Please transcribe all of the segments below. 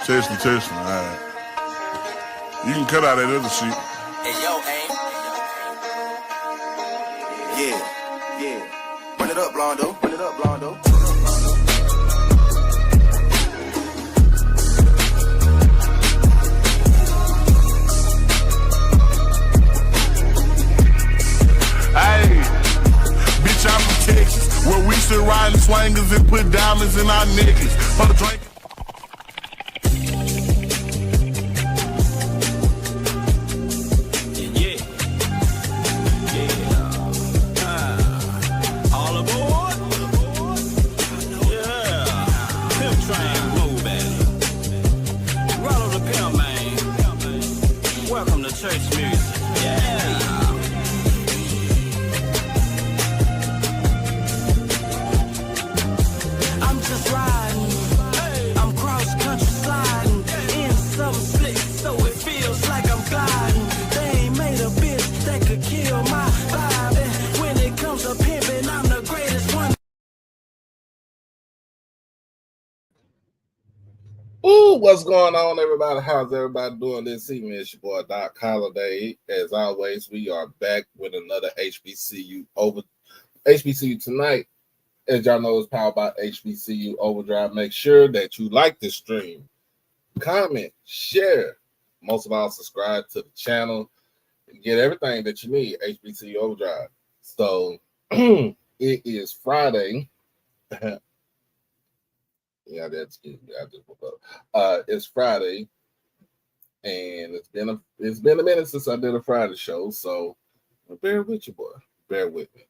Testing. All right. You can cut out that other shit. Hey, yo, aim. Yeah. Run it up, Blondo. Hey, bitch, I'm from Texas, where we sit riding swangers and put diamonds in our necklace. For the drink. What's going on, everybody? How's everybody doing this evening? It's your boy Doc Holiday. As always, we are back with another HBCU tonight. As y'all know, it's powered by HBCU Overdrive. Make sure that you like this stream, comment, share, most of all, subscribe to the channel and get everything that you need. HBCU Overdrive. So it is Friday. Yeah, that's good. I just woke up. It's Friday, and it's been a minute since I did a Friday show, so bear with you, boy. Bear with me.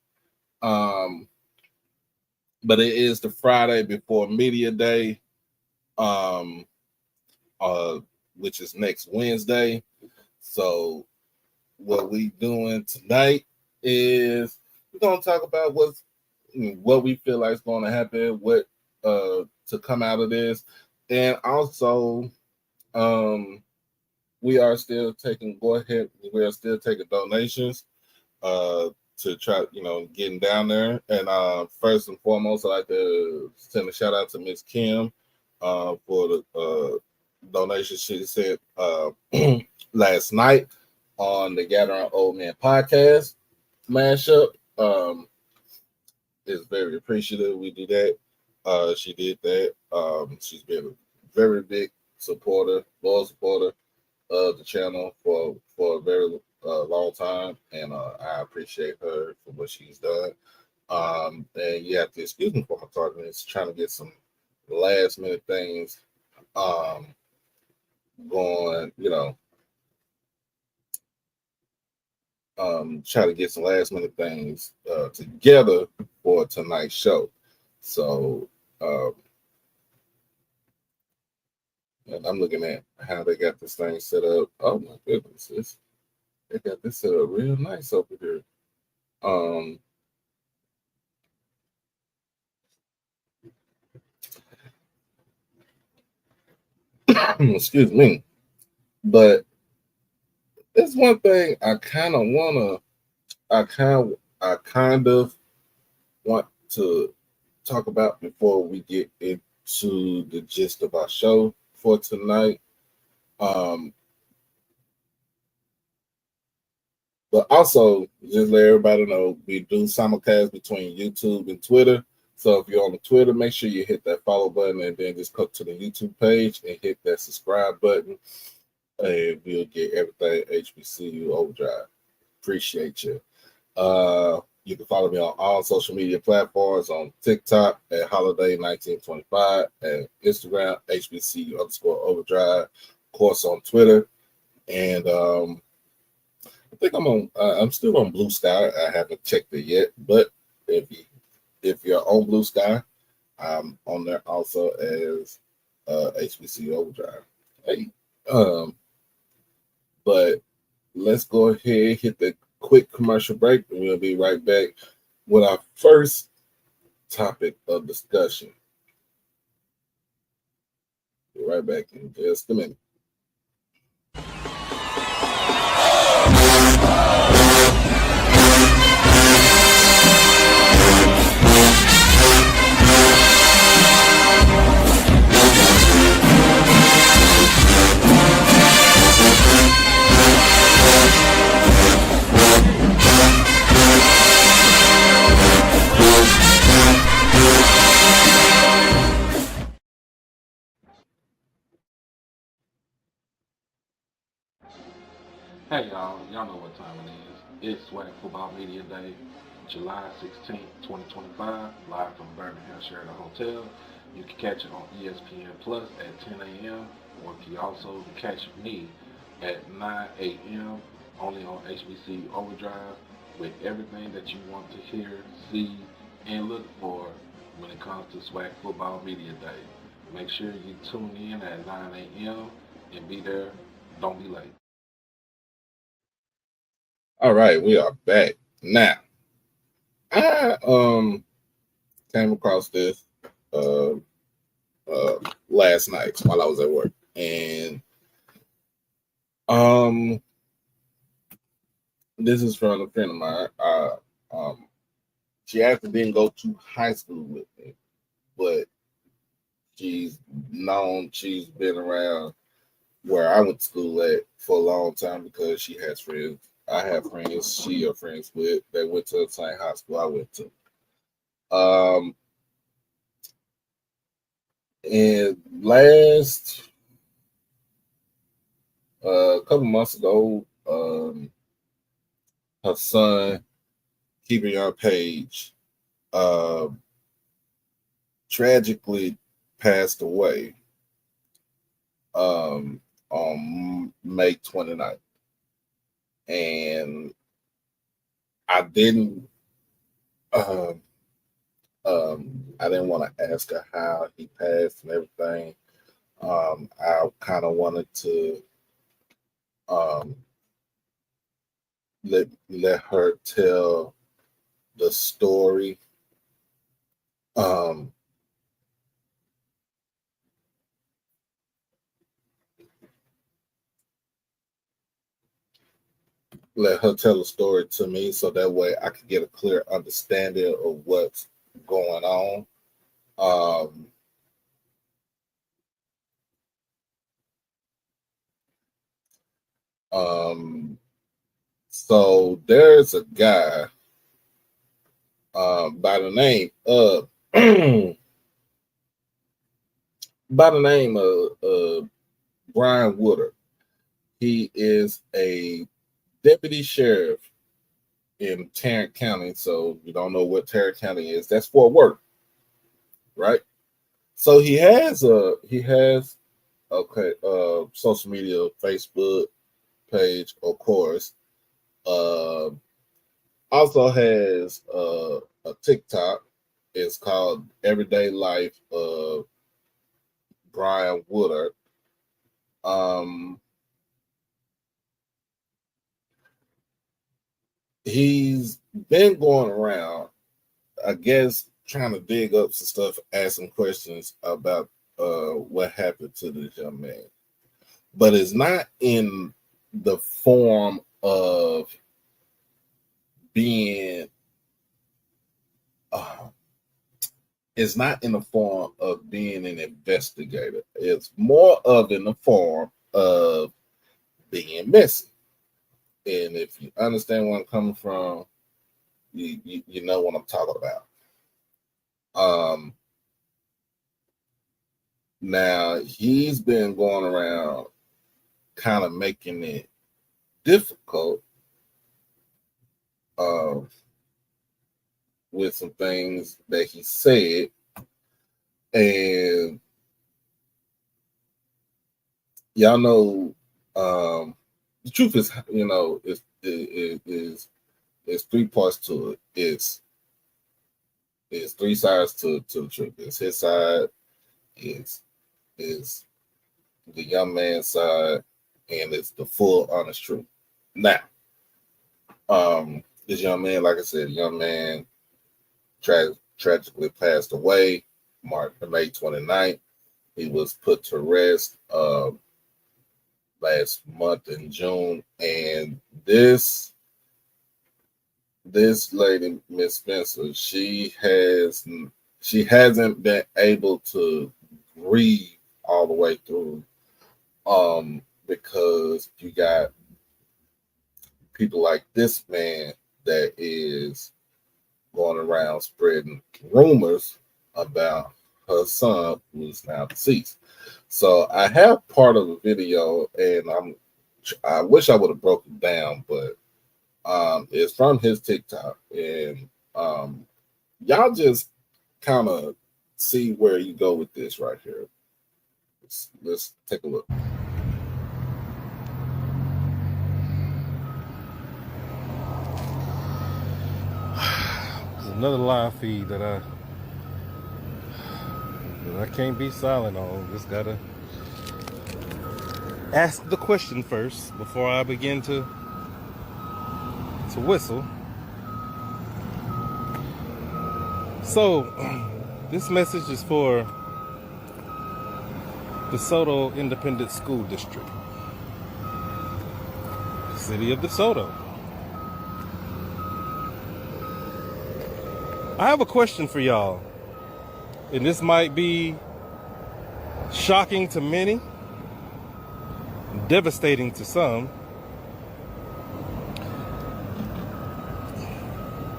But it is the Friday before Media Day, which is next Wednesday. So what we doing tonight is we're gonna talk about what we feel like is going to happen, what to come out of this, and also we are still taking donations to try, getting down there. And first and foremost, I'd like to send a shout out to Miss Kim for the donation she said last night on the Gathering Old Man podcast mashup. Is very appreciative we do that. She did that. She's been a very big loyal supporter of the channel for a very long time, and I appreciate her for what she's done. And you have to excuse me for my talking. It's trying to get some last minute things going. Try to get some last minute things together for tonight's show. So. And I'm looking at how they got this thing set up. Oh my goodness, they got this set up real nice over here. Excuse me, but there's one thing I kind of want to talk about before we get into the gist of our show for tonight. But also, just let everybody know, we do simulcast between YouTube and Twitter. So if you're on the Twitter, make sure you hit that follow button and then just go to the YouTube page and hit that subscribe button. And we'll get everything HBCU Overdrive. Appreciate you. You can follow me on all social media platforms, on TikTok at Holiday1925, and Instagram, HBCU_Overdrive, of course on Twitter. And I think I'm still on Blue Sky. I haven't checked it yet, but if you're on Blue Sky, I'm on there also as HBCU Overdrive. Hey, but let's go ahead, hit the quick commercial break, and we'll be right back with our first topic of discussion. Be right back in just a minute. Hey y'all know what time it is. It's SWAC Football Media Day, July 16th, 2025, live from Birmingham Sheraton Hotel. You can catch it on ESPN Plus at 10 a.m. or you can also catch me at 9 a.m. only on HBCU Overdrive with everything that you want to hear, see, and look for when it comes to SWAC Football Media Day. Make sure you tune in at 9 a.m. and be there. Don't be late. All right, we are back now. I came across this uh, last night while I was at work, and um, this is from a friend of mine. She actually didn't go to high school with me, but she's been around where I went to school at for a long time because she has friends. I have friends she are friends with that went to the same high school I went to. Um, and last a couple months ago, her son, keeping our page, uh, tragically passed away on May 29th. And I didn't uh, I didn't want to ask her how he passed and everything. I kind of wanted to um, let her tell the story. Um, Let her tell the story to me so that way I can get a clear understanding of what's going on. Um, so there's a guy by the name of by the name of Brian Woodard. He is a deputy sheriff in Tarrant County. So you don't know what Tarrant County is. That's Fort Worth, right? So he has social media, Facebook page, of course. Uh, Also has a TikTok. It's called Everyday Life of Brian Woodard. Um, he's been going around, I guess, trying to dig up some stuff, ask some questions about what happened to this young man. But it's not in the form of being it's not in the form of being an investigator. It's more of in the form of being messy. And if you understand where I'm coming from, you know what I'm talking about. Um, Now he's been going around kind of making it difficult uh, with some things that he said, and y'all know the truth is, is three parts to it. It's three sides to the truth. It's his side, is the young man's side, and it's the full honest truth. Now, this young man, like I said, young man tragically passed away May 29th. He was put to rest last month in June, and this lady, Miss Spencer, she hasn't been able to grieve all the way through, because you got people like this man that is going around spreading rumors about her son who is now deceased. So I have part of the video, and I wish I would have broken it down, but it's from his TikTok, and y'all just kind of see where you go with this right here. Let's take a look. There's another live feed that I can't be silent on. Just gotta ask the question first before I begin to whistle. So, this message is for DeSoto Independent School District, the city of DeSoto. I have a question for y'all, and this might be shocking to many, devastating to some.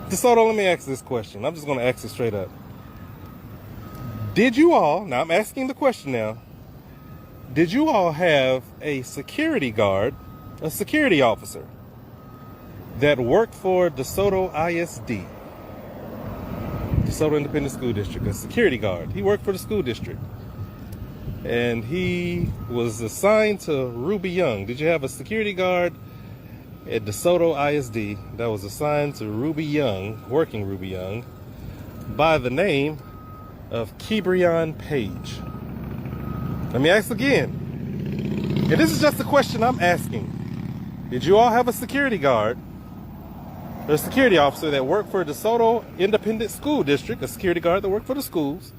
DeSoto, let me ask this question. I'm just going to ask it straight up. Did you all, now I'm asking the question now, did you all have a security guard, a security officer that worked for DeSoto ISD, DeSoto Independent School District, a security guard? He worked for the school district, and he was assigned to Ruby Young. Did you have a security guard at DeSoto ISD that was assigned to Ruby Young, working Ruby Young, by the name of Kebrion Page? Let me ask again, and this is just a question I'm asking. Did you all have a security guard, or a security officer that worked for DeSoto Independent School District, a security guard that worked for the schools,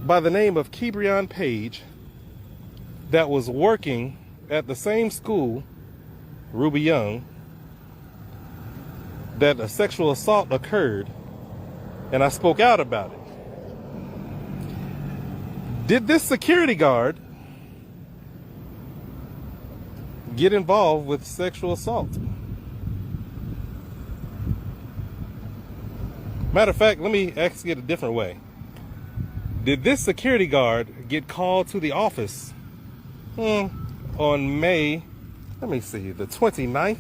by the name of Kebrion Page, that was working at the same school, Ruby Young, that a sexual assault occurred, and I spoke out about it? Did this security guard get involved with sexual assault? Matter of fact, let me ask it a different way. Did this security guard get called to the office on May, let me see, the 29th,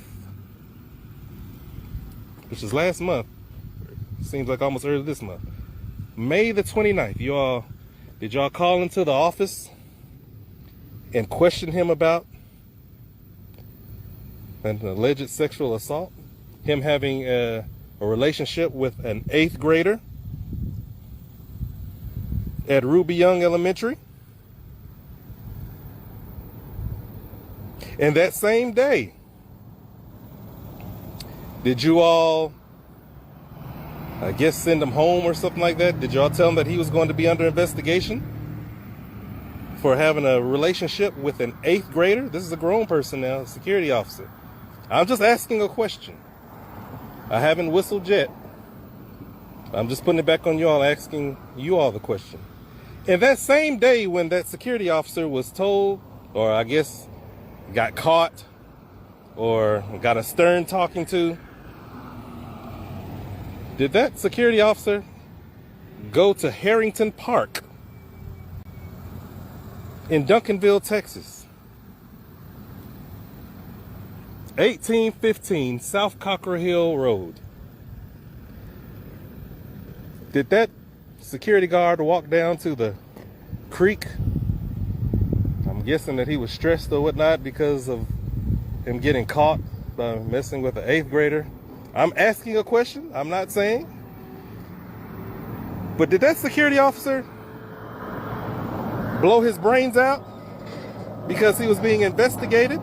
which is last month? Seems like almost early this month. May the 29th. Did y'all call into the office and question him about an alleged sexual assault? Him having a relationship with an 8th grader at Ruby Young Elementary? And that same day, did you all, I guess, send him home or something like that? Did y'all tell him that he was going to be under investigation for having a relationship with an 8th grader? This is a grown person now, a security officer. I'm just asking a question. I haven't whistled yet. I'm just putting it back on y'all, asking you all the question. And that same day when that security officer was told, or I guess got caught, or got a stern talking to, did that security officer go to Harrington Park in Duncanville, Texas, 1815 South Cockrell Hill Road? Did that security guard walk down to the creek? I'm guessing that he was stressed or whatnot because of him getting caught by messing with an 8th grader. I'm asking a question, I'm not saying. But did that security officer blow his brains out because he was being investigated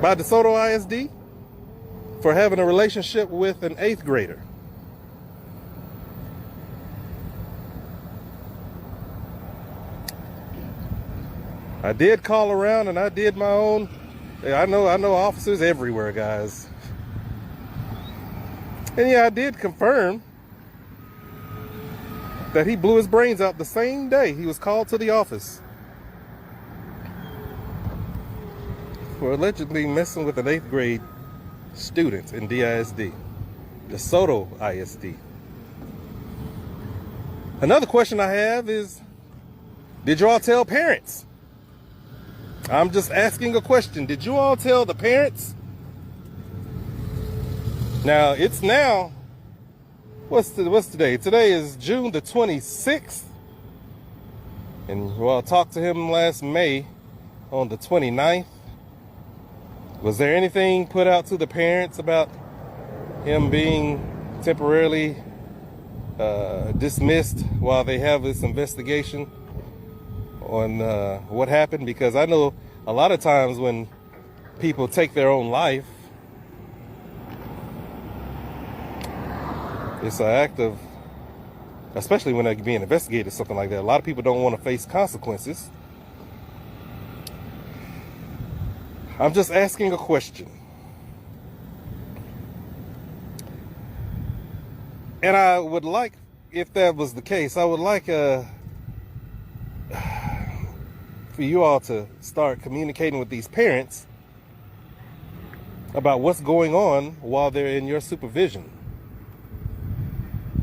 by DeSoto ISD for having a relationship with an 8th grader? I did call around and I did my own. I know officers everywhere, guys. And yeah, I did confirm that he blew his brains out the same day he was called to the office for allegedly messing with an 8th grade student in DISD, DeSoto ISD. Another question I have is, did y'all tell parents I'm just asking a question. Did you all tell the parents? Now, it's now, what's today? Today is June the 26th. And well, I talked to him last May on the 29th. Was there anything put out to the parents about him being temporarily dismissed while they have this investigation on what happened? Because I know a lot of times when people take their own life, it's an act of, especially when they're being investigated, something like that. A lot of people don't want to face consequences. I'm just asking a question. And I would like, if that was the case, I would like for you all to start communicating with these parents about what's going on while they're in your supervision.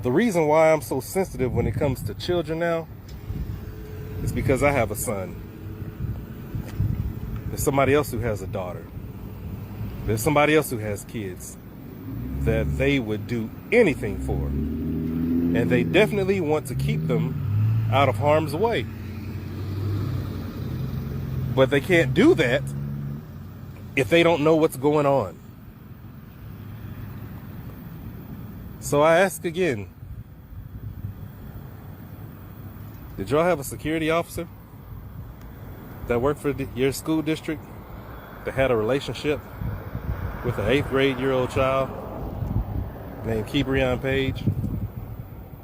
The reason why I'm so sensitive when it comes to children now is because I have a son. There's somebody else who has a daughter. There's somebody else who has kids that they would do anything for. And they definitely want to keep them out of harm's way. But they can't do that if they don't know what's going on. So I ask again, did y'all have a security officer that worked for your school district that had a relationship with an 8th grade year-old child named Kebrion Page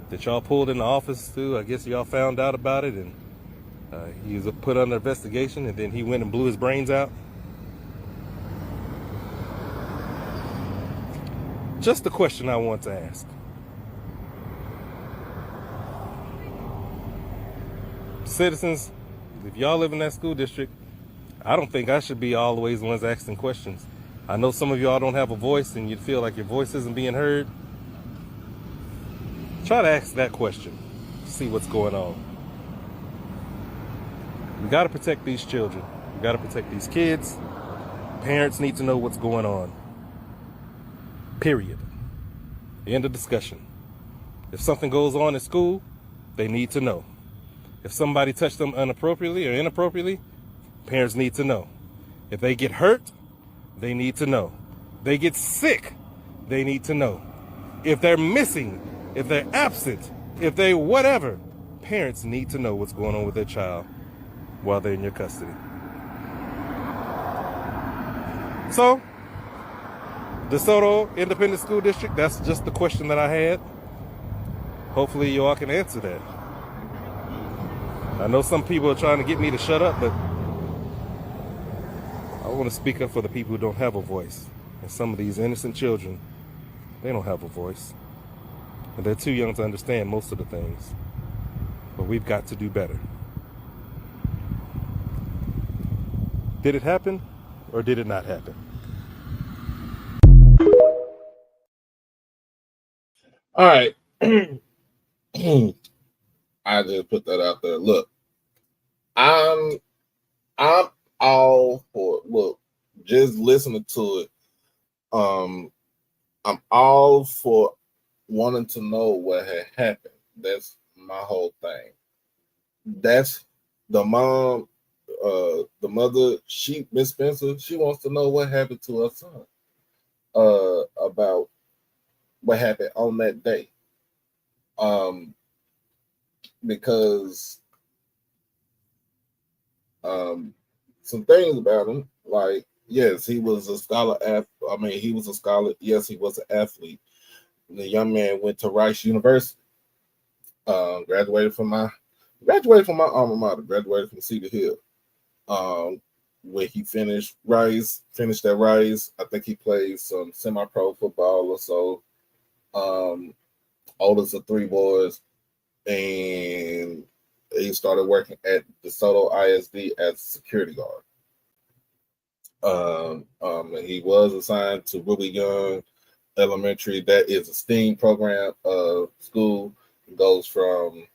that y'all pulled in the office to? I guess y'all found out about it and he was put under investigation, and then he went and blew his brains out? Just a question I want to ask. Citizens, if y'all live in that school district, I don't think I should be always the ones asking questions. I know some of y'all don't have a voice and you feel like your voice isn't being heard. Try to ask that question. See what's going on. We got to protect these children. We got to protect these kids. Parents need to know what's going on. Period. The end of discussion. If something goes on at school, they need to know. If somebody touched them inappropriately or inappropriately, parents need to know. If they get hurt, they need to know. They get sick, they need to know. If they're missing, if they're absent, if they whatever, parents need to know what's going on with their child while they're in your custody. So, DeSoto Independent School District, that's just the question that I had. Hopefully you all can answer that. I know some people are trying to get me to shut up, but I want to speak up for the people who don't have a voice. And some of these innocent children, they don't have a voice. And they're too young to understand most of the things. But we've got to do better. Did it happen or did it not happen? All right. I just put that out there. Look, I'm all for it. Look, just listening to it. I'm all for wanting to know what had happened. That's my whole thing. That's the mom, the mother, Miss Spencer, she wants to know what happened to her son. About what happened on that day. Because some things about him, like, yes, he was a scholar. He was a scholar. Yes, he was an athlete. The young man went to Rice University. Graduated from my alma mater. Graduated from Cedar Hill. When he finished at Rice, I think he played some semi-pro football or so. Oldest of three boys, and he started working at DeSoto ISD as a security guard. And he was assigned to Ruby Young Elementary. That is a STEAM program school. It goes from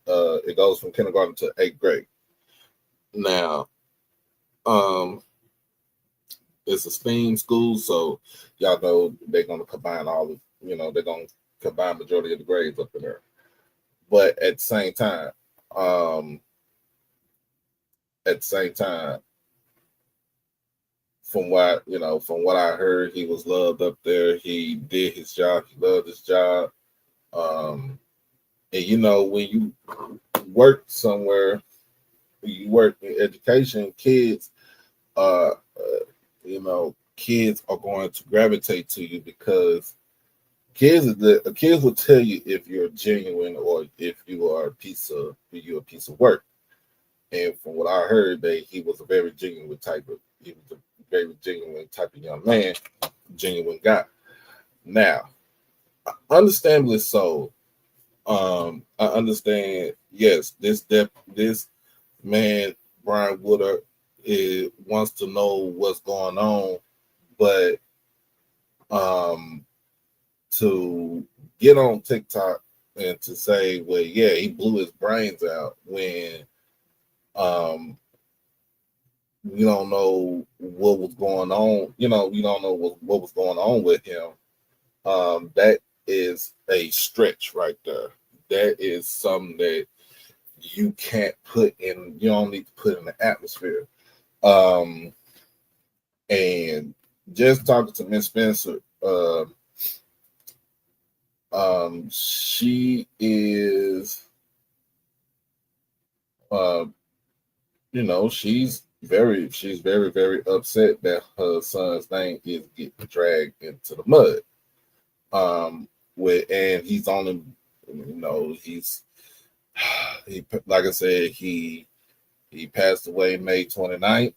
kindergarten to 8th grade. Now, Um, it's a STEAM school, so y'all know they're gonna combine they're gonna combine majority of the grades up in there. But um, at the same time, from what I heard, he was loved up there. He did his job. He loved his job. Um, and when you work somewhere, you work in education, kids are going to gravitate to you because kids will tell you if you're genuine or if you're a piece of work. And from what I heard, he was a very genuine type of young man, genuine guy. Now, understandably so, I understand. Yes, this man Brian Woodard wants to know what's going on, but to get on TikTok and to say, well, yeah, he blew his brains out when we don't know what was going on. We don't know what was going on with him. That is a stretch right there. That is something that you can't put in. You don't need to put in the atmosphere. And just talking to Miss Spencer, she is, she's very, very upset that her son's name is getting dragged into the mud. And he's only, he like I said, he passed away May 29th.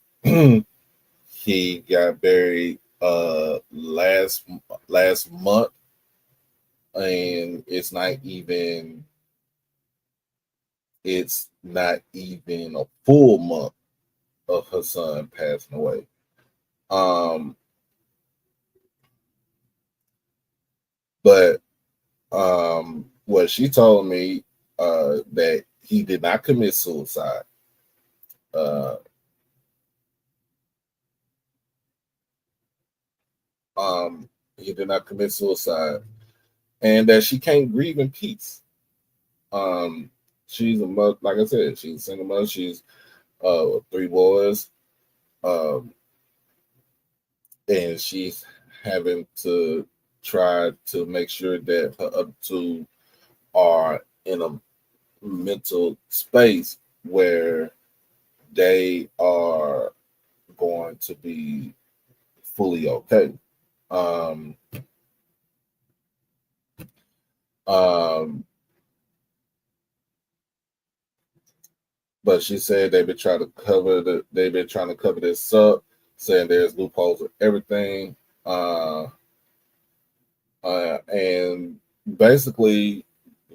He got buried last month, and it's not even a full month of her son passing away. But what she told me that he did not commit suicide. He did not commit suicide, and that she can't grieve in peace. She's a mother, like I said, she's a single mother. She's 3 boys, and she's having to try to make sure that her other 2 are in a mental space where they are going to be fully okay. But she said they've been trying to cover this up, saying there's loopholes with everything. And basically,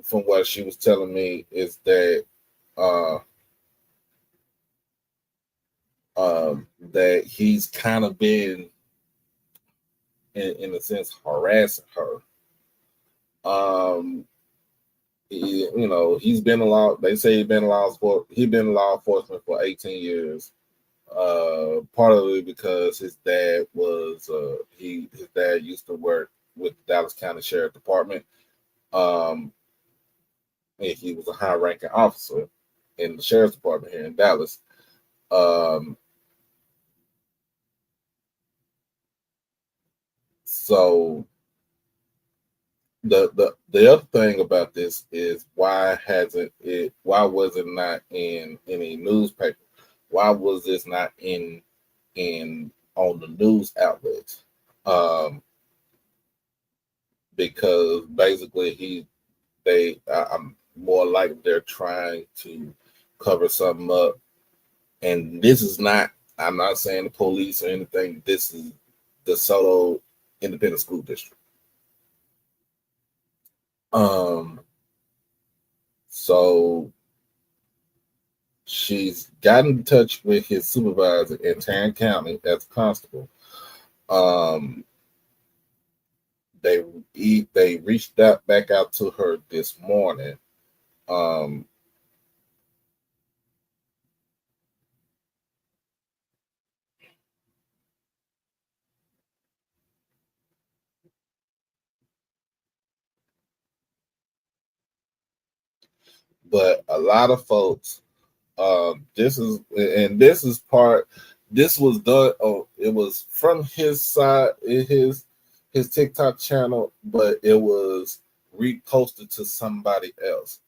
from what she was telling me, is that that he's kind of been, in a sense, harassing her. He's been allowed. They say he's been in law enforcement for 18 years. Part of it because his dad used to work with the Dallas County Sheriff Department. And he was a high-ranking officer in the Sheriff's Department here in Dallas. So the other thing about this is why was it not in any newspaper? Why was this not in on the news outlets? Because basically I'm more like they're trying to cover something up, and this is not. I'm not saying the police or anything. This is the DeSoto Independent School District. So she's got in touch with his supervisor in Tarrant County as a constable. They reached back out to her this morning. But a lot of folks, this was done. Oh, it was from his side, his TikTok channel, but it was reposted to somebody else.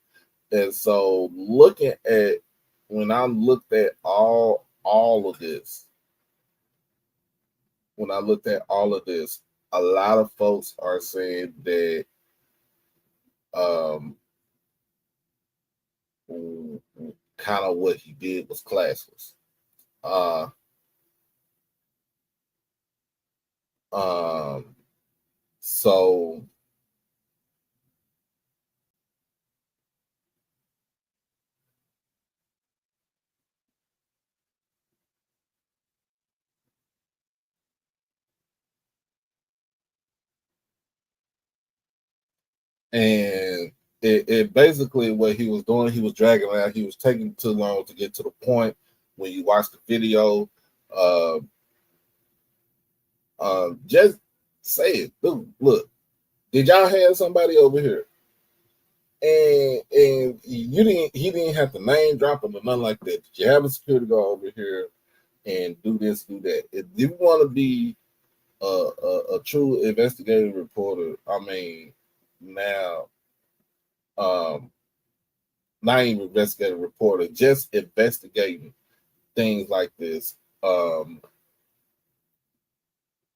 And so, when I looked at all of this, a lot of folks are saying that um, kind of what he did was classless. Uh, um, so and it basically what he was doing, he was dragging it out. He was taking too long to get to the point. When you watch the video, uh, just say it. Look, did y'all have somebody over here? And he didn't have to name drop him or nothing like that. Did you have a security guard over here and do this, do that? If you want to be a true investigative reporter, I mean, now, not even investigative reporter, just investigating things like this,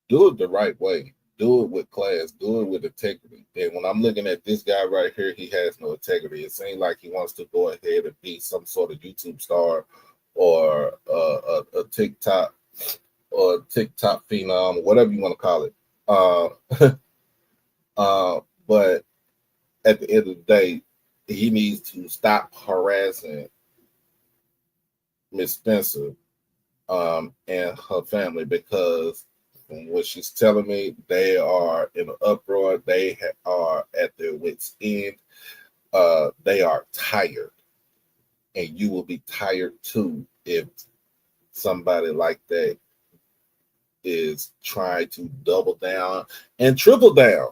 do it the right way. Do it with class. Do it with integrity. And when I'm looking at this guy right here, he has no integrity. It seems like he wants to go ahead and be some sort of YouTube star or a TikTok phenom, whatever you want to call it. But at the end of the day, he needs to stop harassing Miss Spencer and her family, because from what she's telling me, they are in an uproar. They are at their wits' end. They are tired, and you will be tired too if somebody like that is trying to double down and triple down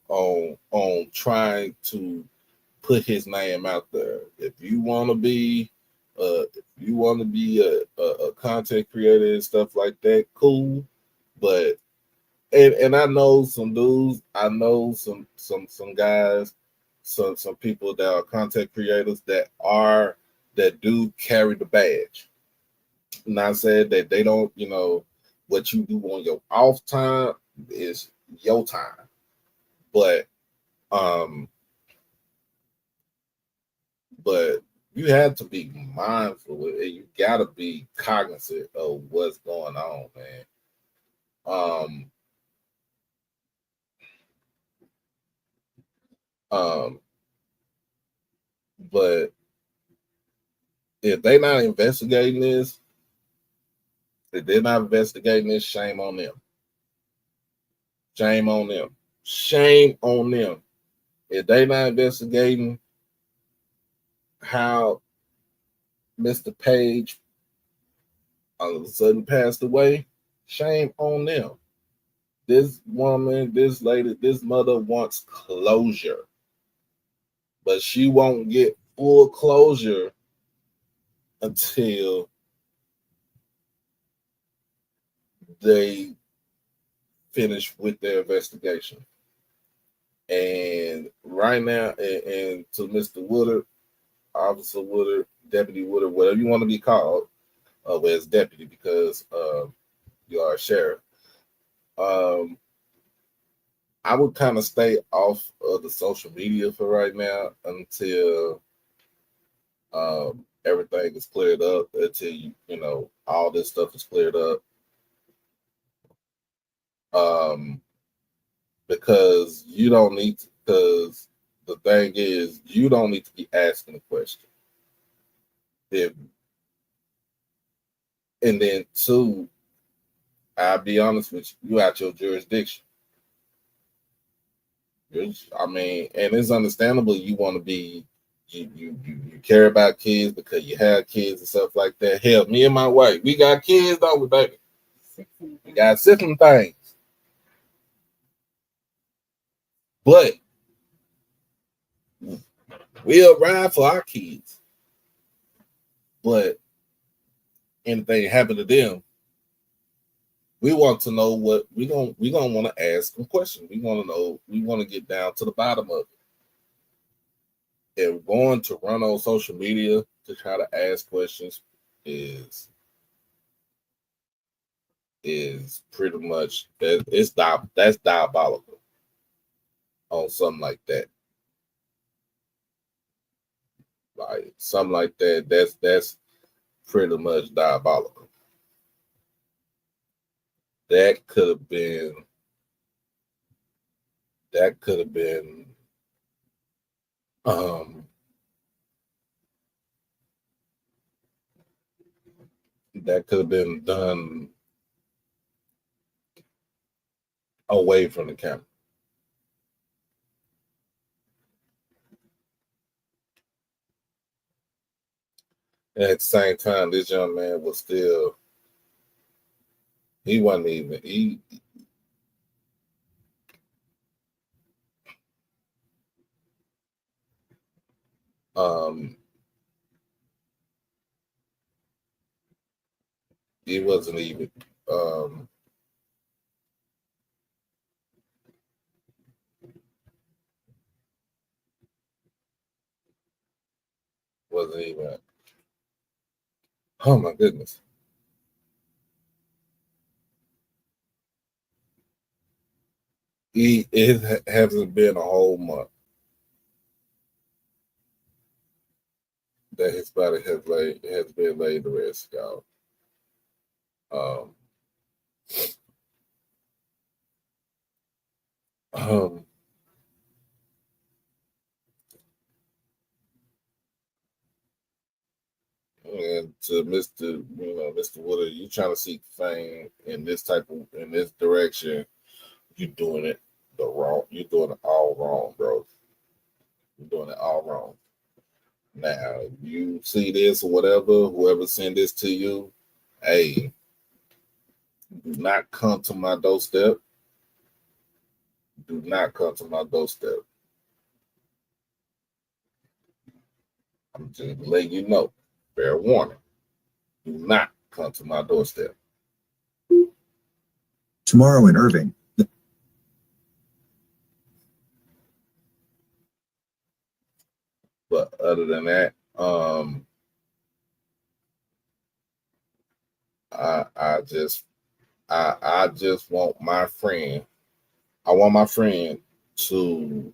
on trying to put his name out there. If you want to be a content creator and stuff like that, cool. But and I know some dudes, I know some guys, some people that are content creators that do carry the badge. Not saying that they don't, what you do on your off time is your time. But you have to be mindful and you gotta be cognizant of what's going on, man. But if they're not investigating this, shame on them. Shame on them. Shame on them. If they're not investigating how Mr. Page all of a sudden passed away, shame on them. This woman, this lady, this mother wants closure, but she won't get full closure until they finish with their investigation. And right now, and to Mr. Woodard, Officer Woodard, Deputy Woodard, whatever you want to be called, as deputy, because you are a sheriff. I would kind of stay off of the social media for right now until everything is cleared up, until all this stuff is cleared up. Because you don't need to, because the thing is, you don't need to be asking a question. And then two, I'll be honest with you out your jurisdiction. I mean, and it's understandable you want to be, you care about kids because you have kids and stuff like that. Hell, me and my wife, we got kids, don't we, baby? We got sibling things. But We'll ride for our kids, but anything happen to them, we want to know what we gonna want to ask them questions. We want to know. We want to get down to the bottom of it. And going to run on social media to try to ask questions is pretty much that's diabolical on something like that. Like something like that, that's pretty much diabolical. That could have been um that could have been done away from the camera. And at the same time, this young man was still, he wasn't even, he wasn't even, wasn't even, oh my goodness. It hasn't been a whole month that his body has been laid to rest, y'all. And to Mr. Woodard, you trying to seek fame in this direction, you're doing it you're doing it all wrong, bro. You're doing it all wrong. Now, you see this or whatever, whoever sent this to you, hey, do not come to my doorstep. Do not come to my doorstep. I'm just letting you know. Fair warning. Do not come to my doorstep. Tomorrow in Irving. But other than that, I just want my friend. I want my friend to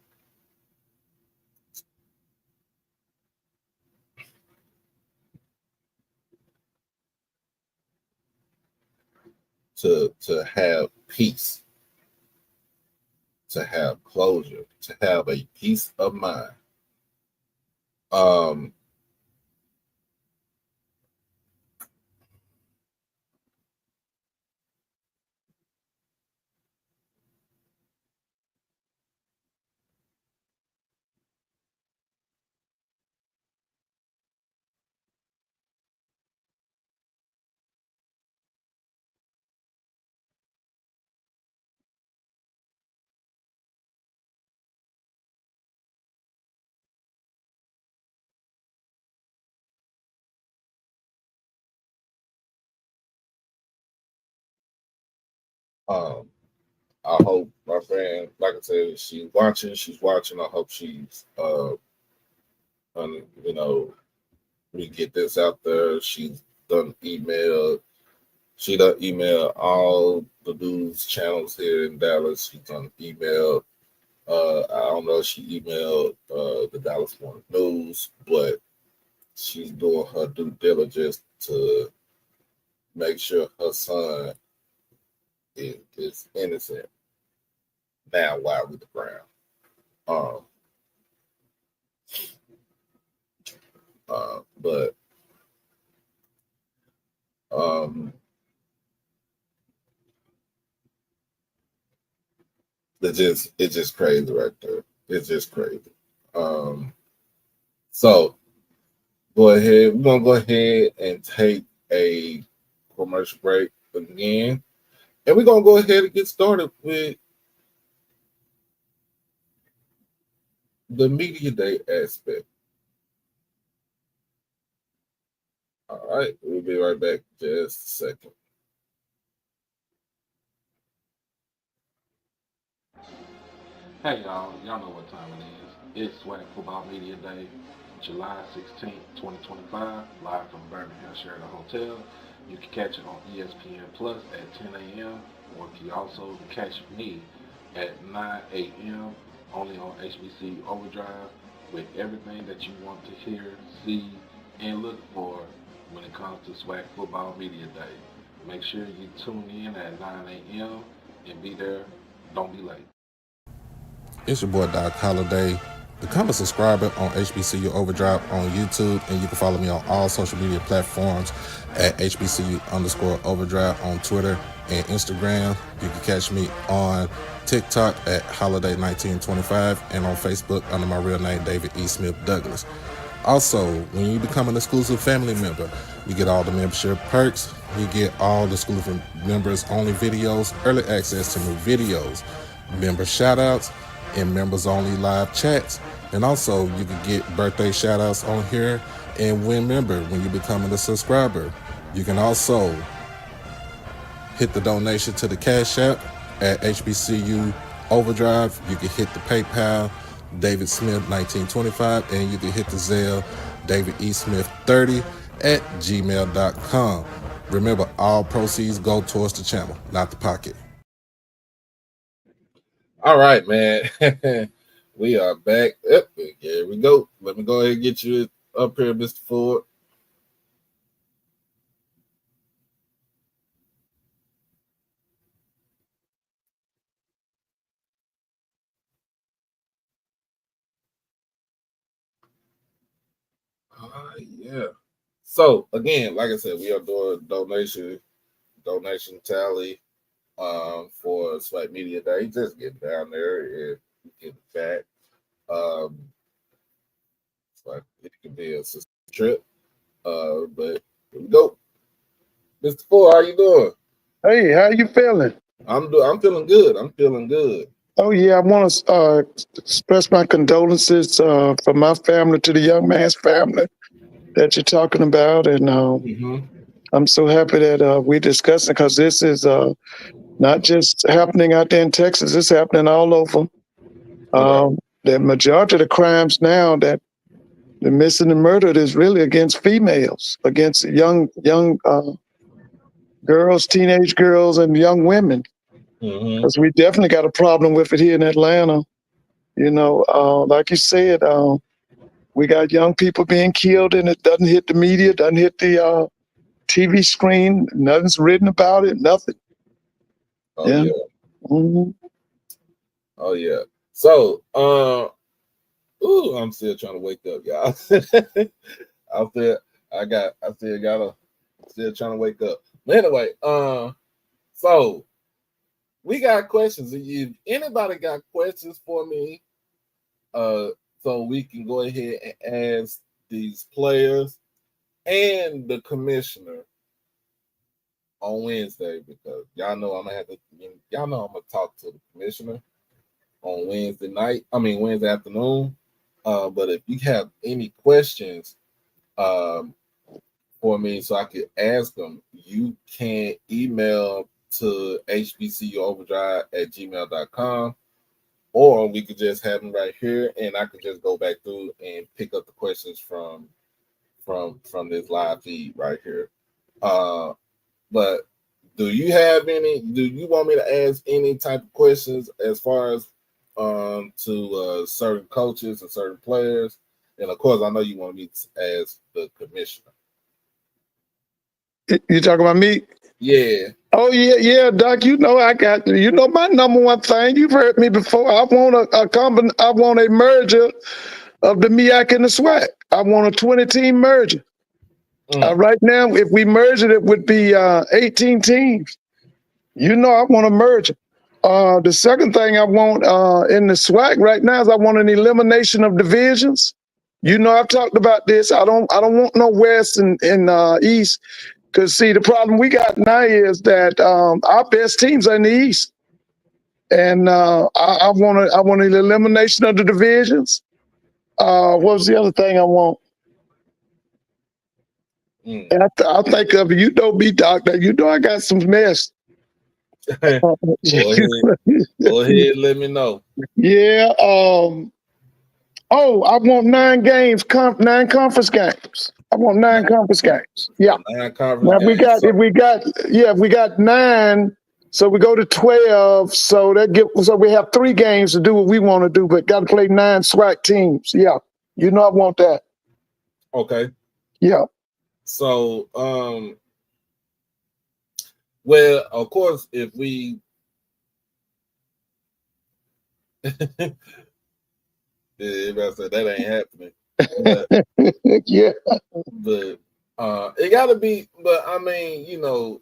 have peace, to have closure, to have a peace of mind. I hope my friend, like I said, she's watching. I hope she's we get this out there. She's done email. She done email all the news channels here in Dallas. She done email. I don't know if she emailed the Dallas Morning News, but she's doing her due diligence to make sure her son is innocent now while with the ground. But it's just crazy right there. It's just crazy. So go ahead. We're gonna go ahead and take a commercial break again, and we're gonna go ahead and get started with the media day aspect. All right, we'll be right back just a second. Hey y'all know what time it is. It's SWAC Football Media Day, July 16th, 2025, live from Birmingham Sheraton Hotel. You can catch it on ESPN Plus at 10 a.m. or you can also catch me at 9 a.m. only on HBCU Overdrive with everything that you want to hear, see, and look for when it comes to SWAC Football Media Day. Make sure you tune in at 9 a.m. and be there. Don't be late. It's your boy Doc Holliday. Become a subscriber on HBCU Overdrive on YouTube, and you can follow me on all social media platforms at HBCU_Overdrive on Twitter and Instagram. You can catch me on TikTok at Holiday1925 and on Facebook under my real name, David E. Smith Douglas. Also, when you become an exclusive family member, you get all the membership perks. You get all the exclusive members only videos, early access to new videos, member shoutouts, and members only live chats. And also you can get birthday shout outs on here and win member when you become a subscriber. You can also hit the donation to the Cash App at HBCU Overdrive. You can hit the PayPal David Smith 1925, and you can hit the Zelle David E. Smith 30 at gmail.com. Remember, all proceeds go towards the channel, not the pocket. All right, man. We are back. Yep, here we go. Let me go ahead and get you up here, Mr. Ford. Yeah. So again, like I said, we are doing donation tally for SWAC Media Day. Just get down there and get it back. So it could be a trip. But here we go. Mr. Ford, how you doing? Hey, how you feeling? I'm feeling good. I'm feeling good. Oh yeah, I want to express my condolences from my family to the young man's family that you're talking about, and I'm so happy that we're discussing, because this is not just happening out there in Texas; it's happening all over. The majority of the crimes now that the missing and murdered is really against females, against young girls, teenage girls, and young women. Because we definitely got a problem with it here in Atlanta. You know, like you said, we got young people being killed, and it doesn't hit the media, doesn't hit the TV screen. Nothing's written about it, nothing. Oh, yeah. Mm-hmm. Oh, yeah. So, I'm still trying to wake up, y'all. Still trying to wake up. But anyway, so we got questions. If anybody got questions for me, so we can go ahead and ask these players and the commissioner on Wednesday, because y'all know I'm gonna talk to the commissioner on Wednesday afternoon. But if you have any questions for me so I could ask them, you can email to hbcuoverdrive@gmail.com, or we could just have them right here, and I could just go back through and pick up the questions from this live feed right here. But do you want me to ask any type of questions as far as to certain coaches and certain players? And of course, I know you want me to ask the commissioner. You talking about me? Yeah. Oh yeah, Doc. You know my number one thing. You've heard me before. I want a merger of the MEAC and the SWAC. I want a 20-team merger. Right now, if we merge it would be 18 teams. You know, I want a merger. The second thing I want in the SWAC right now is I want an elimination of divisions. You know, I've talked about this. I don't want no West and East. Because, see, the problem we got now is that our best teams are in the East. And I want an elimination of the divisions. What was the other thing I want? And I think of you know me, doctor. You know I got some mess. Go ahead, let me know. Yeah. Oh, I want 9 games, 9 conference games. I want 9 conference games. Yeah. 9 conference Now games. if we got 9, so we go to 12. So we have 3 games to do what we want to do, but got to play 9 SWAC teams. Yeah. You know I want that. Okay. Yeah. So well, of course, if we everybody said that ain't happening. But, yeah. But it gotta be, but I mean, you know,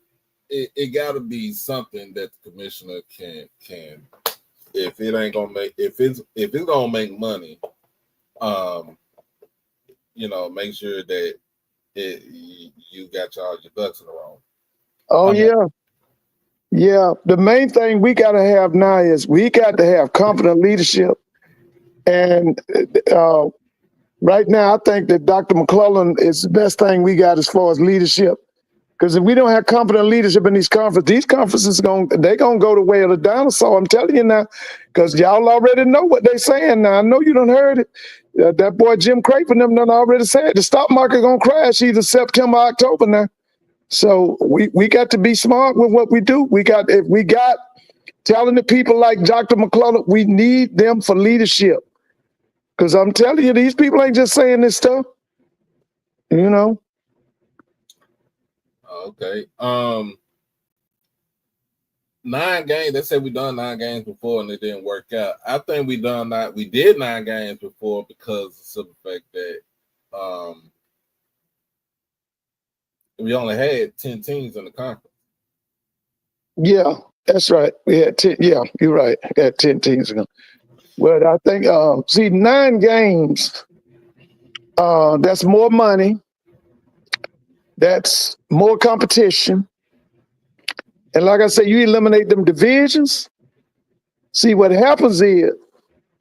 it gotta be something that the commissioner can if it ain't gonna make if it's gonna make money, you know, make sure that you got all your ducks in a row. Oh yeah. Yeah. The main thing we gotta have now is we got to have competent leadership. And right now I think that Dr. McClellan is the best thing we got as far as leadership. Because if we don't have competent leadership in these conferences they're gonna go the way of the dinosaur. I'm telling you now, because y'all already know what they're saying now. I know you done heard it. That boy Jim Craven them done already said the stock market gonna crash either September or October now. So we got to be smart with what we do. If we got talented people like Dr. McClellan, we need them for leadership. Because I'm telling you, these people ain't just saying this stuff. You know. Okay. 9 games. They said we done 9 games before and it didn't work out. I think we did 9 games before because of the fact that we only had 10 teams in the conference. Yeah, that's right. We had 10. Yeah, you're right. We had 10 teams ago. Well, I think 9 games. That's more money. That's more competition. And like I said, you eliminate them divisions. See, what happens is,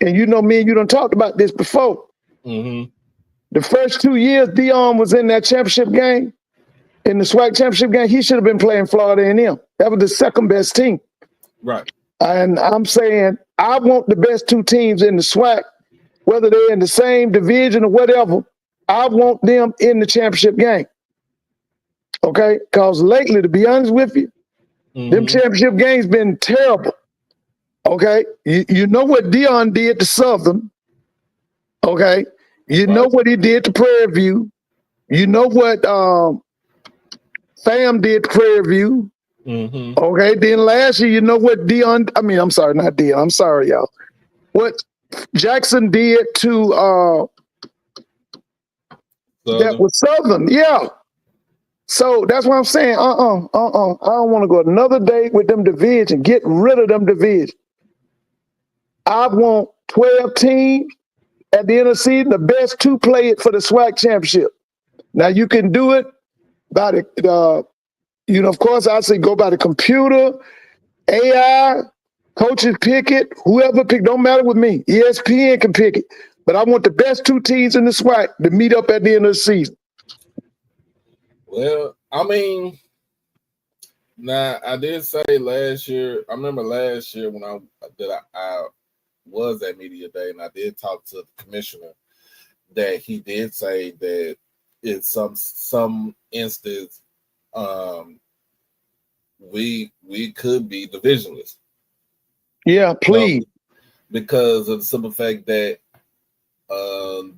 and you know me and you done talked about this before. Mm-hmm. The first 2 years Dion was in that championship game, in the SWAC championship game, he should have been playing Florida A&M. That was the second best team. Right. And I'm saying I want the best 2 teams in the SWAC, whether they're in the same division or whatever. I want them in the championship game. Okay? Because lately, to be honest with you, them championship games been terrible. Okay? You know what Dion did to Southern. Okay? You know what he did to Prairie View. You know what Fam did to Prairie View. Okay? Then last year, you know what I'm sorry, not Dion. I'm sorry, y'all. What Jackson did to that was Southern. Yeah. So that's what I'm saying. I don't want to go another day with them division. Get rid of them division. I want 12 teams at the end of the season. The best 2 play it for the SWAC championship. Now you can do it by of course I say go by the computer, AI, coaches pick it, whoever pick, don't matter with me. ESPN can pick it. But I want the best 2 teams in the SWAC to meet up at the end of the season. Well, I mean, now I did say last year. I remember last year when I was at media day, and I did talk to the commissioner that he did say that in some instance, we could be divisionless. Yeah, please. Because of the simple fact that the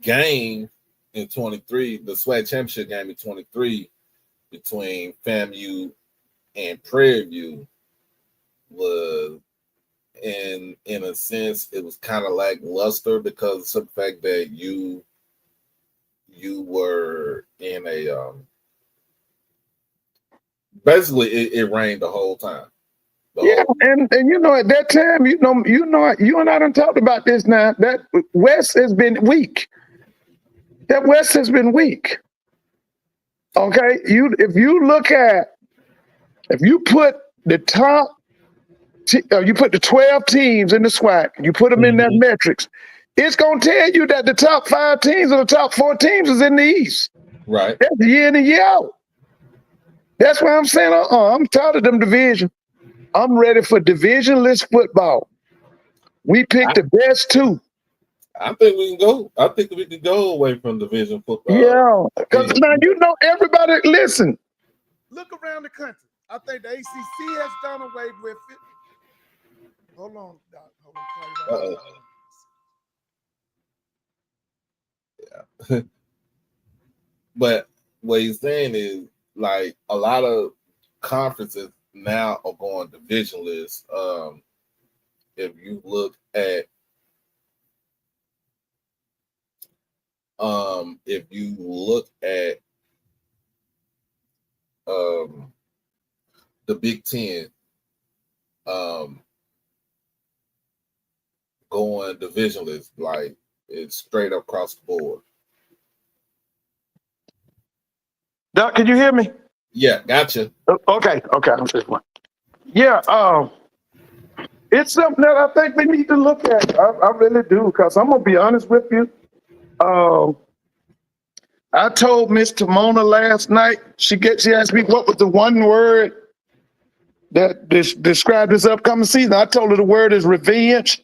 game in 23, the SWAC championship game in 23 between FAMU and Prairie View was, in a sense, it was kind of lackluster because of the fact that you were in a basically it rained the whole time. And you know at that time, you and I done talked about this now. That West has been weak. That West has been weak. Okay, if you put the top, you put the 12 teams in the SWAC, you put them in that metrics. it's going to tell you that the top 5 teams or the top 4 teams is in the East. Right. That's year in and year out. That's why I'm saying, I'm tired of them division. I'm ready for divisionless football. We picked the best 2. I think we can go. I think we can go away from division football. Yeah, because now you know everybody. Listen, look around the country. I think the ACC has done away with it. Hold on, Doc. Hold on. Yeah. But what he's saying is, like, a lot of conferences now are going divisionless. If you look at the Big Ten, going divisionless, like it's straight up across the board. Doc, can you hear me? Yeah, gotcha. Okay. I'm just one. Yeah, it's something that I think we need to look at. I really do, because I'm gonna be honest with you. I told Miss Timona last night. She asked me what was the one word that described this upcoming season. I told her the word is revenge.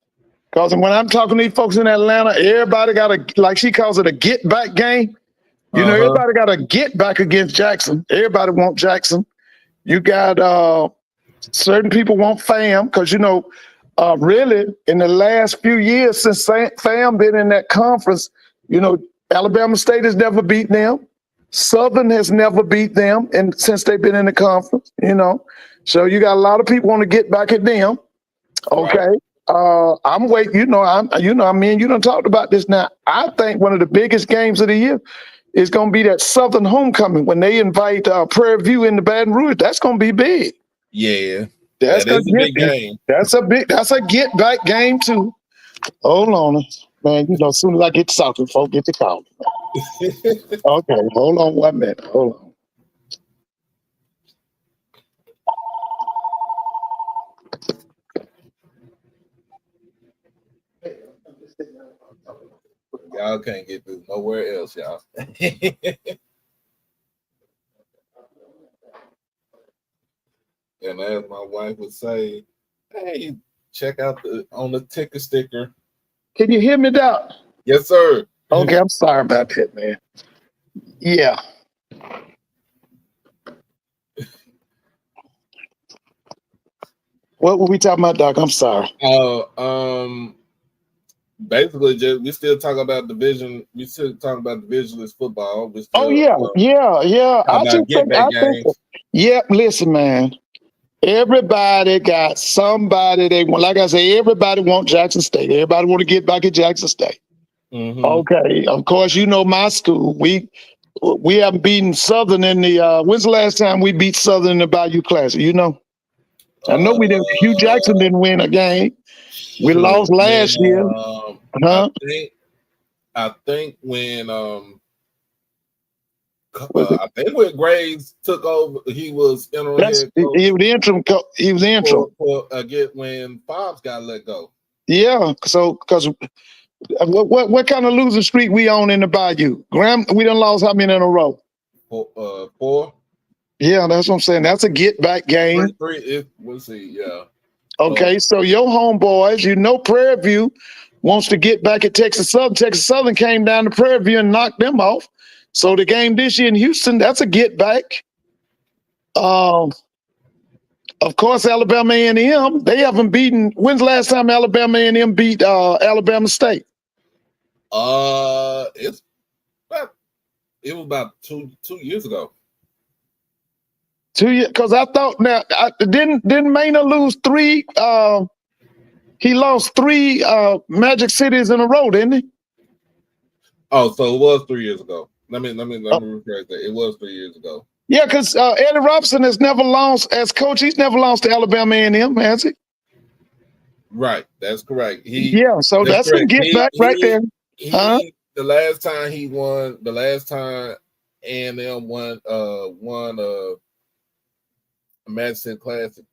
Because when I'm talking to these folks in Atlanta, everybody got a, like she calls it, a get back game. You know, everybody got a get back against Jackson. Everybody want Jackson. You got certain people want Fam, because you know, really in the last few years since Fam been in that conference, you know, Alabama State has never beat them. Southern has never beat them, and since they've been in the conference, you know. So you got a lot of people want to get back at them. Okay. Right. I'm waiting. Me and you done talked about this now. I think one of the biggest games of the year is going to be that Southern homecoming when they invite Prairie View into Baton Rouge. That's going to be big. Yeah, that is a big game. That's a get back game too. Hold on, man. You know, as soon as I get to talking, folks get to calling. Okay, hold on 1 minute. Hold on. Y'all can't get this nowhere else, y'all. And as my wife would say, hey, check out on the ticker sticker. Can you hear me, Doc? Yes, sir. Okay, I'm sorry about that, man. Yeah. What were we talking about, Doc? I'm sorry. Basically, we still talking about division. We still talking about divisionless football. Yeah. Yeah. Listen, man. Everybody got somebody they want. Like I say, everybody want Jackson State. Everybody want to get back at Jackson State. Mm-hmm. Okay. Of course, you know my school. We haven't beaten Southern in the. When's the last time we beat Southern in the Bayou Classic? You know. I know we didn't. Hugh Jackson didn't win a game. We lost last year. I think when I think when Graves took over, he was interim head coach. He was the interim. For again when Fobbs got let go. Yeah. So because what kind of losing streak we on in the Bayou? Graham, we done lost how many in a row? 4. Yeah, that's what I'm saying. That's a get back game. 3. We'll see. Yeah. Okay, so your homeboys, you know, Prairie View wants to get back at Texas Southern. Texas Southern came down to Prairie View and knocked them off. So the game this year in Houston, that's a get back. Of course, Alabama A&M, they haven't beaten. When's the last time Alabama A&M beat Alabama State? It was about two years ago. 2 years, because I thought didn't Maynard lose 3? He lost 3 Magic Cities in a row, didn't he? Oh, so it was 3 years ago. Let me rephrase that. It was 3 years ago. Yeah, because Eddie Robinson has never lost as coach. He's never lost to Alabama A&M, has he? Right, that's correct. So that's a get back right there. The last time he won, the last time A&M won Madison Classic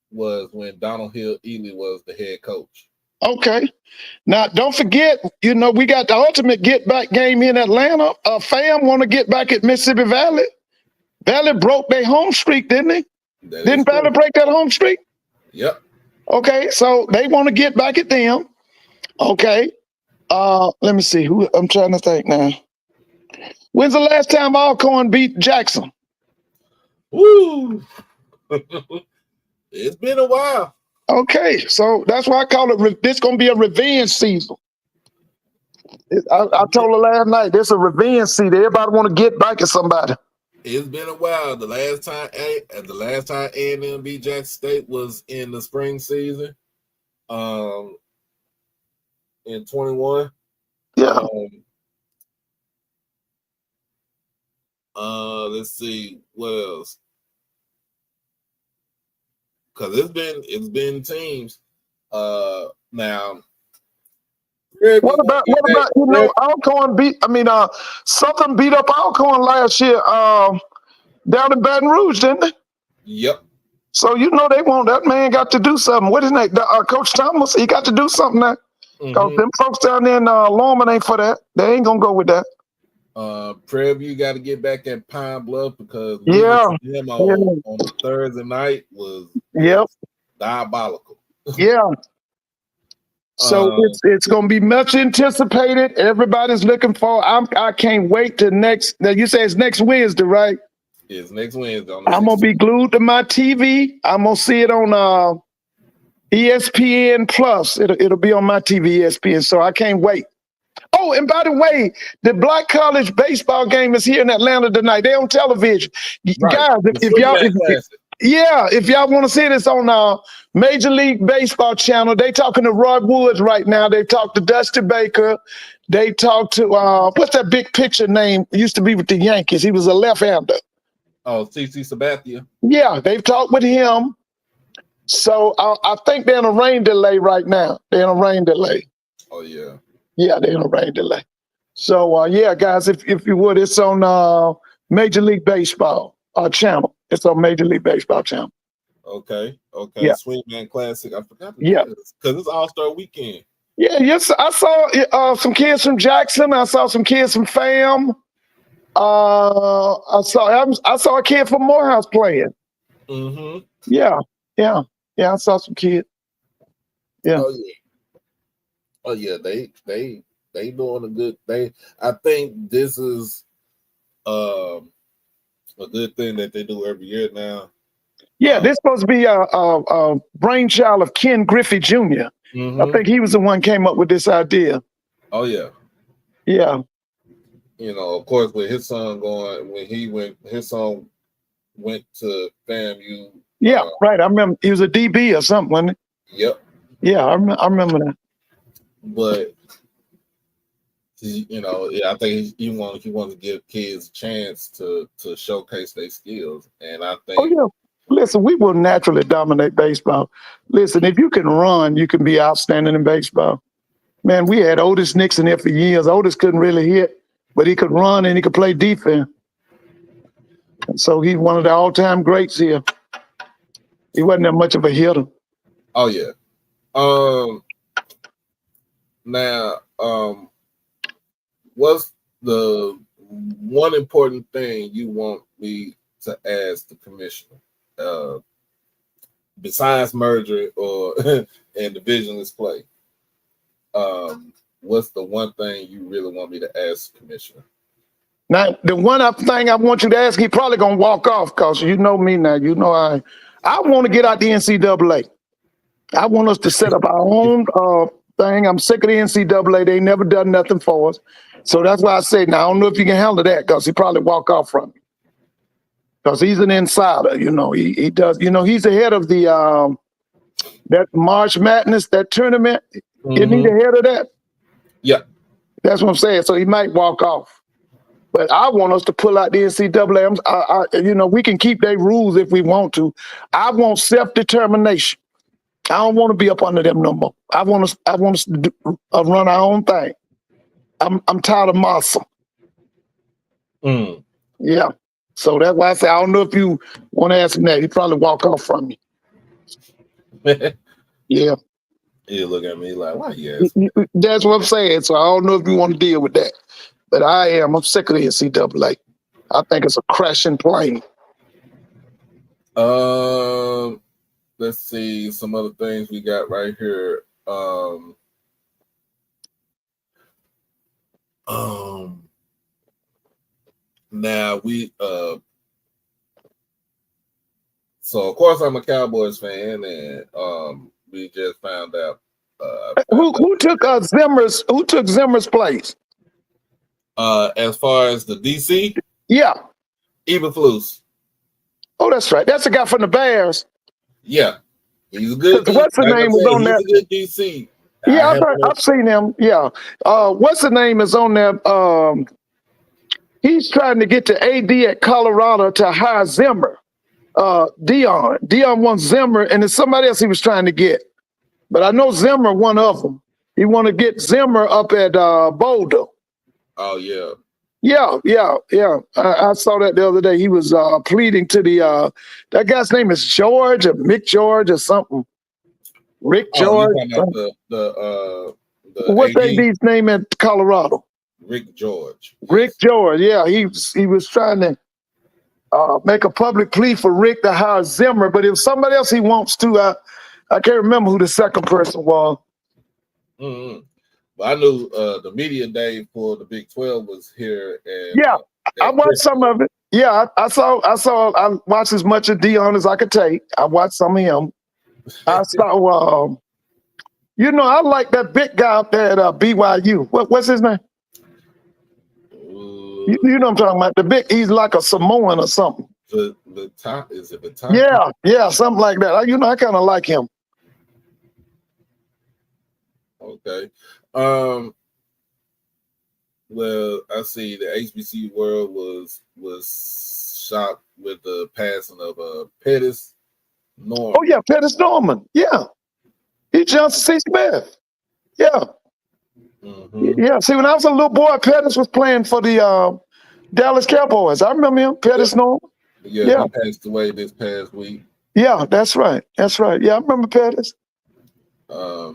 was when Donald Hill Ely was the head coach. Okay. Now, don't forget, we got the ultimate get back game in Atlanta. Fam want to get back at Mississippi Valley. Valley broke their home streak, didn't they? Didn't Valley break that home streak? Yep. Okay, so they want to get back at them. Okay. Let me see. Who I'm trying to think now. When's the last time Alcorn beat Jackson? Woo! It's been a while. Okay, so that's why I call it. This gonna be a revenge season. I told her last night. This is a revenge season. Everybody want to get back at somebody. It's been a while. The last time A&M beat Jackson State was in the spring season, in 21. Yeah. Let's see what else. Because it's been teams. Now. What about Alcorn beat? Southern beat up Alcorn last year down in Baton Rouge, didn't they? Yep. So they want that man got to do something. What is his name? Coach Thomas. He got to do something now. Because them folks down there in Lorman ain't for that. They ain't gonna go with that. Prairie View got to get back at Pine Bluff because him on Thursday night was diabolical. Yeah. So it's going to be much anticipated. Everybody's looking for. I can't wait to next. Now you say it's next Wednesday, right? It's next Wednesday. I'm gonna be glued to my TV. I'm gonna see it on ESPN Plus. It'll be on my TV, ESPN. So I can't wait. Oh, and by the way, the Black College baseball game is here in Atlanta tonight. They're on television, right. Guys. If y'all want to see this on Major League Baseball channel, they talking to Rod Woods right now. They talked to Dusty Baker. They talked to what's that big picture name? It used to be with the Yankees. He was a left-hander. Oh, CC Sabathia. Yeah, they've talked with him. So I think they're in a rain delay right now. They're in a rain delay. Oh yeah. Yeah, they're in a rain delay. So guys, if you would, it's on Major League Baseball channel. It's on Major League Baseball channel. Okay. Yeah. Swingman Classic. I forgot. Because it's All-Star Weekend. Yeah. Yes, I saw some kids from Jackson. I saw some kids from FAM. I saw a kid from Morehouse playing. Mm-hmm. Yeah. I saw some kids. Yeah. Oh yeah. They doing a good thing. I think this is a good thing that they do every year now. Yeah, this supposed to be a brainchild of Ken Griffey Jr. Mm-hmm. I think he was the one came up with this idea. Oh yeah. Yeah. Of course, with his son his son went to FAMU. Yeah, right. I remember he was a DB or something, wasn't he? Yep. Yeah, I remember that. But I think he wants to give kids a chance to showcase their skills, and I think. Oh yeah. Listen, we will naturally dominate baseball. Listen, if you can run, you can be outstanding in baseball. Man, we had Otis Nixon here for years. Otis couldn't really hit, but he could run and he could play defense. And so he's one of the all-time greats here. He wasn't that much of a hitter. Oh yeah. Now, what's the one important thing you want me to ask the commissioner, besides merger or and divisionless play? What's the one thing you really want me to ask the commissioner? Now, the one thing I want you to ask, he probably gonna walk off because you know me now. You know I want to get out the NCAA. I want us to set up our own thing. I'm sick of the NCAA. They never done nothing for us. So that's why I say now, I don't know if you can handle that because he probably walk off from me. Because he's an insider, he does, he's the head of the that March Madness, that tournament. Mm-hmm. Isn't he the head of that? Yeah. That's what I'm saying. So he might walk off. But I want us to pull out the NCAA. We can keep their rules if we want to. I want self-determination. I don't want to be up under them no more. I want us to run our own thing. I'm tired of muscle. Mm. Yeah. So that's why I say I don't know if you want to ask him that. He probably walk off from me. Yeah. You look at me like, why you ask me? That's what I'm saying. So I don't know if you want to deal with that, but I am. I'm sick of the NCAA. I think it's a crashing plane. Let's see some other things we got right here. Now we so of course I'm a Cowboys fan, and we just found out Who took Zimmer's place? as far as the DC, Yeah. Eberflus. Oh, that's right. That's the guy from the Bears. Yeah, he's a good. What's the name was on he's that? a good DC. Yeah, I've seen him. Yeah. What's the name is on there? He's trying to get the AD at Colorado to hire Zimmer. Dion. Dion wants Zimmer, and there's somebody else he was trying to get. But I know Zimmer, one of them. He want to get Zimmer up at Boulder. Oh yeah. Yeah. I saw that the other day. He was pleading to the that guy's name is George or Mick George or something. Rick George. The What's AD? AD's name at Colorado? Rick George. Rick George. Yeah, he was trying to make a public plea for Rick to hire Zimmer, but it was somebody else he wants to. I can't remember who the second person was. Mm-hmm. But I knew the media day for the Big 12 was here. And, yeah, I watched some of it. Yeah, I watched as much of Dion as I could take. I watched some of him. I saw, I like that big guy up there at BYU. What's his name? You know what I'm talking about? The big, he's like a Samoan or something. The top, is it the top? Yeah, something like that. I kind of like him. Okay. Well, I see the HBCU world was shocked with the passing of Pettis Norman. Oh yeah, Pettis Norman. Yeah, he Johnson C. Smith. Yeah. Mm-hmm. Yeah. See, when I was a little boy, Pettis was playing for the Dallas Cowboys. I remember him, Pettis Norman. Yeah, he passed away this past week. Yeah, that's right. That's right. Yeah, I remember Pettis. So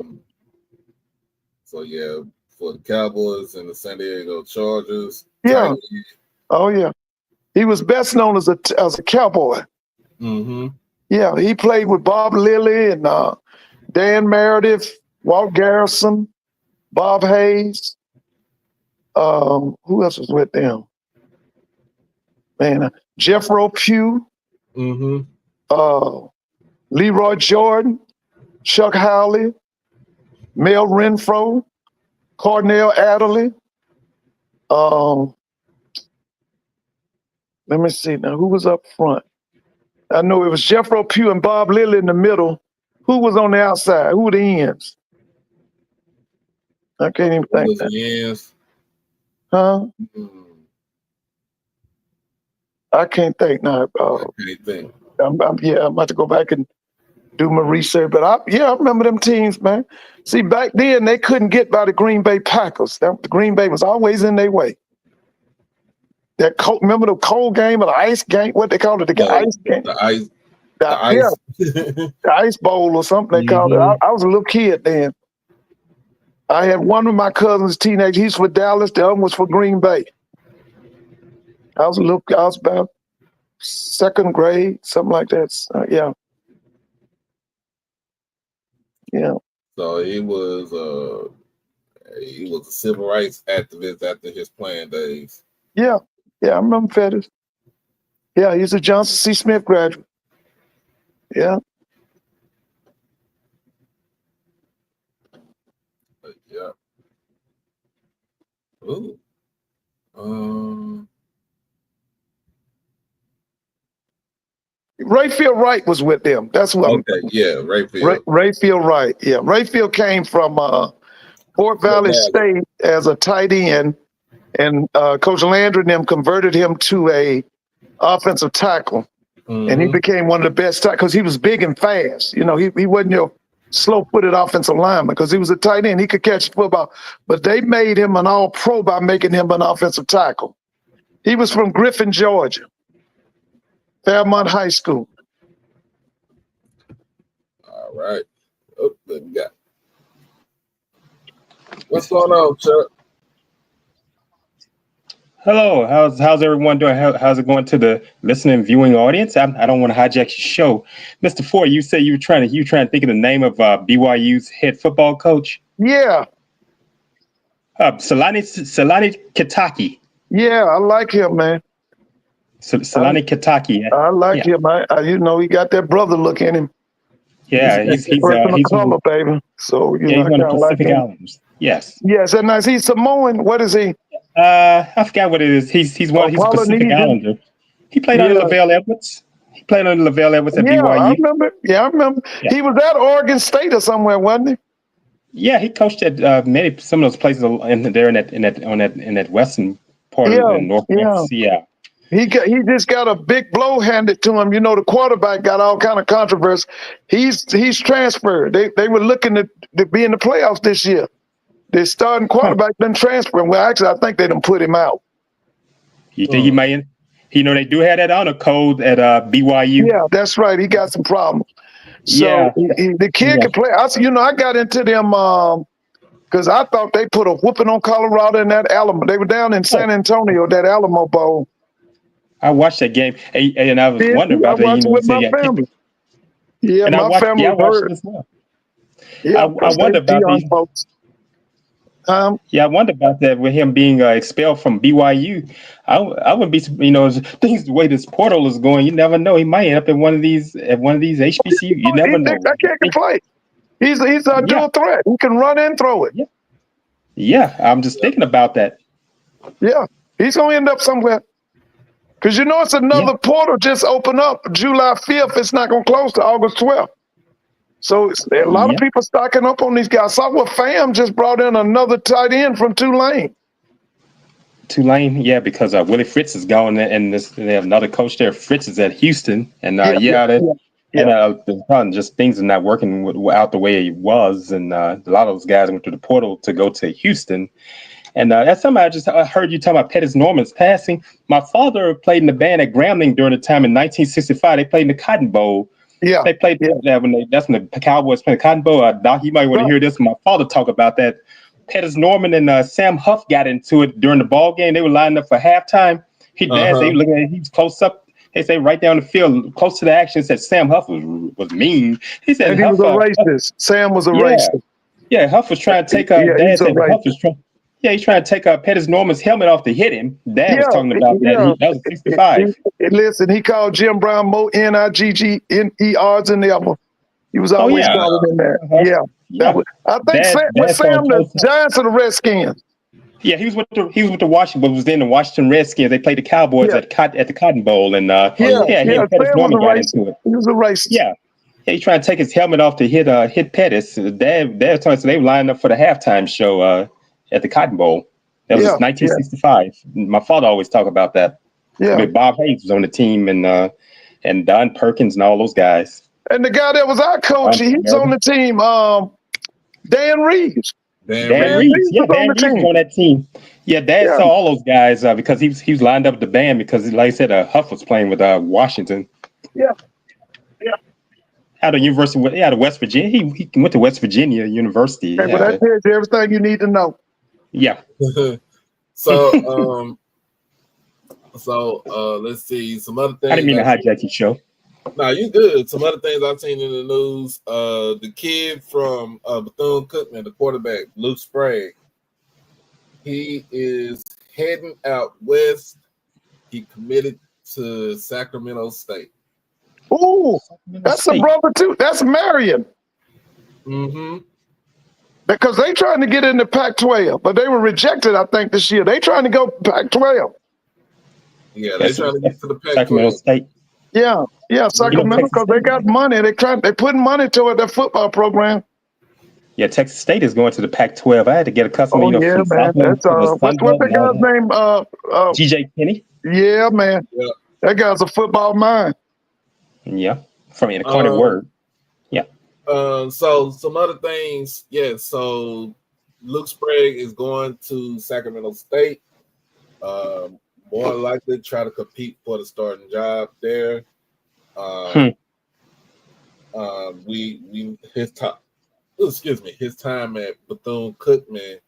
yeah, for the Cowboys and the San Diego Chargers. Yeah. Oh yeah. He was best known as a Cowboy. Mm-hmm. Yeah, he played with Bob Lilly and Dan Meredith, Walt Garrison, Bob Hayes. Who else was with them? Man, Jeffro Pugh. Mm-hmm. Leroy Jordan, Chuck Howley, Mel Renfro, Cornell Adderley. Let me see now. Who was up front? I know it was Jeffro Pugh and Bob Lilly in the middle. Who was on the outside? Who were the ends? I can't even think. The ends? Huh? Mm-hmm. I can't think now. I can't think. I'm about to go back and do my research. But I remember them teams, man. See, back then they couldn't get by the Green Bay Packers. The Green Bay was always in their way. Remember the cold game or the ice game? What they called it? The ice game. The ice. The ice bowl or something they called it. I was a little kid then. I had one of my cousins, teenage. He's for Dallas. The other was for Green Bay. I was about second grade, something like that. Yeah. So he was a civil rights activist after his playing days. Yeah, I remember Pettis. Yeah, he's a Johnson C. Smith graduate. Yeah. Yeah. Ooh. Rayfield Wright was with them. That's what. Okay. Yeah, Rayfield. Rayfield Wright. Yeah, Rayfield came from Fort Valley State as a tight end, and Coach Landry and them converted him to a offensive tackle, and he became one of the best tackles because he was big and fast. He wasn't your slow-footed offensive lineman because he was a tight end. He could catch the football, but they made him an all-pro by making him an offensive tackle. He was from Griffin, Georgia. Fairmont High School. All right. Oh, we got What's going on, Chuck? Hello, how's everyone doing? How's it going to the listening viewing audience? I don't want to hijack your show, Mr. Ford. You say you were trying to think of the name of BYU's head football coach, Yeah, Salani Kitaki. yeah, I like him, man. Salani Kitaki. I like Yeah, him. You know, he got that brother look in him. yeah. He's Personal he's color, baby. So yeah, he's I one of kind the of like Pacific him. Islanders. Yes. Yes, and nice. He's Samoan. What is he? I forgot what it is. He's a Pacific Polynesian. Islander. He played under Yeah, Lavelle Edwards. He played under Lavelle Edwards at yeah, I BYU. remember. Yeah, I remember. Yeah. He was at Oregon State or somewhere, wasn't he? Yeah, he coached at some of those places in that western part of the Yeah, yeah. Northwest. Yeah. He just got a big blow handed to him. You know, the quarterback got all kind of controversy. He's transferred. They were looking to be in the playoffs this year. Their starting quarterback didn't transfer. Well, actually, I think they done put him out. You think he might? They do have that honor code at BYU. Yeah, that's right. He got some problems. So Yeah. the kid can play. I got into them because I thought they put a whooping on Colorado in that Alamo. They were down in San Antonio, that Alamo Bowl. I watched that game, and I was wondering about that. I watched it with my family. Yeah, and my family I watched heard. it as well. Yeah, I wonder about these. folks. Yeah, I wonder about that with him being expelled from BYU. I wouldn't be, things the way this portal is going. You never know. He might end up at one of these HBCU. You never know. That kid can play. He's a dual threat. He can run and throw it. Yeah, I'm just thinking about that. Yeah, he's gonna end up somewhere. Because it's another portal just opened up July 5th. It's not gonna close to August 12th. So a lot of people stocking up on these guys. I saw what Fam just brought in another tight end from Tulane. Yeah, because Willie Fritz is gone, and they have another coach there. Fritz is at Houston, and just things are not working out the way it was, and a lot of those guys went to the portal to go to Houston. And that's something I heard you talking about Pettis Norman's passing. My father played in the band at Grambling during the time in 1965. They played in the Cotton Bowl. Yeah, they played that that's when the Cowboys played the Cotton Bowl. Doc, you might want to hear this. My father talk about that. Pettis Norman and Sam Huff got into it during the ball game. They were lining up for halftime. They were looking at it. He was close up. They say right down the field, close to the action. Said Sam Huff was mean. He said and he was a racist. Sam was a racist. Yeah, Huff was trying to take Dad said Huff was trying. Yeah, he's trying to take Pettis Norman's helmet off to hit him. Dad was talking about that. That was 65. Listen, he called Jim Brown more NIGGNERs than ever. He was always calling in there. I think Sam the Giants or the Redskins. Yeah, he was with the Washington, but was in the Washington Redskins. They played the Cowboys at the Cotton Bowl, and Pettis Norman got into it. He was a racist. Yeah, he's trying to take his helmet off to hit Pettis. Dad told us they were lining up for the halftime show at the Cotton Bowl. That was 1965. My father always talked about that. Yeah, I mean, Bob Hayes was on the team, and Don Perkins and all those guys. And the guy that was our coach, he's on the team. Dan Reeves. Dan Reeves. Yeah, Dan Reeves was on that team. Yeah, Dad saw all those guys because he was lined up with the band because, like I said, Huff was playing with Washington. Yeah. Out of University, out of West Virginia. He went to West Virginia University. Well, that tells you everything you need to know. Yeah. So let's see some other things. I didn't mean to hijack your show. No, you good. Some other things I've seen in the news. The kid from Bethune-Cookman, the quarterback, Luke Sprague, he is heading out west. He committed to Sacramento State. Ooh, that's a brother too. That's Marion. Mm-hmm. Because they trying to get into Pac-12, but they were rejected, I think, this year. They trying to go Pac-12. Yeah, they trying to get to the Pac-12. Sacramento State. Yeah, Sacramento, because they got money. They putting money toward their football program. Yeah, Texas State is going to the Pac-12. I had to get accustomed. Man. That's what's the guy's name? G.J. Kinney. Yeah, man. Yeah. That guy's a football mind. Yeah, from the incarnate word. Yeah. So some other things. Yeah. So Luke Sprague is going to Sacramento State. More likely try to compete for the starting job there. His time at Bethune-Cookman,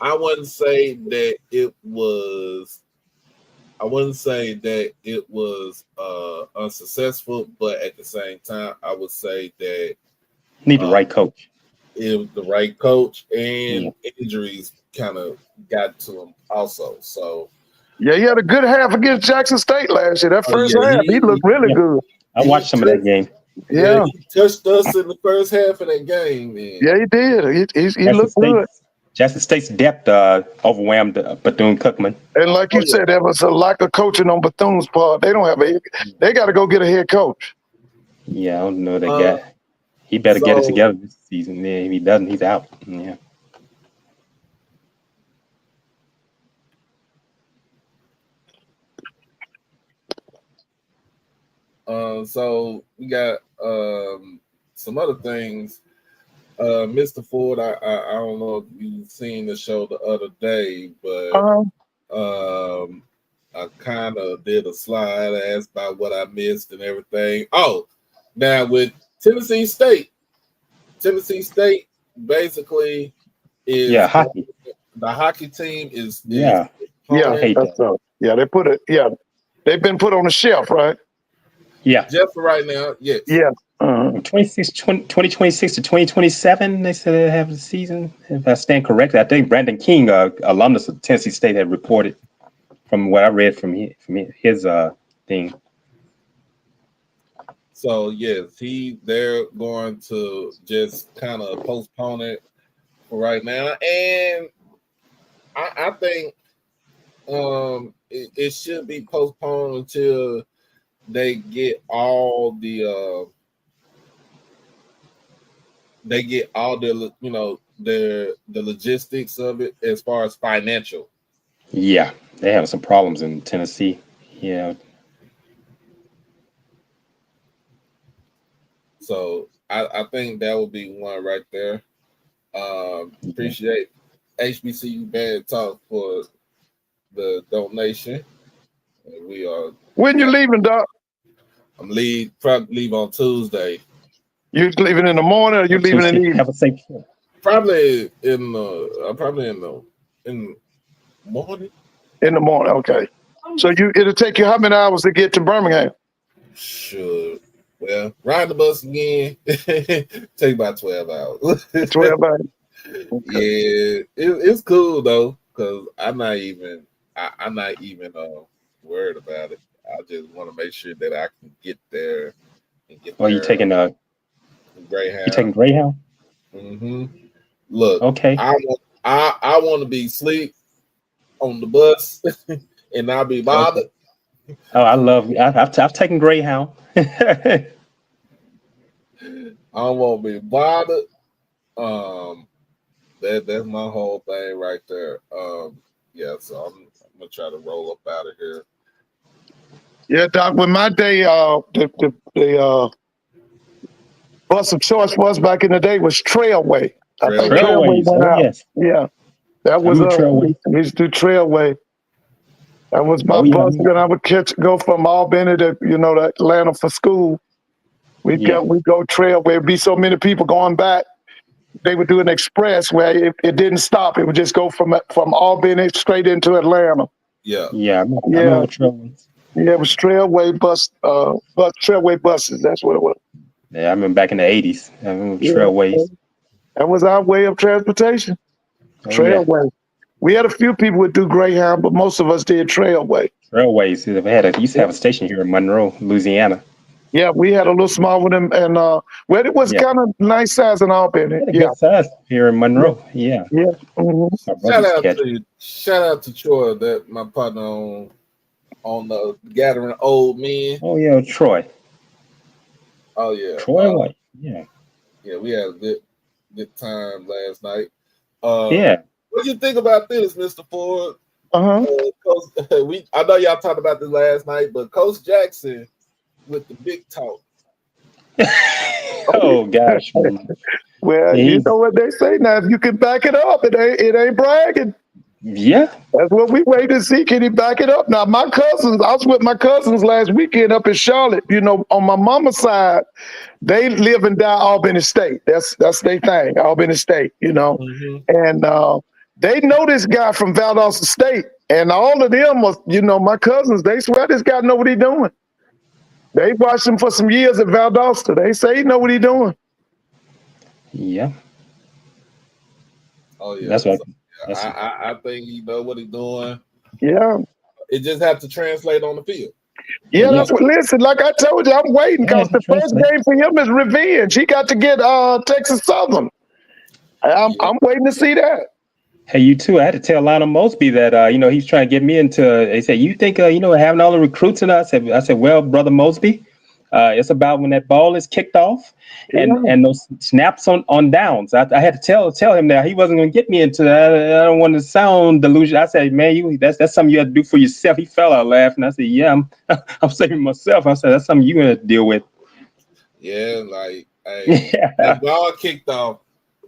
I wouldn't say that it was. I wouldn't say that it was unsuccessful, but at the same time, I would say that Need the right coach. It was the right coach, and injuries kind of got to him also. So yeah, he had a good half against Jackson State last year. That first half, he looked really good. I watched some of that game. Yeah, he touched us in the first half of that game. Man. Yeah, he did. He looked good. Jackson State's depth overwhelmed Bethune-Cookman. And like you said, there was a lack of coaching on Bethune's part. They don't have they got to go get a head coach. Yeah, I don't know that guy. He better get it together this season. Yeah, if he doesn't, he's out. Yeah. So we got some other things. Mr. Ford, I don't know if you've seen the show the other day, but I kind of did a slide, asked about what I missed and everything. Oh, now with Tennessee State basically is hockey. The hockey team is I hate that. So. Yeah, they've been put on the shelf, right? Yeah, just for right now. Yes. Yeah. 2026 to 2027, they said they have the season. If I stand corrected, I think Brandon King, alumnus of Tennessee State, had reported from what I read from his thing. So yes, they're going to just kind of postpone it for right now, and I think it should be postponed until they get all the the logistics of it as far as financial. Yeah, they have some problems in Tennessee. Yeah. So I think that would be one right there. Appreciate HBCU Bad Talk for the donation. We are. When you leaving, Doc? I'm probably leave on Tuesday. You leaving in the morning or you leaving in the evening? Have a safe trip. Probably in the morning. In the morning, okay. So it'll take you how many hours to get to Birmingham? Sure. Well, ride the bus again. Take about 12 hours. 12 hours. Okay. Yeah, it's cool though, because I'm not even worried about it. I just want to make sure that I can get there and get. You taking Greyhound? You taking Greyhound? Mm-hmm. Look, okay. I want to be asleep on the bus and not be bothered. Okay. Oh, I've taken Greyhound. I won't be bothered. That's my whole thing right there. Yeah, so I'm gonna try to roll up out of here. Yeah, Doc. When my day, the bus of choice was back in the day was Trailway. I think Trailway went out. Yes. Yeah, that was we used to do Trailway. That was my bus. Then I would go from Albany to to Atlanta for school. We'd go Trailway. There'd be so many people going back. They would do an express where it didn't stop. It would just go from Albany straight into Atlanta. Yeah. I remember Trailways. Yeah, it was Trailway Trailway buses. That's what it was. Yeah, I remember back in the 80s. I remember Trailways. That was our way of transportation. Trailway. Yeah. We had a few people would do Greyhound, but most of us did Trailway. Trailways. Used to have a station here in Monroe, Louisiana. Yeah, we had a little small one, and where it was kind of nice size in Albany. Good size here in Monroe. Yeah. Mm-hmm. Shout out to Troy, that my partner on the Gathering Old Men. Oh yeah, Troy. Oh yeah, Troy White. Yeah, we had a good time last night. What do you think about this, Mr. Ford? Coach, I know y'all talked about this last night, but Coach Jackson with the big talk. Oh gosh. Well, you know what they say now. If you can back it up, it ain't bragging. Yeah, that's what we wait to see. Can he back it up? Now, I was with my cousins last weekend up in Charlotte. On my mama's side, they live and die Albany State. That's their thing, Albany State. And They know this guy from Valdosta State, and all of them are, my cousins. They swear this guy know what he doing. They watched him for some years at Valdosta. They say he know what he doing. Yeah. Oh yeah, that's right. I think he know what he's doing. Yeah. It just have to translate on the field. Yeah, that's what. Listen, like I told you, I'm waiting because the first game for him is revenge. He got to get Texas Southern. I'm waiting to see that. Hey, you too. I had to tell Lionel Mosby that he's trying to get me into. They said, you think having all the recruits in us? I said, well, brother Mosby, it's about when that ball is kicked off and those snaps on downs. I had to tell him that he wasn't going to get me into that. I don't want to sound delusional. I said, man, that's something you have to do for yourself. He fell out laughing. I said, yeah, I'm saving myself. I said, that's something you're going to deal with. Yeah, like that ball kicked off.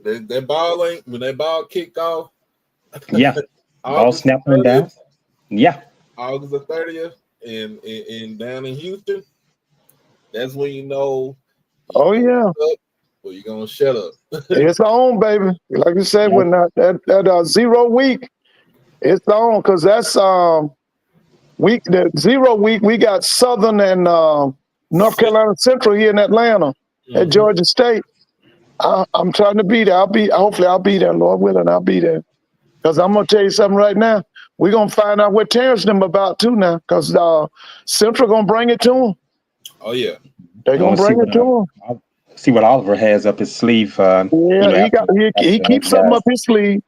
That ball ain't when that ball kicked off. Yeah, ball snapping down. Yeah, August the 30th, and down in Houston. That's when you know. Oh yeah. Well, you're gonna shut up. It's on, baby. Like you said, when that 0 week, it's on because that's week. The 0 week we got Southern and North Carolina Central here in Atlanta at Georgia State. I'm trying to be there. Hopefully I'll be there, Lord willing. I'll be there. Because I'm going to tell you something right now. We're going to find out what Terrence them about too now. Because Central going to bring it to them. Oh, yeah. They're going to bring it to them. See what Oliver has up his sleeve. He keeps something up his sleeve.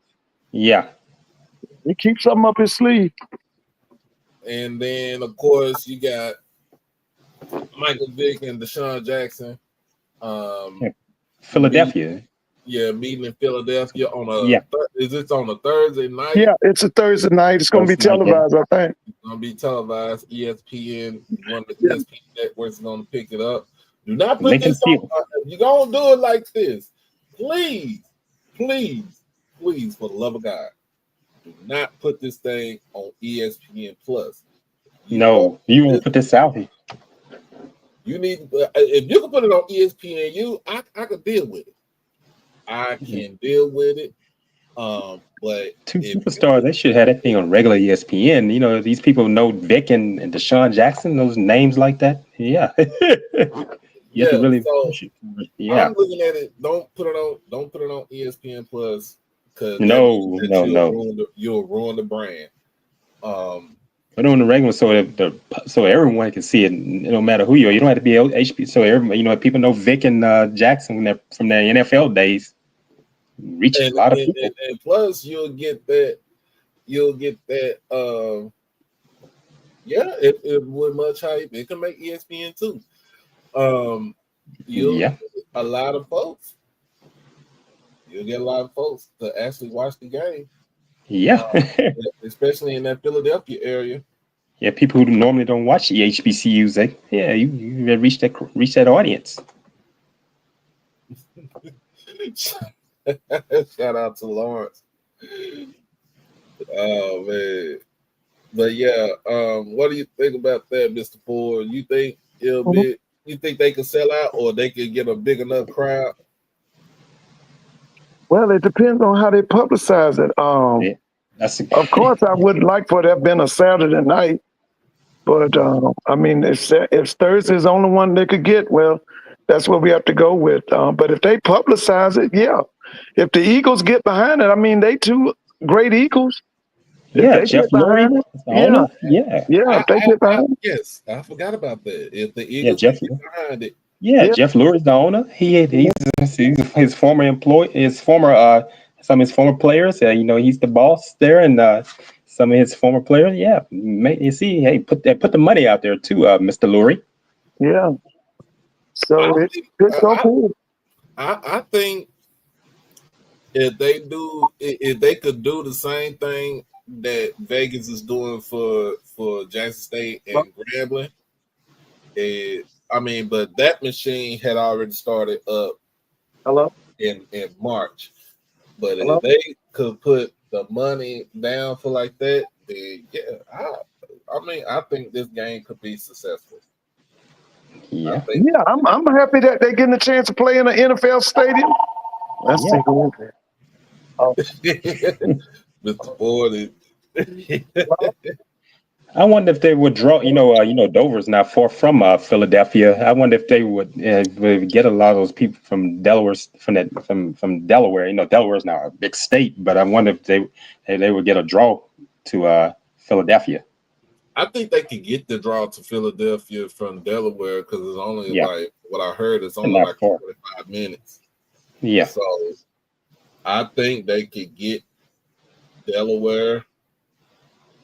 Yeah. He keeps something up his sleeve. And then, of course, you got Michael Vick and Deshaun Jackson. Philadelphia. Meeting in Philadelphia on is this on a Thursday night? Yeah, it's a Thursday night. It's going to be televised, I think. It's going to be televised. ESPN, one of the ESPN networks is going to pick it up. Do not put this on. You're going to do it like this. Please, for the love of God, do not put this thing on ESPN Plus. You won't put this out here. You need, if you can put it on ESPNU, I could deal with it. I can deal with it. But two superstars, they should have that thing on regular ESPN. These people know Vic and Deshaun Jackson, those names like that. Yeah. You have to really push it. Yeah. I'm looking at it. Don't put it on ESPN Plus because you'll ruin the brand. But on the regular, so everyone can see it, no matter who you are. You don't have to be HB. So everybody, people know Vic and Jackson from their NFL days. Reach a lot of people. And plus, you'll get that. It with much hype, it can make ESPN too. You'll get a lot of folks. You'll get a lot of folks to actually watch the game. Yeah, especially in that Philadelphia area. Yeah, people who normally don't watch the HBCUs, you reach that audience. Shout out to Lawrence. Oh man, but yeah, what do you think about that, Mr. Ford? You think it'll be? You think they can sell out, or they can get a big enough crowd? Well, it depends on how they publicize it. Of course, I would like for it to have been a Saturday night, but I mean, if Thursday is the only one they could get, well, that's what we have to go with. But if they publicize it, yeah. If the Eagles get behind it, I mean, they two great Eagles. Yeah, Jeff Lurie. If they get behind it. Yes, I forgot about that. If the Eagles get behind it. Yeah, Jeff Lurie is the owner. He's his former employee, some of his former players. He's the boss there, and some of his former players. Yeah, you see, hey, put the money out there too, Mr. Lurie. Yeah. So it's so cool. I think if they could do the same thing that Vegas is doing for Jackson State and Grambling, but that machine had already started up. Hello? In March. But if they could put the money down for like that, then I think this game could be successful. Yeah, I'm happy that they're getting a chance to play in an NFL stadium. Let's take a look at it. Mr. Ford. I wonder if they would draw. Dover's not far from Philadelphia. I wonder if they would get a lot of those people from Delaware, from Delaware. Delaware's now a big state, but I wonder if they would get a draw to Philadelphia. I think they could get the draw to Philadelphia from Delaware because it's only like what I heard. It's only like 45 minutes. Yeah. So I think they could get Delaware,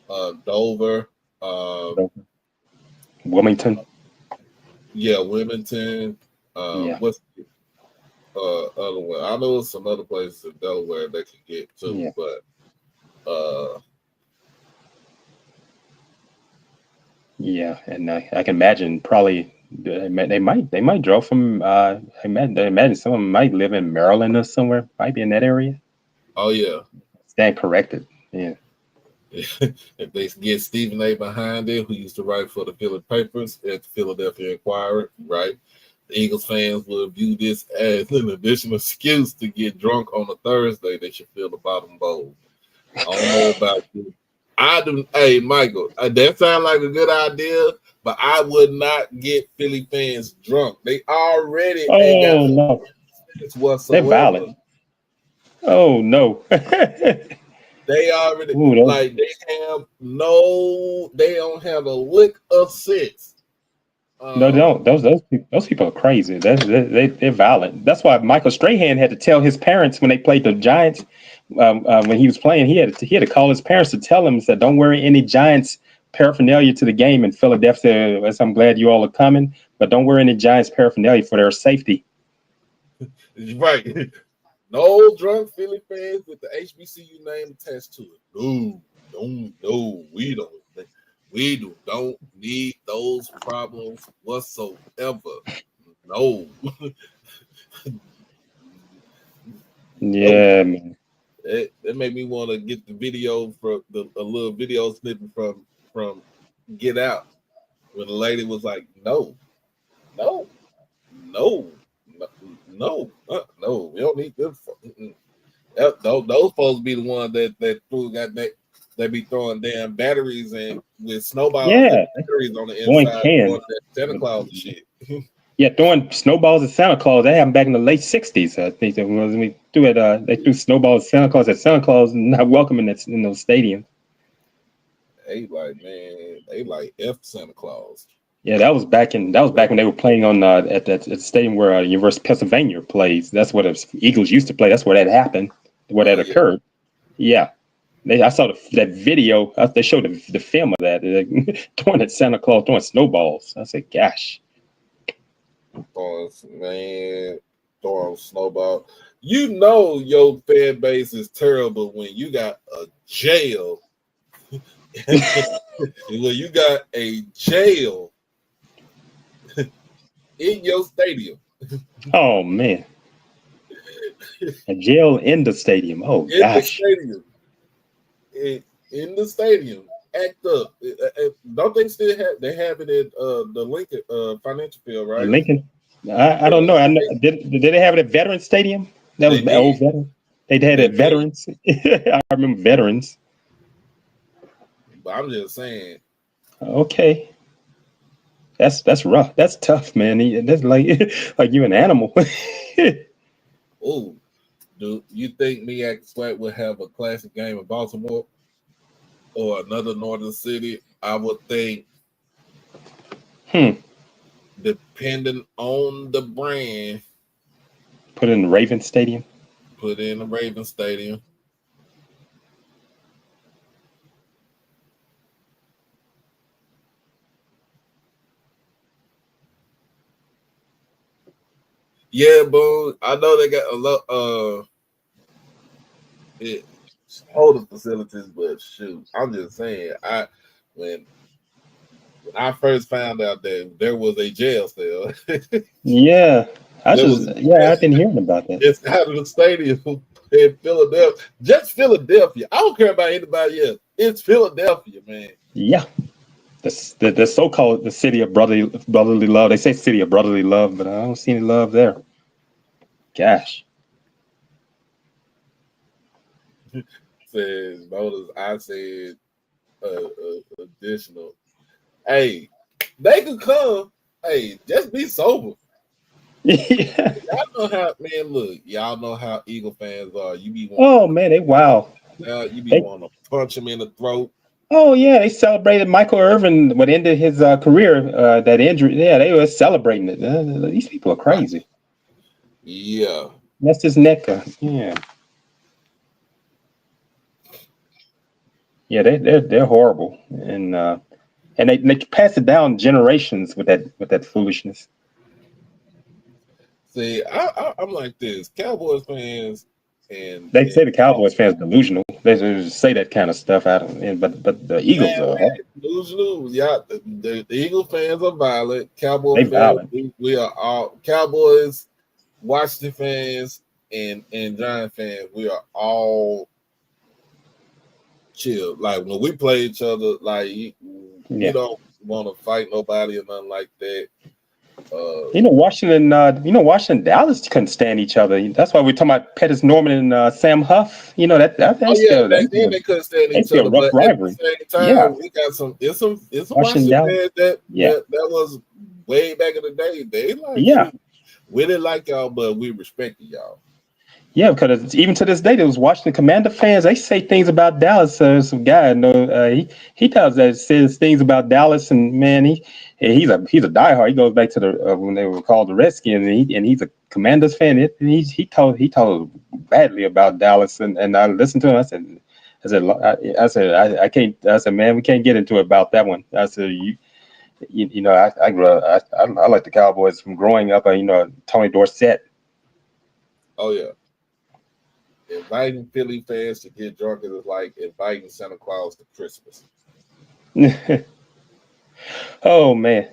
Dover, Wilmington. Wilmington. What's the other one? I know some other places in Delaware they could get too, but and I can imagine probably they might draw from. I imagine some of them might live in Maryland or somewhere. Might be in that area. Oh yeah. Stand corrected. Yeah. If they get Stephen A. behind it, who used to write for the Philly papers at the Philadelphia Inquirer, right? The Eagles fans will view this as an additional excuse to get drunk on a Thursday. They should fill the bottom bowl. I don't know about you. I do. Hey, Michael, that sounds like a good idea, but I would not get Philly fans drunk. They already ain't got whatsoever. They're violent. Oh no. They already they don't have a lick of sense. No, they don't. Those people are crazy. They're violent. That's why Michael Strahan had to tell his parents when they played the Giants. When he was playing, he had to call his parents to tell him that don't wear any Giants paraphernalia to the game in Philadelphia. As I'm glad you all are coming, but don't wear any Giants paraphernalia for their safety. Right. No drunk Philly fans with the HBCU name attached to it. No, we don't. We don't need those problems whatsoever. No. Yeah, man. That made me want to get the video from a little video snippet from Get Out when the lady was like, no, we don't need them. Those supposed to be the ones that be throwing damn batteries and with snowballs and batteries on the inside on that Santa Claus and shit. Throwing snowballs at Santa Claus. That happened back in the late '60s. I think that when we threw it, they threw snowballs at Santa Claus. Santa Claus not welcoming in those stadiums. They like F Santa Claus. Yeah, that was back when they were playing on at the stadium where University of Pennsylvania plays. That's where the Eagles used to play. That's where that happened. Where that occurred. Yeah. I saw that video. They showed the film of that. Throwing at Santa Claus, throwing snowballs. I said, gosh. Throwing snowball. You know your fan base is terrible when you got a jail. When you got a jail in your stadium. Oh man. A jail in the stadium. Oh gosh. In the stadium. Act up. Don't they still have it at the Lincoln Financial Field, right? Lincoln. I don't know. Did they have it at Veterans Stadium? That was the old Veterans. They had it at Veterans. I remember Veterans. But I'm just saying. Okay. That's rough. That's tough, man. That's like you an animal. Oh, do you think MEAC SWAC would have a classic game in Baltimore or another northern city? I would think. Depending on the brand. Put in the Raven Stadium. Yeah, boo. I know they got a lot older facilities, but shoot, I'm just saying. When I first found out that there was a jail cell. Yeah, I've been hearing about that. It's out of the stadium in Philadelphia. Just Philadelphia. I don't care about anybody else. It's Philadelphia, man. Yeah. The so-called the city of brotherly love. They say city of brotherly love, but I don't see any love there. Gosh. said notice. I said additional. Hey, they could come. Hey, just be sober. Yeah. Y'all know how, man. Look, y'all know how Eagle fans are. You be Oh wanting, man, they wow. you be They wanting to punch them in the throat. Oh yeah, they celebrated Michael Irvin what ended his career. That injury, yeah, they were celebrating it. These people are Right. crazy. Yeah. That's his neck. Yeah, yeah, they're horrible, and they pass it down generations with that foolishness. See, I'm like this. Cowboys fans They and say the Cowboys fans delusional. They just say that kind of stuff out of, but the Eagles man, are lose. Yeah, the Eagle fans are violent. Cowboy they fans, violent. we are all Cowboys, Washington fans, and Giant fans. We are all chill. Like when we play each other, like we Yeah. don't want to fight nobody or nothing like that. Washington, Dallas couldn't stand each other. That's why we're talking about Pettis Norman and Sam Huff. Oh That's yeah, still back then they couldn't stand they each still other, rough but at the rivalry. same Yeah, time, we got it's some Washington, Washington Dallas. fans Yeah, that was way back in the day. They like yeah. shoot, we didn't like y'all, but we respected y'all. Yeah, because even to this day, those Washington Commander fans, they say things about Dallas. Some guy, he says things about Dallas, and man, he's a diehard. He goes back to the when they were called the Redskins, and he's a Commanders fan. And he told badly about Dallas, and I listened to him. I can't. I said, man, we can't get into it about that one. I said, I grew up. I like the Cowboys from growing up. Tony Dorsett. Oh yeah, inviting Philly fans to get drunk is like inviting Santa Claus to Christmas. Oh man.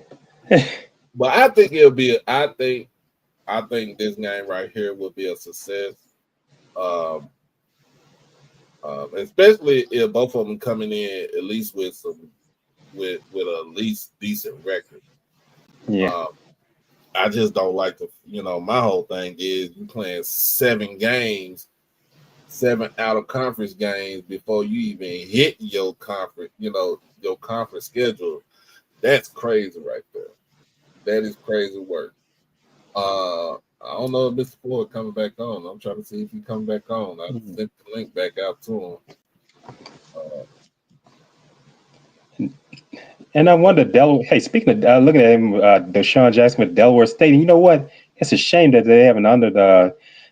But I think it'll be. I think this game right here will be a success. Um, Especially if both of them coming in at least with a least decent record. Yeah. I just don't like my whole thing is you playing 7 games, 7 out of conference games before you even hit your conference, your conference schedule. That's crazy right there. That is crazy work. I don't know if Mr. Ford coming back on. I'm trying to see if he come back on. I sent the link back out to him. And I wonder, Delaware. Hey, speaking of looking at him, Deshaun Jackson with Delaware State. And you know what? It's a shame that they haven't under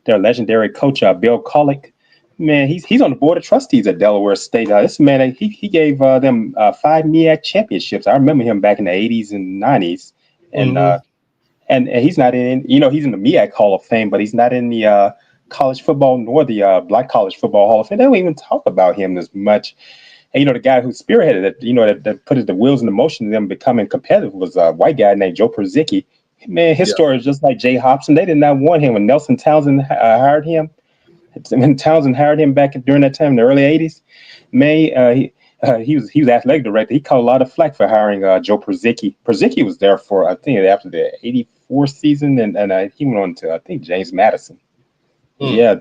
their legendary coach, Bill Colick. Man, he's on the board of trustees at Delaware State. This man, he gave them 5 MEAC championships. I remember him back in the 80s and 90s, and he's not in. He's in the MEAC Hall of Fame, but he's not in the college football nor the Black College Football Hall of Fame. They don't even talk about him as much. And the guy who spearheaded it, that put the wheels in motion of them becoming competitive was a white guy named Joe Przicki. Man, his story is just like Jay Hobson. They did not want him when Nelson Townsend hired him. When Townsend hired him back during that time in the early '80s, man, he was athletic director. He caught a lot of flack for hiring Joe Przicki. Przicki was there for I think after the '84 season, and he went on to I think James Madison. Yeah,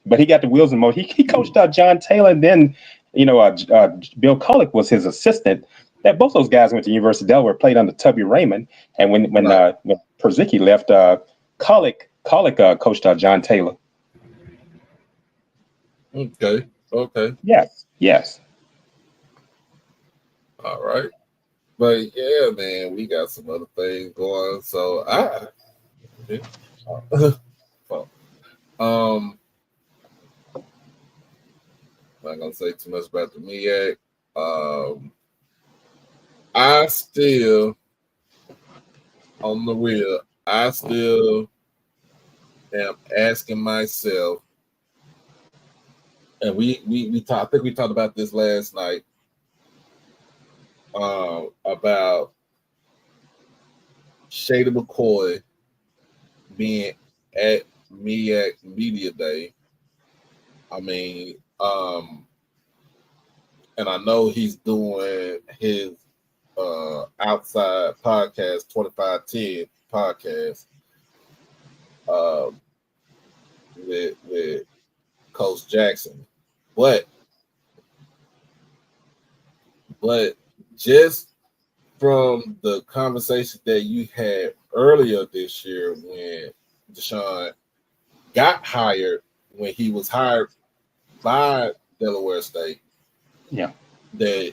but he got the wheels in motion. He coached John Taylor, and then Bill Colick was his assistant. That both those guys went to University of Delaware, played under Tubby Raymond, and when Przicki left, Colick coached John Taylor. Okay. Yes. All right. But yeah, man, we got some other things going. So not gonna say too much about the MEAC. I still on the real, I still am asking myself, and we talked. I think we talked about this last night. About Shady McCoy being at MEAC Media Day. I mean, and I know he's doing his outside podcast, 2510 podcast, with Coach Jackson. But But just from the conversation that you had earlier this year when Deshaun got hired, when he was hired by Delaware State, that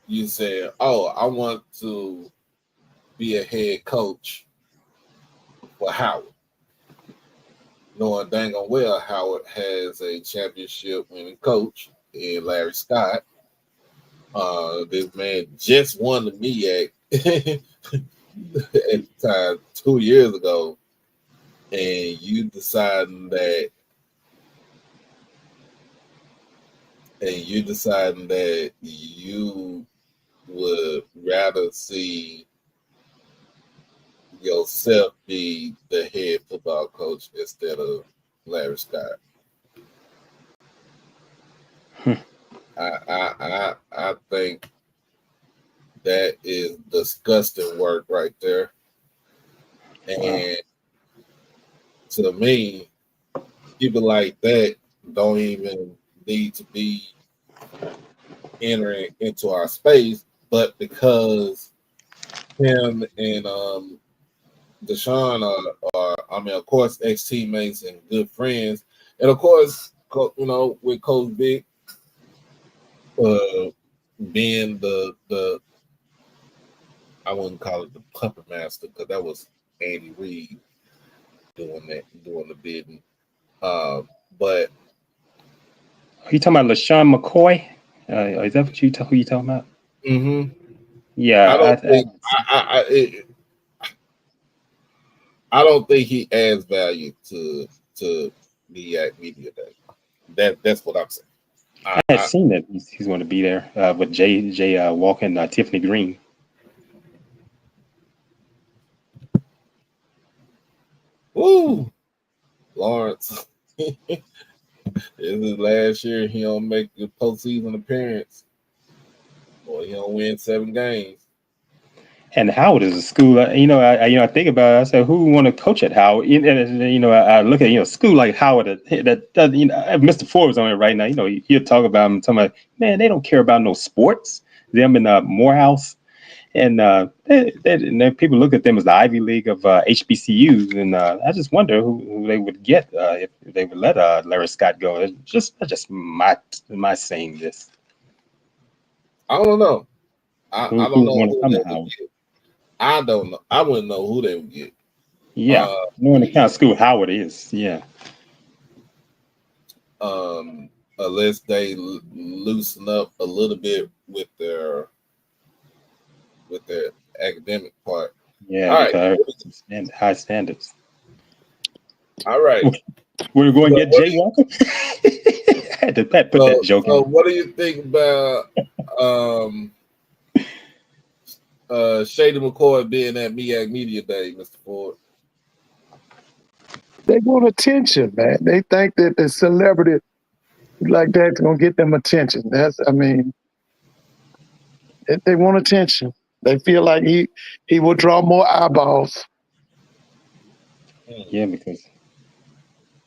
you said, "Oh, I want to be a head coach for Howard," knowing dang on well Howard has a championship winning coach in Larry Scott. This man just won the MEAC at the time 2 years ago, and you deciding that you would rather see yourself be the head football coach instead of Larry Scott. I think that is disgusting work right there. And to me, people like that don't even need to be entering into our space, but because him and Deshaun are of course, ex-teammates and good friends, and of course, with Coach Vic being the I wouldn't call it the puppet master because that was Andy Reid doing the bidding. But are you talking about LaShawn McCoy? Is that who you talking about? Mm-hmm. Yeah, I don't think he adds value to MEAC Media Day. That's what I'm saying. I had seen that he's going to be there with Jay Walker and Tiffany Green. Woo, Lawrence. This is last year. He don't make the postseason appearance, or he don't win 7 games. And Howard is a school. I think about it. I said, who would want to coach at Howard? I look at school like Howard that does. If Mr. Forbes on it right now. He'll talk about him. Talking about, man, they don't care about no sports. Them in Morehouse, and people look at them as the Ivy League of HBCUs. And I just wonder who they would get if they would let Larry Scott go. It's just my saying this. I don't know. I don't know who they would Howard. get. I don't know. I wouldn't know who they would get. Yeah, knowing the kind of school Howard is. Yeah. Unless they loosen up a little bit with their academic part. Yeah, all right. High standards. All right. We're going to get Jay Walker. I had to put that joke in. So what do you think about Shady McCoy being at MEAC Media Day, Mr. Ford? They want attention, man. They think that the celebrity like that's gonna get them attention. They want attention. They feel like he will draw more eyeballs. Yeah, because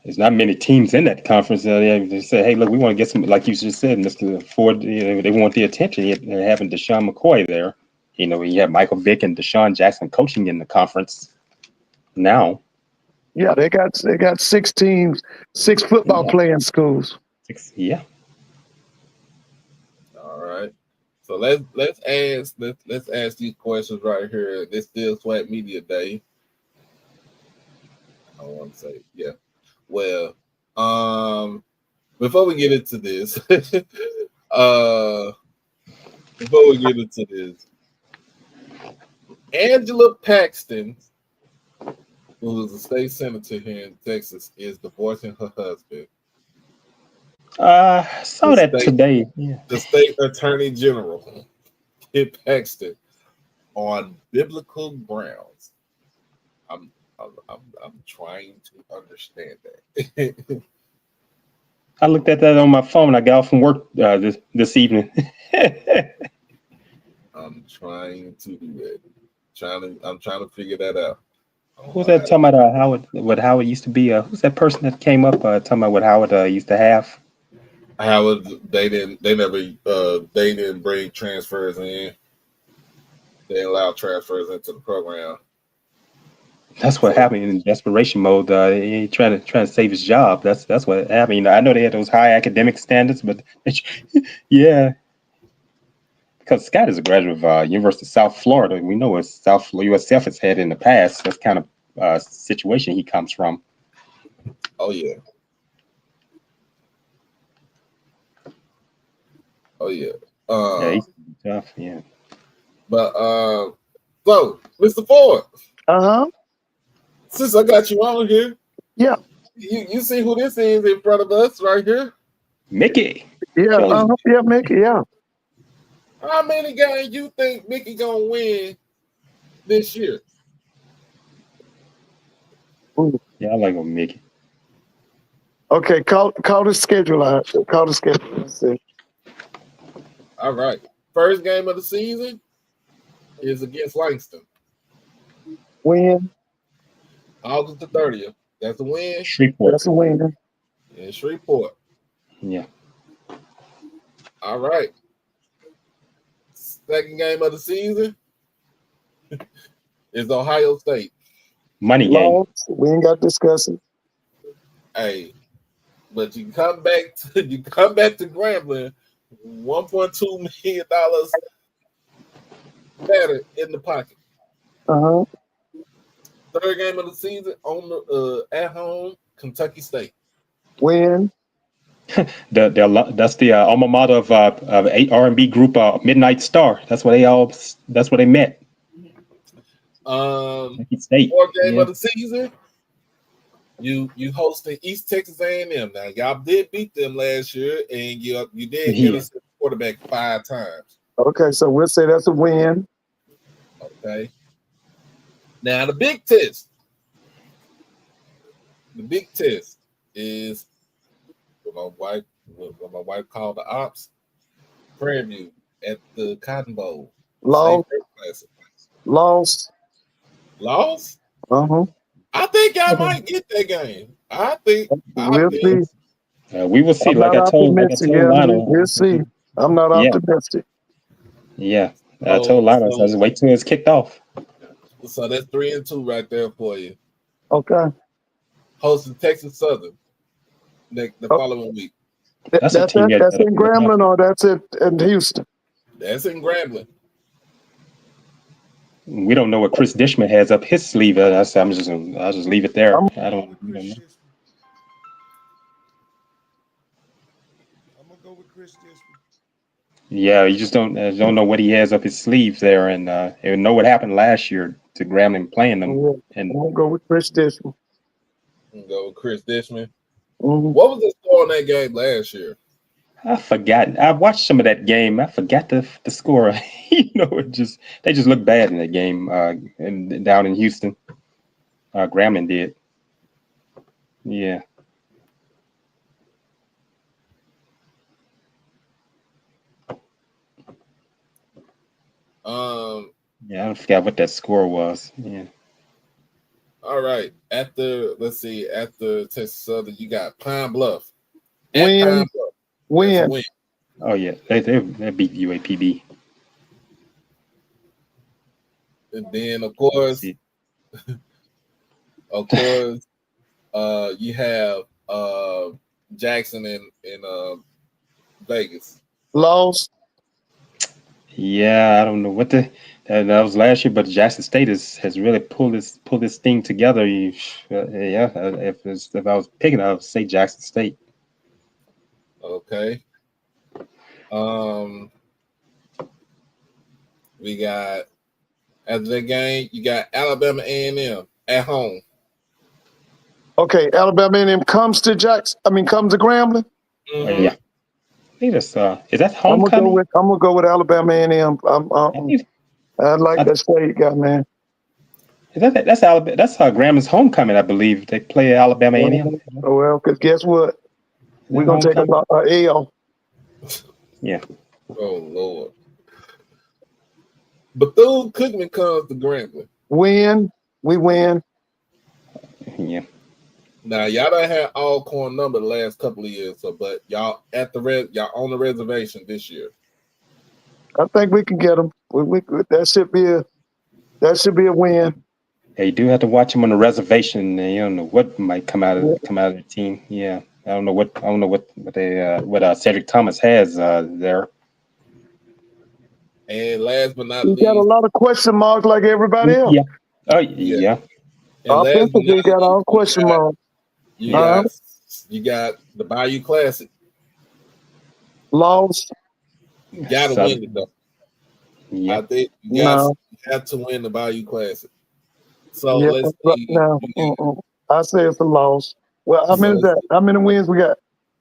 there's not many teams in that conference. They say, hey, look, we want to get some, like you just said, Mr. Ford, they want the attention. They're having Deshaun McCoy there. You have Michael Vick and Deshaun Jackson coaching in the conference now. Yeah, they got 6 teams, 6 football playing schools. 6, yeah. All right. So let's ask these questions right here. This still SWAC Media Day. I want to say, yeah. Well, before we get into this, Angela Paxton, who is a state senator here in Texas, is divorcing her husband. Saw that today. Yeah. The state attorney general, Kit Paxton, on biblical grounds. I'm trying to understand that. I looked at that on my phone. I got off from work this evening. I'm trying to do that. I'm trying to figure that out. Who's that talking about Howard? What Howard used to be? Who's that person that came up talking about what Howard used to have? They didn't bring transfers in. They allowed transfers into the program. That's what happened in desperation mode. He trying to save his job. That's what happened. You know, I know they had those high academic standards, but yeah, because Scott is a graduate of University of South Florida. We know what USF has had in the past. That's kind of situation he comes from. Oh yeah. Yeah, he's tough. Yeah. But so Mr. Ford, since I got you on here, Yeah. you see who this is in front of us right here? Mickey. Yeah. Yeah, Mickey. Yeah. How many games you think Mickey gonna win this year? Ooh. Yeah, I like him, Mickey. Okay, call the schedule out. Call the schedule. Let's see. All right. First game of the season is against Langston. Win. August the 30th. That's a win. Shreveport. That's a win. In Shreveport. Yeah. All right. Second game of the season is Ohio State. Money game. We ain't got to discuss it. Hey, but you come back to Grambling, $1.2 million better in the pocket. Third game of the season on the at home, Kentucky State. Win. That's the alma mater of R&B group Midnight Star. That's where they met. State. Fourth game of the season, you hosting East Texas A&M. Now y'all did beat them last year, and you did intercept the quarterback 5 times. Okay, so we'll say that's a win. Okay. Now the big test. The big test is what my wife called the ops. Prairie View at the Cotton Bowl. Lost. I think I might get that game. I think we'll see. We will see. Like I told Lionel, we'll see. I'm not optimistic. Yeah, I told Lionel, so just wait till it's kicked off. So that's 3-2 right there for you. Okay. Hosting Texas Southern the following week. That's in Grambling or that's in Houston? That's in Grambling. We don't know what Chris Dishman has up his sleeve. I'll just leave it there. I don't know. I'm gonna go with Chris Dishman. Yeah, you just don't know what he has up his sleeve there, and know what happened last year to Grambling playing them. And I'm gonna go with Chris Dishman. Go with Chris Dishman. What was the score on that game last year? I forgot. I watched some of that game. I forgot the score. They just looked bad in that game and down in Houston. Grambling did. Yeah. Yeah, I forgot what that score was. Yeah. All right. After Texas Southern, you got Pine Bluff. Win. Win. Oh yeah, they beat UAPB. And then of course, you have Jackson in Vegas. Lost. Yeah, I don't know what that was last year, but Jackson State has really pulled this thing together. If I was picking, I would say Jackson State. Okay. We got after the game, you got Alabama A&M at home. Okay, Alabama A&M comes to Grambling. Mm-hmm. Yeah. I think that's is that homecoming? I'm gonna go with Alabama A&M. I like that state guy, man. That's Alabama. That's Gramble's homecoming, I believe. They play Alabama A&M. Well, because guess what? We're gonna take a L. Yeah. Oh Lord. Bethune-Cookman comes to Grambling. We win. Yeah. Now y'all done had all corn number the last couple of years, so but y'all at the y'all on the reservation this year. I think we can get them. That should be a win. Yeah, you do have to watch him on the reservation, and you don't know what might come out of the team. Yeah, I don't know what Cedric Thomas has there. And last but not We least, got a lot of question marks like everybody else. Yeah. Oh yeah. And last but Offensively, not got all least, question marks. you got the Bayou Classic. Lost. You gotta win it though. Yeah. I think you have to win the Bayou Classic. So let's see. I say it's a loss. Well, how many is that? How many wins we got?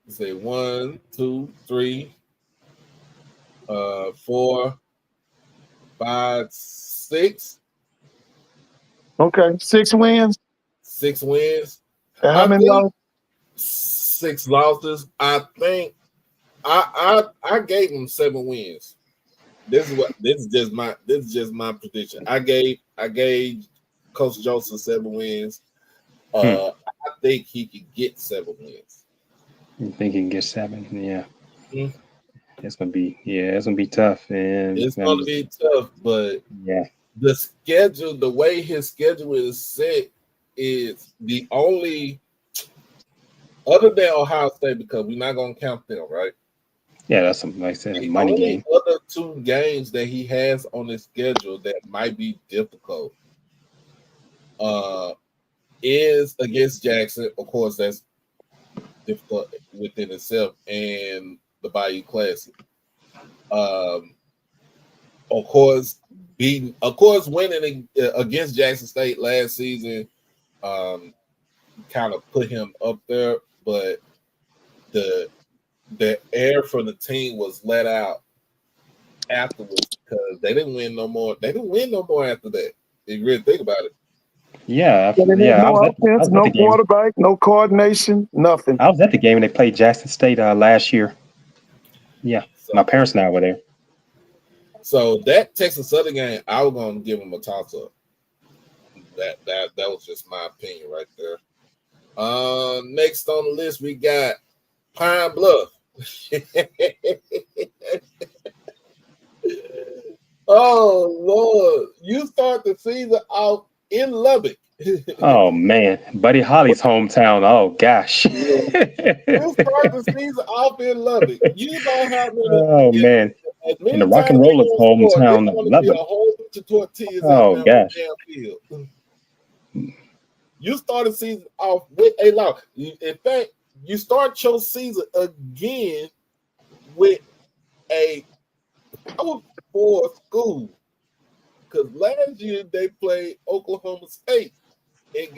Say 1, 2, 3, 4, 5, 6. Okay, 6 wins. 6 wins. And how many losses? 6 losses. I think I gave them 7 wins. This is just my prediction. I gave Coach Joseph 7 wins. I think he could get 7 wins. You think he can get 7? Yeah. Mm-hmm. It's gonna be tough, and it's gonna be tough, but yeah, the schedule, the way his schedule is set, is the only other than Ohio State, because we're not gonna count them, right? Yeah, that's something like I said, a money game. The other 2 games that he has on his schedule that might be difficult is against Jackson. Of course, that's difficult within itself, and the Bayou Classic. Of course, winning against Jackson State last season kind of put him up there, but the air for the team was let out afterwards because they didn't win no more. They didn't win no more after that. If you really think about it. Yeah, no offense, no quarterback, no coordination, nothing. I was at the game when they played Jackson State last year. Yeah, so, my parents and I were there. So that Texas Southern game, I was going to give them a toss up. That was just my opinion right there. Next on the list, we got Pine Bluff. Oh Lord, you start the season off in Lubbock. Oh man, Buddy Holly's hometown. Oh gosh. You start the season off in Lubbock. You don't have man. In the Rock and Rollers hometown of Lubbock. A whole bunch of tortillas out there gosh. Field. You start the season off with a loss. In fact, you start your season again with a Power 4 school. Because last year they played Oklahoma State. They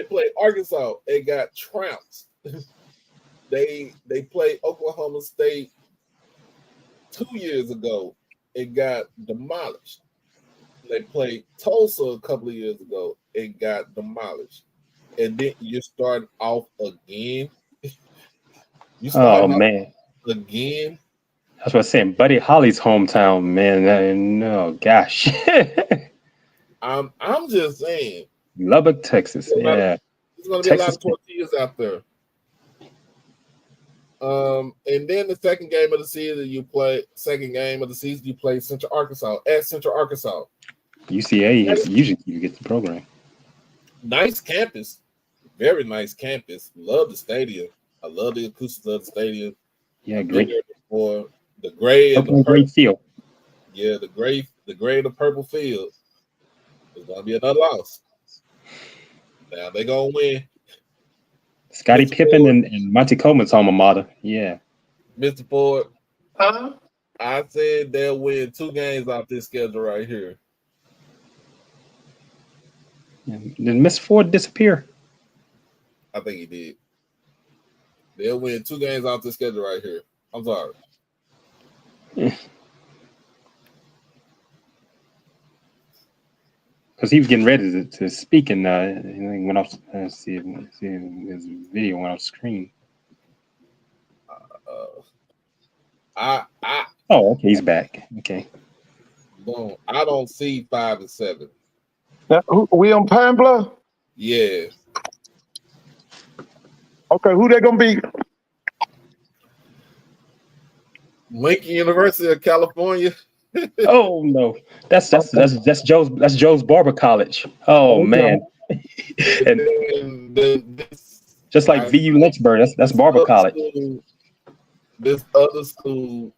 played Arkansas. It got trounced. They played Oklahoma State 2 years ago. It got demolished. They played Tulsa a couple of years ago. It got demolished. And then you start off again. Again. That's what I'm saying. Buddy Holly's hometown, man. Oh gosh. I'm just saying. Lubbock, Texas. There's gonna be a lot of tortillas out there. And then the second game of the season you play Central Arkansas at Central Arkansas. UCA usually gets the program. Nice campus, very nice campus. Love the stadium. I love the acoustics of the stadium. Yeah, great. For the gray and the great field. Yeah, the gray and the purple field. It's gonna be another loss. Now they're gonna win. Scottie Pippen and Monty Coleman's alma mater. Yeah. Mr. Ford. I said they'll win 2 games off this schedule right here. Did Mr. Ford disappear? I think he did. They'll win 2 games off this schedule right here. I'm sorry. Because he was getting ready to speak, and he went off. See his video went off screen. Oh, okay, he's back. Okay. Boom. I don't see 5 and 7. We on Pine Bluff? Yeah. Okay, who they gonna be? Lincoln University of California. Oh no, that's Joe's Barber College. Oh man, and just like VU Lynchburg, that's Barber College. This other school,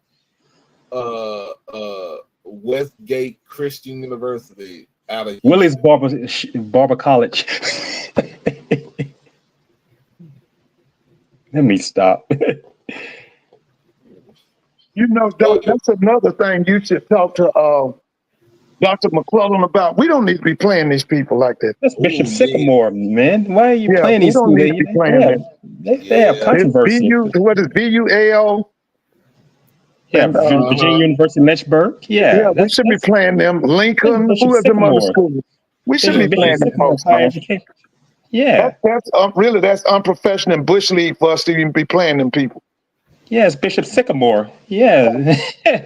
Westgate Christian University out of Willie's Barber College. Let me stop. You know, that's another thing you should talk to Dr. McClellan about. We don't need to be playing these people like that. That's Bishop Sycamore, man. Why are you playing these? Don't need to be playing them. They have controversy. What is VUAO? Yeah, Virginia University Lynchburg. Yeah, we should be playing them. Lincoln, who are the other schools? We should be playing them folks. Yeah, that's really unprofessional and bush league for us to even be playing them people. Yeah, it's Bishop Sycamore. Yeah,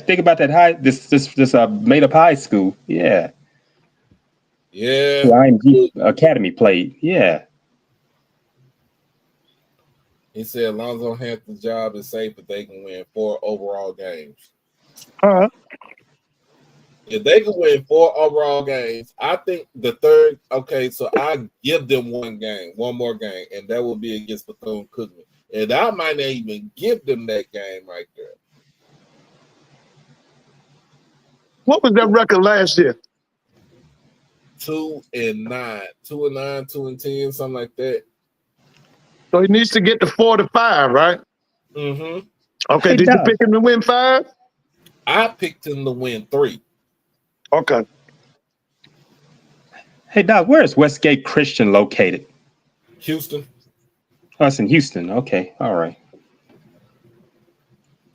think about that this made up high school. Yeah, yeah. IMG Academy played. Yeah. He said Alonzo Hampton's job is safe if they can win 4 overall games. If they can win 4 overall games, I think the third. Okay, so I give them one more game, and that will be against Bethune-Cookman. And I might not even give them that game right there. What was that record last year? 2-9, 2-10, something like that. So he needs to get to 4-5, right? Mm-hmm. Okay, did you pick him to win 5? I picked him to win 3. Okay. Hey, Doc, where is Westgate Christian located? Houston. Oh, it's in Houston. Okay, all right.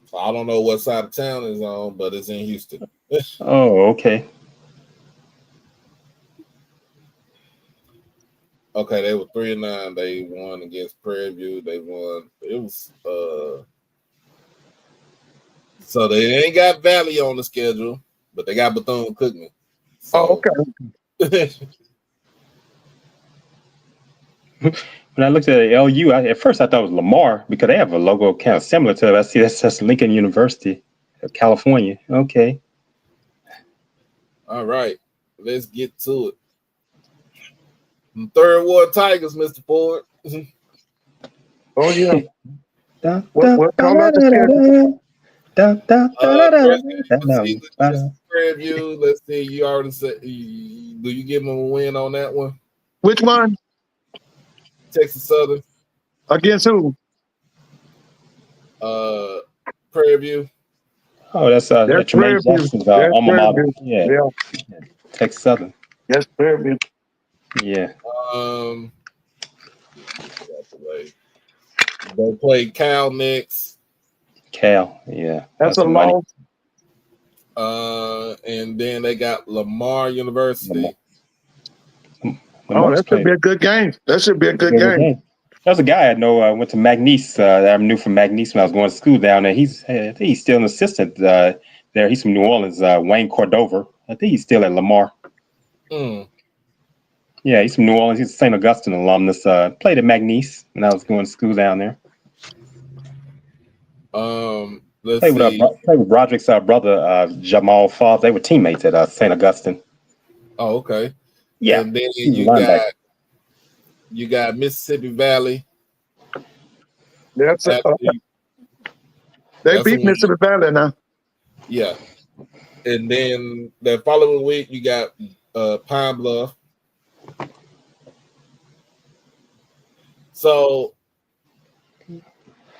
So I don't know what side of town it's on, but it's in Houston. Oh, okay. Okay, they were 3-9. They won against Prairie View. They won. It was so they ain't got Valley on the schedule, but they got Bethune-Cookman. So, okay. When I looked at LU, at first I thought it was Lamar because they have a logo kind of similar to it. I see that's Lincoln University of California. Okay. All right, let's get to it. Third Ward Tigers, Mr. Ford. Oh yeah. What color Prairie View. Let's see. You already said. Do you give them a win on that one? Which one? Texas Southern. Against who? Prairie View. Oh, that's Tremaine Jackson's alma mater. Yeah. Texas Southern. Yes, Prairie View. Yeah. They play Cal next. Cal, yeah. That's a loss. And then they got Lamar University. That should be a good game. That should be a good game. There's a guy I know went to McNeese. I knew from McNeese when I was going to school down there. I think he's still an assistant there. He's from New Orleans. Wayne Cordova. I think he's still at Lamar. Yeah, he's from New Orleans. He's a St. Augustine alumnus. Played at McNeese when I was going to school down there. Played with Roderick's brother, Jamal Falls. They were teammates at St. Augustine. Oh, okay. Yeah. And then you got Mississippi Valley. They beat Mississippi Valley now. Yeah. And then the following week you got Pine Bluff. So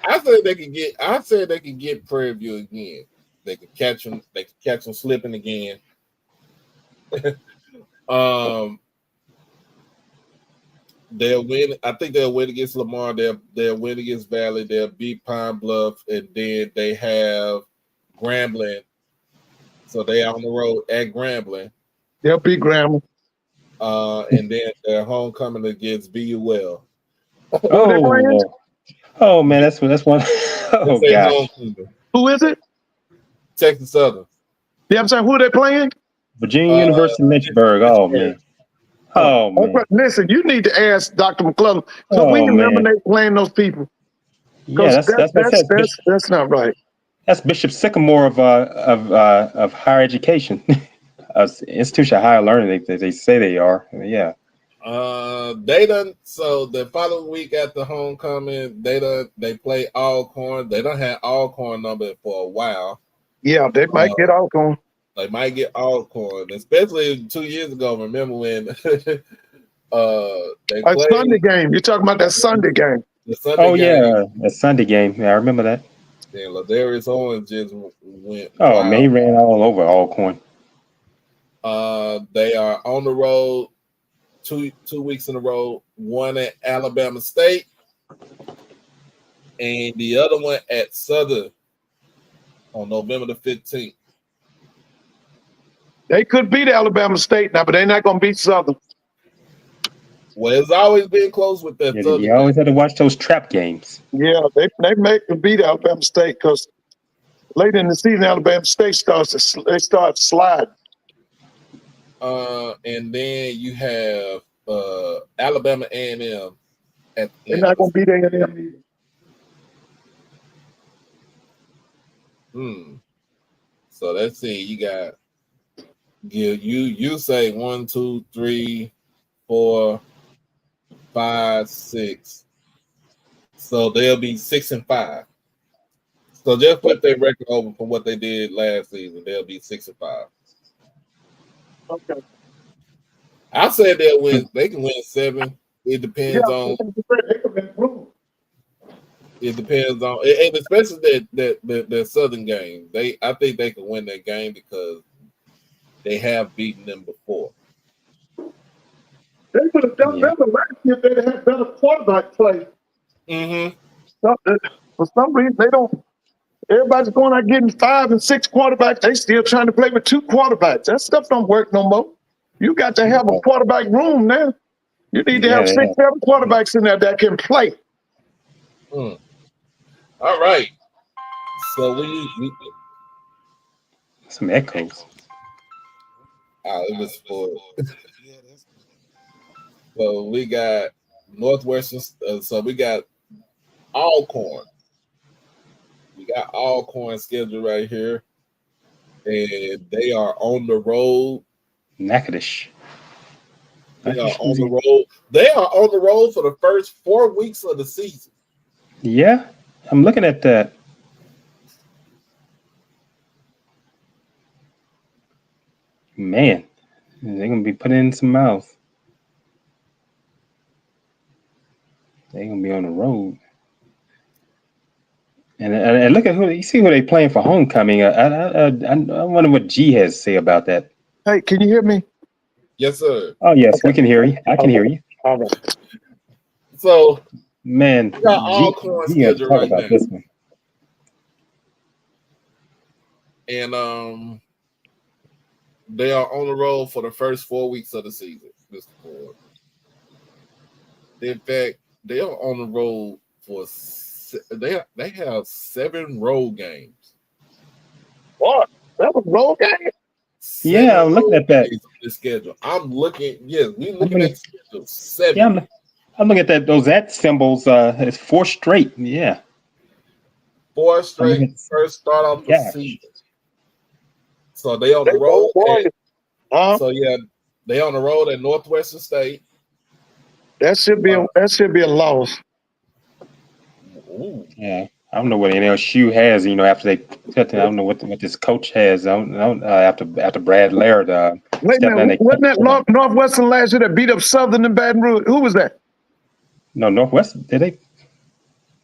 I said they could get Prairie View again. They could catch them. They could catch them slipping again. They'll win. I think they'll win against Lamar. They'll win against Valley. They'll beat Pine Bluff, and then they have Grambling. So they on the road at Grambling. They'll beat Grambling. And then their homecoming against BUL. Oh man, that's one. Oh gosh. Who is it? Texas Southern. Yeah, I'm saying who are they playing? Virginia University Lynchburg. Oh man. Oh man. Listen, you need to ask Dr. McClellan. Could we Oh man. eliminate playing those people? Yeah, Because that's what I said. that's not right. That's Bishop Sycamore of higher education, institution of higher learning. They say they are. Yeah. They done so the following week after homecoming, they play Alcorn. They don't have Alcorn number for a while. Yeah, they might get Alcorn. They might get Alcorn, especially 2 years ago. Remember when they played Sunday game? You're talking about that Sunday game? The Sunday game. Yeah, a Sunday game. Yeah, I remember that. Yeah, Ladarius Owens just went. Oh man, he ran all over Alcorn. They are on the road. Two weeks in a row, one at Alabama State and the other one at Southern on November the 15th. They could beat Alabama State now, but they're not going to beat Southern. Well, it's always been close with that. Yeah, you always had to watch those trap games. Yeah, they make them beat Alabama State because late in the season, Alabama State start sliding. And then you have Alabama A&M. They're not going to beat A&M either. So let's see. You got you say 1, 2, 3, 4, 5, 6. So they'll be 6-5. So just put their record over from what they did last season. They'll be 6-5. Okay. I said they'll win. They can win 7. It depends on. It depends on, and especially that Southern game. I think they can win that game because they have beaten them before. They would have done better last year if they had better quarterback play. Mm-hmm. For some reason, they don't. Everybody's going out getting 5 and 6 quarterbacks. They still trying to play with 2 quarterbacks. That stuff don't work no more. You got to have a quarterback room now. You need to have 6, 7 quarterbacks in there that can play. All right. So we some echoes. It was for. So we got Northwestern. So we got Alcorn. We got Alcorn scheduled right here, and they are on the road. Natchitoches. They are on the road. They are on the road for the first 4 weeks of the season. Yeah, I'm looking at that. Man, they're gonna be putting in some mouth. They're gonna be on the road. And look at you see who they playing for homecoming. I wonder what G has to say about that. Hey, can you hear me? Yes, sir. Oh yes, we can hear you. I can hear you. All right. So man, we got Alcorn scheduled right now. This one. And they are on the road for the first 4 weeks of the season, Mr. Ford. In fact, they are on the road for they have 7 road games. What? That was road game? Yeah, I'm looking at that. The schedule. I'm looking. Yes, we looking at the schedule. 7. Yeah, I'm looking at those symbols. It's 4 straight. Yeah, 4 straight. First start off the season. So they on the road. So yeah, they on the road at Northwestern State. That should be a loss. Ooh. Yeah, I don't know what NLSU has. After they cut, I don't know what this coach has. I don't after Brad Laird. Wait a minute, wasn't that Northwestern last year that beat up Southern in Baton Rouge? Who was that? No, Northwestern. Did they?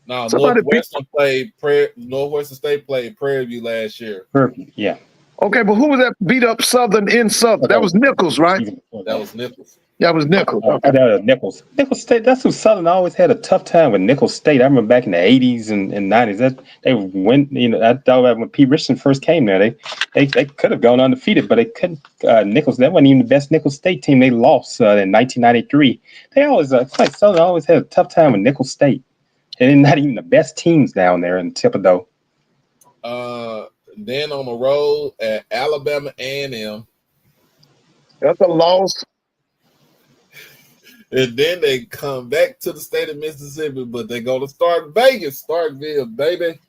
No, Northwestern State played Prairie View last year. Perfect. Yeah. Okay, but who was that beat up Southern in Southern? That was Nichols, right? That was Nichols. That was Nichols. Okay. Nichols State. That's who Southern always had a tough time with. Nichols State. I remember back in the 80s and 90s. That they went. I thought when Pete Richardson first came there, they could have gone undefeated, but they couldn't. Nichols. That wasn't even the best Nichols State team. They lost in 1993. They always like Southern always had a tough time with Nichols State, and they're not even the best teams down there in Thibodaux. Then on the road at Alabama A&M. That's a loss. And then they come back to the state of Mississippi, but they go to Starkville, baby.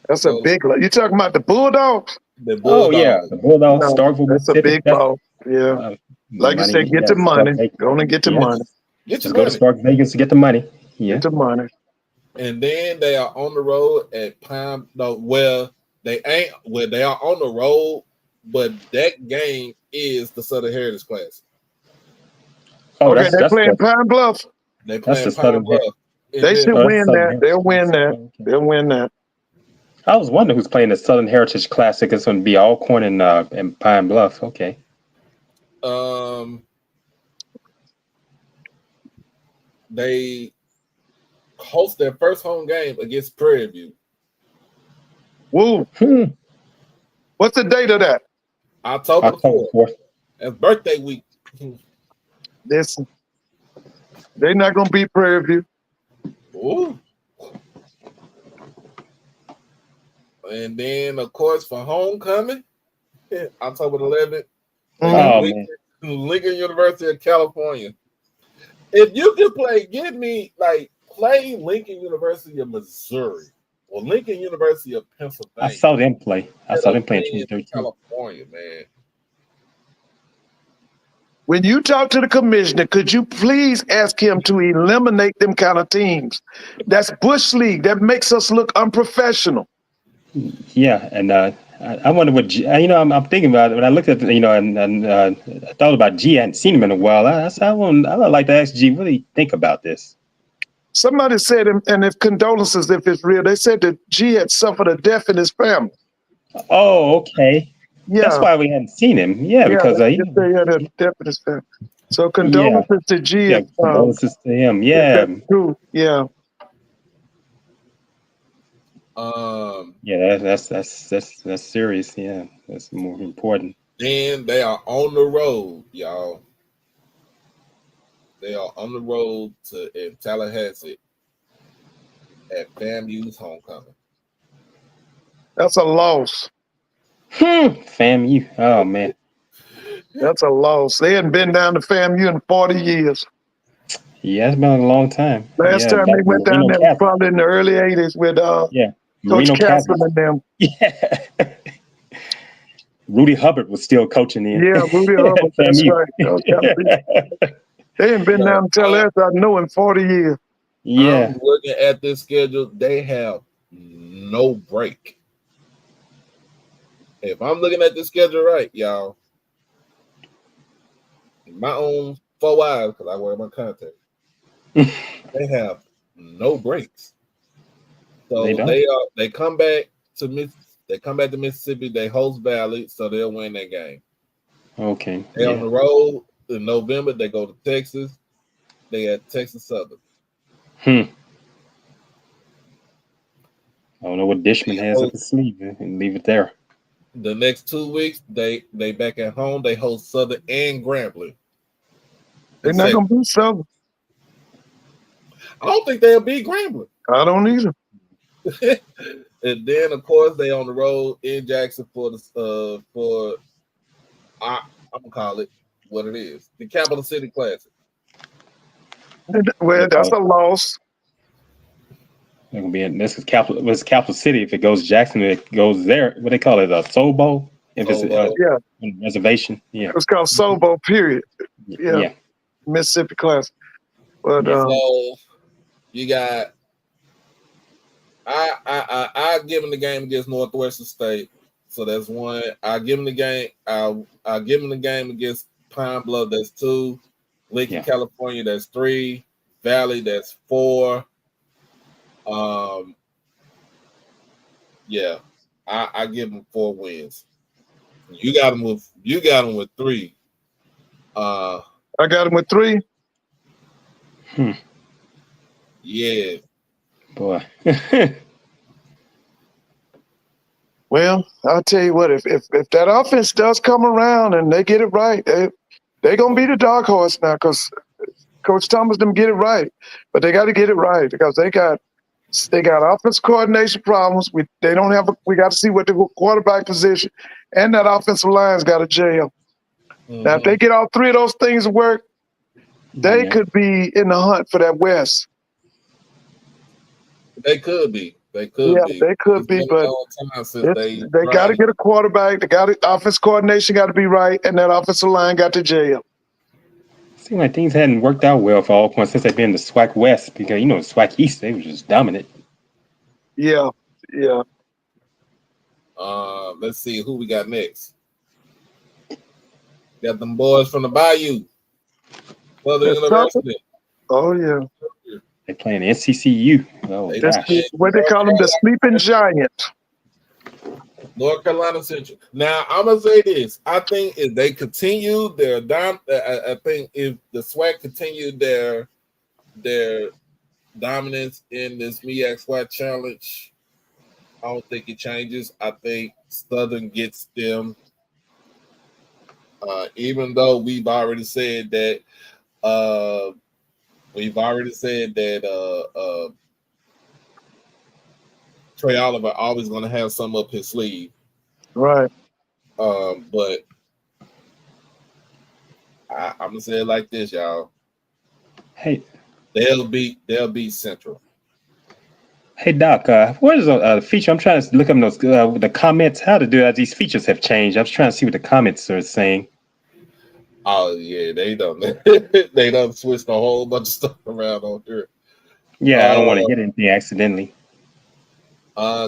That's a big. You talking about the Bulldogs? The Bulldogs. Oh yeah, the Bulldogs. No, Starkville, that's a Mississippi. big ball. Yeah, like you said, get the money. Go and get the money. Just go to Stark Vegas to get the money. Yeah, get the money. And then they are on the road at Pine. No, well, they ain't. Well, they are on the road, but that game is the Southern Heritage Classic. Oh, okay, they're playing Pine Bluff. They playing Pine Bluff. They should win that. They'll win that. They'll win that. I was wondering who's playing the Southern Heritage Classic. It's going to be Alcorn and Pine Bluff. Okay. They host their first home game against Prairie View. Woo! What's the date of that? October 4th. That's birthday week. Listen, they're not gonna beat Prairie View. Ooh. And then, of course, for homecoming, October 11th, Lincoln University of California. If you could play Lincoln University of Missouri or Lincoln University of Pennsylvania. I saw them play. I saw them play in 2013. California, man. When you talk to the commissioner, could you please ask him to eliminate them kind of teams? That's Bush League. That makes us look unprofessional. Yeah, and I wonder what I'm thinking about it. When I looked at and I thought about G. I hadn't seen him in a while. I would like to ask G. What do you think about this? Somebody said, and if condolences, if it's real, they said that G had suffered a death in his family. Oh, okay. Yeah, that's why we hadn't seen him. Yeah, because they had a death in his family. So condolences to G. Yeah, condolences to him. Yeah, true. Yeah. Yeah, that's serious. Yeah, that's more important. Then they are on the road, y'all. They are on the road in Tallahassee at FAMU's homecoming. That's a loss. FAMU. Oh man, that's a loss. They hadn't been down to FAMU in 40 years. Yeah, it's been a long time. Last time they went down there was probably in the early 80s with Coach Castle and them. Yeah. Rudy Hubbard was still coaching in. Yeah, Rudy Hubbard. That's right. They ain't been down to Tallahassee, I know, in 40 years. Yeah. I'm looking at this schedule. They have no break. If I'm looking at the schedule right, y'all, my own 4 eyes, because I wear my contact, they have no breaks. So they come back to Mississippi. They host Valley, so they'll win that game. Okay. They're on the road in November. They go to Texas. They at Texas Southern. I don't know what Dishman has up his sleeve, and leave it there. The next 2 weeks, they back at home. They host Southern and Grambling. They're not gonna beat Southern. I don't think they'll beat Grambling. I don't either. And then, of course, they on the road in Jackson for I'm gonna call it what it is, the Capital City Classic. Well, that's a loss. It's gonna be this is Capital City. If it goes Jackson, it goes there. What they call it, a Soul Bowl. If it's reservation, it's called Soul Bowl. Period. Yeah. Mississippi Classic. But so you got. I give him the game against Northwestern State, so that's one. I give him the game. I give him the game against Pine Bluff. That's 2. Lincoln, California. That's 3. Valley. That's 4. I give him 4 wins. You got him with 3. I got him with 3. Yeah. Boy. Well, I'll tell you what, if that offense does come around and they get it right, they're gonna be the dark horse now, because Coach Thomas them get it right. But they got to get it right, because they got offense coordination problems. We got to see what the quarterback position and that offensive line's got to jail. Now, if they get all 3 of those things to work, They could be in the hunt for that West. They could be. They could Yeah, be. they could It's be, been but a long time since they they got to tried. get a quarterback. They got offense coordination got to be right, and that offensive line got to jail. Seemed like things hadn't worked out well for Alcorn since they've been in the SWAC West because the SWAC East they were just dominant. Yeah, yeah. Let's see who we got next. Got them boys from the Bayou, Southern University. Oh yeah. They're playing SCCU. Oh gosh. What they call them, the sleeping giant. North Carolina Central. Now I'm gonna say this. I think if they continue their I think if the SWAC continued their dominance in this MEAC SWAC challenge, I don't think it changes. I think Southern gets them. Even though we've already said that Trey Oliver always going to have some up his sleeve, right? But I'm gonna say it like this, y'all. Hey, they'll beat Central. Hey Doc, what is the feature? I'm trying to look up those the comments. How to do that? These features have changed. I was trying to see what the comments are saying. Oh yeah, they done switched a whole bunch of stuff around on here. Yeah, I don't want to hit anything accidentally.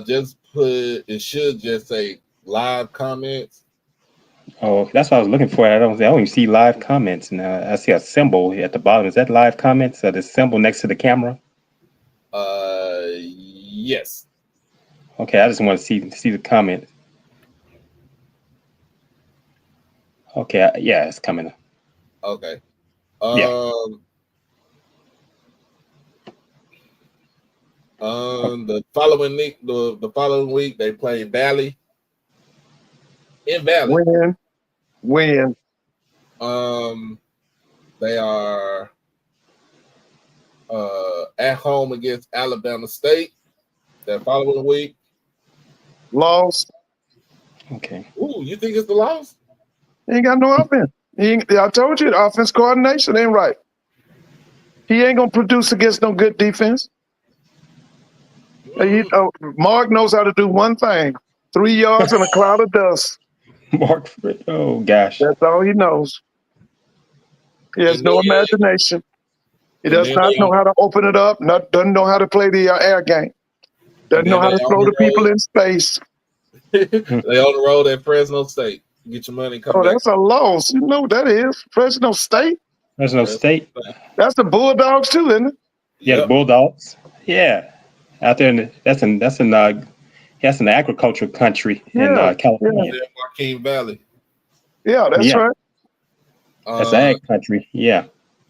Just put it should just say live comments. Oh, that's what I was looking for. I don't even see live comments now. I see a symbol at the bottom. Is that live comments? The symbol next to the camera? Yes. Okay, I just want to see the comment. Okay, yeah, it's coming. Okay. The following week they play Valley in Valley. Win. They are at home against Alabama State that following week. Loss. Okay. Ooh, you think it's the loss? He ain't got no offense. I told you, the offense coordination ain't right. He ain't gonna produce against no good defense. Mark knows how to do one thing: 3 yards in a cloud of dust. Mark, oh gosh, that's all he knows. He has no imagination. He does not know how to open it up. Doesn't know how to play the air game. Doesn't know how to throw the people in space. They on the road at Fresno State. Get your money. Come back. That's a loss. You know what that is? Fresno State. Fresno State. That's the Bulldogs too, isn't it? Yeah, the Bulldogs. Yeah, out there. That's an agricultural country in California. Yeah, Joaquin Valley. Yeah, that's right. That's ag country. Yeah.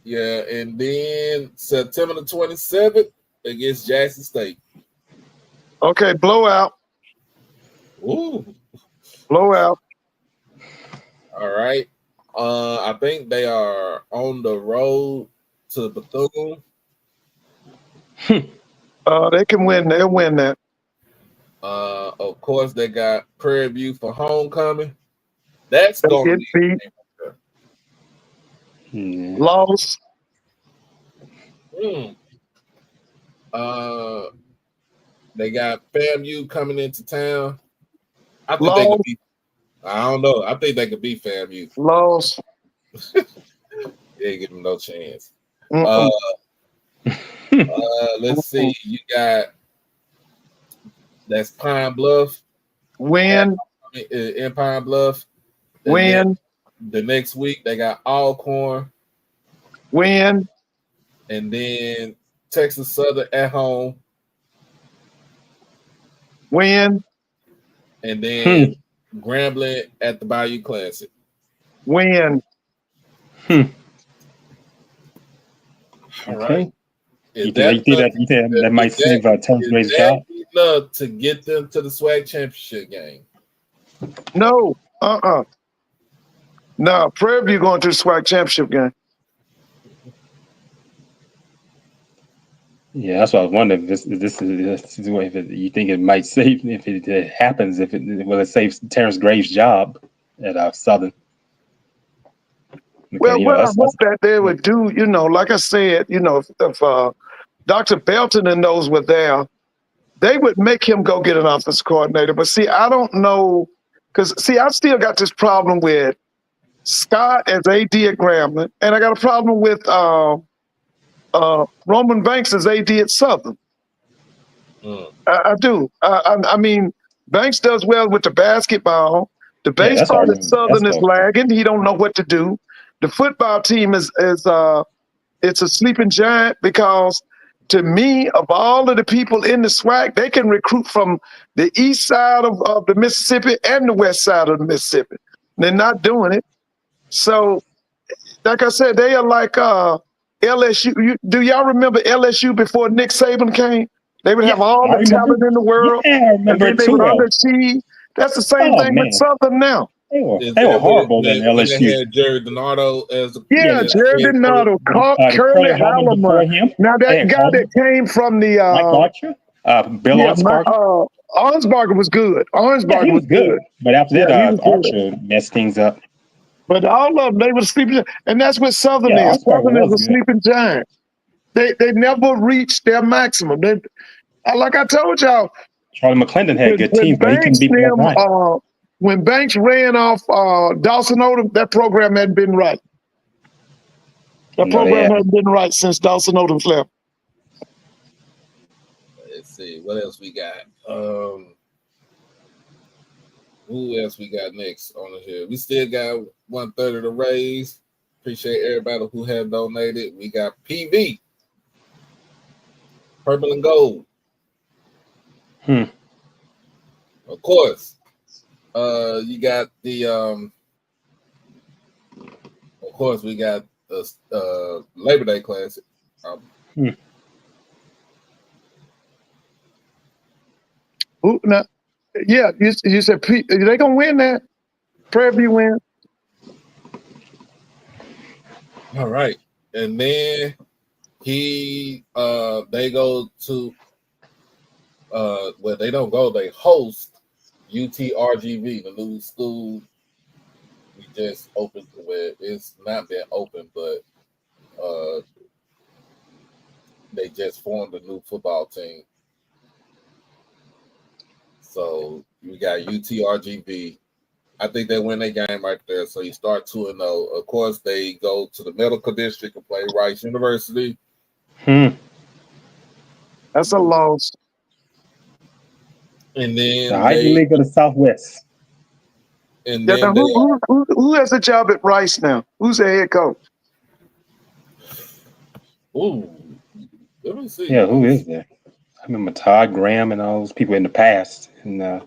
Yeah, and then September the 27th against Jackson State. Okay, blowout. Ooh. Blowout. All right. I think they are on the road to Bethune. They can win. They'll win that. Of course, they got Prairie View for homecoming. That's going to be loss. They got FAMU coming into town. I think they could be. I don't know. I think they could beat FAMU. Loss. They ain't give them no chance. Let's see. You got that's Pine Bluff. Win. In Pine Bluff. Win. The next week they got Alcorn. Win. And then Texas Southern at home. Win. And then Grambling at the Bayou Classic. Win. All right. You think that might save Terrence Gray's job? Enough to get them to the SWAC championship game. No. No, Prairie View going to the SWAC championship game. Yeah, that's what I was wondering. If you think it might save if it happens? Will it save Terrence Gray's job at Southern? Well, You know, what I us, hope that they would do, like I said, if Dr. Belton and those were there, they would make him go get an offense coordinator. But see, I don't know, because see, I still got this problem with Scott as AD at Grambling, and I got a problem with Roman Banks as AD at Southern. I do. I mean, Banks does well with the basketball. The baseball at Southern is lagging. He don't know what to do. The football team is it's a sleeping giant because, to me, of all of the people in the SWAC, they can recruit from the east side of the Mississippi and the west side of the Mississippi. They're not doing it. So, like I said, they are like LSU. Do y'all remember LSU before Nick Saban came? They would have all the talent in the world, Yeah, I remember and then they would underachieve. That's the same thing with Southern now. They were horrible in when they LSU. had Jerry Donato as the Jerry Donato, Curly Halloman. Him. Now that guy that came from the Mike Archer, Bill Arnsparger. Arnsparger was good. Arnsparger he was good, but after that, Archer messed things up. But all of them, they were sleeping, and that's what Southern is. Southern is a sleeping giant. They never reached their maximum. Like I told y'all, Charlie McClendon had good teams, but he couldn't beat them. When Banks ran off Dawson Odom, that program hadn't been right. That program hadn't been right since Dawson Odom left. Let's see what else we got. Who else we got next on here? We still got 1/3 of the raise. Appreciate everybody who have donated. We got PV, Purple and Gold. Of course. You got the of course we got the Labor Day Classic. Now, yeah, you said they gonna win that. Prairie View win. All right, and then they go to well, they don't go, they host UTRGV, the new school we just opened. Where it's not been open, but they just formed a new football team. So you got UTRGV. I think they win their game right there. So you start 2-0. Of course, they go to the medical district and play Rice University. That's a loss. And then the Ivy League of the Southwest. And then who has a job at Rice now? Who's the head coach? Ooh, let me see. Yeah, who is there? I remember Todd Graham and all those people in the past. And I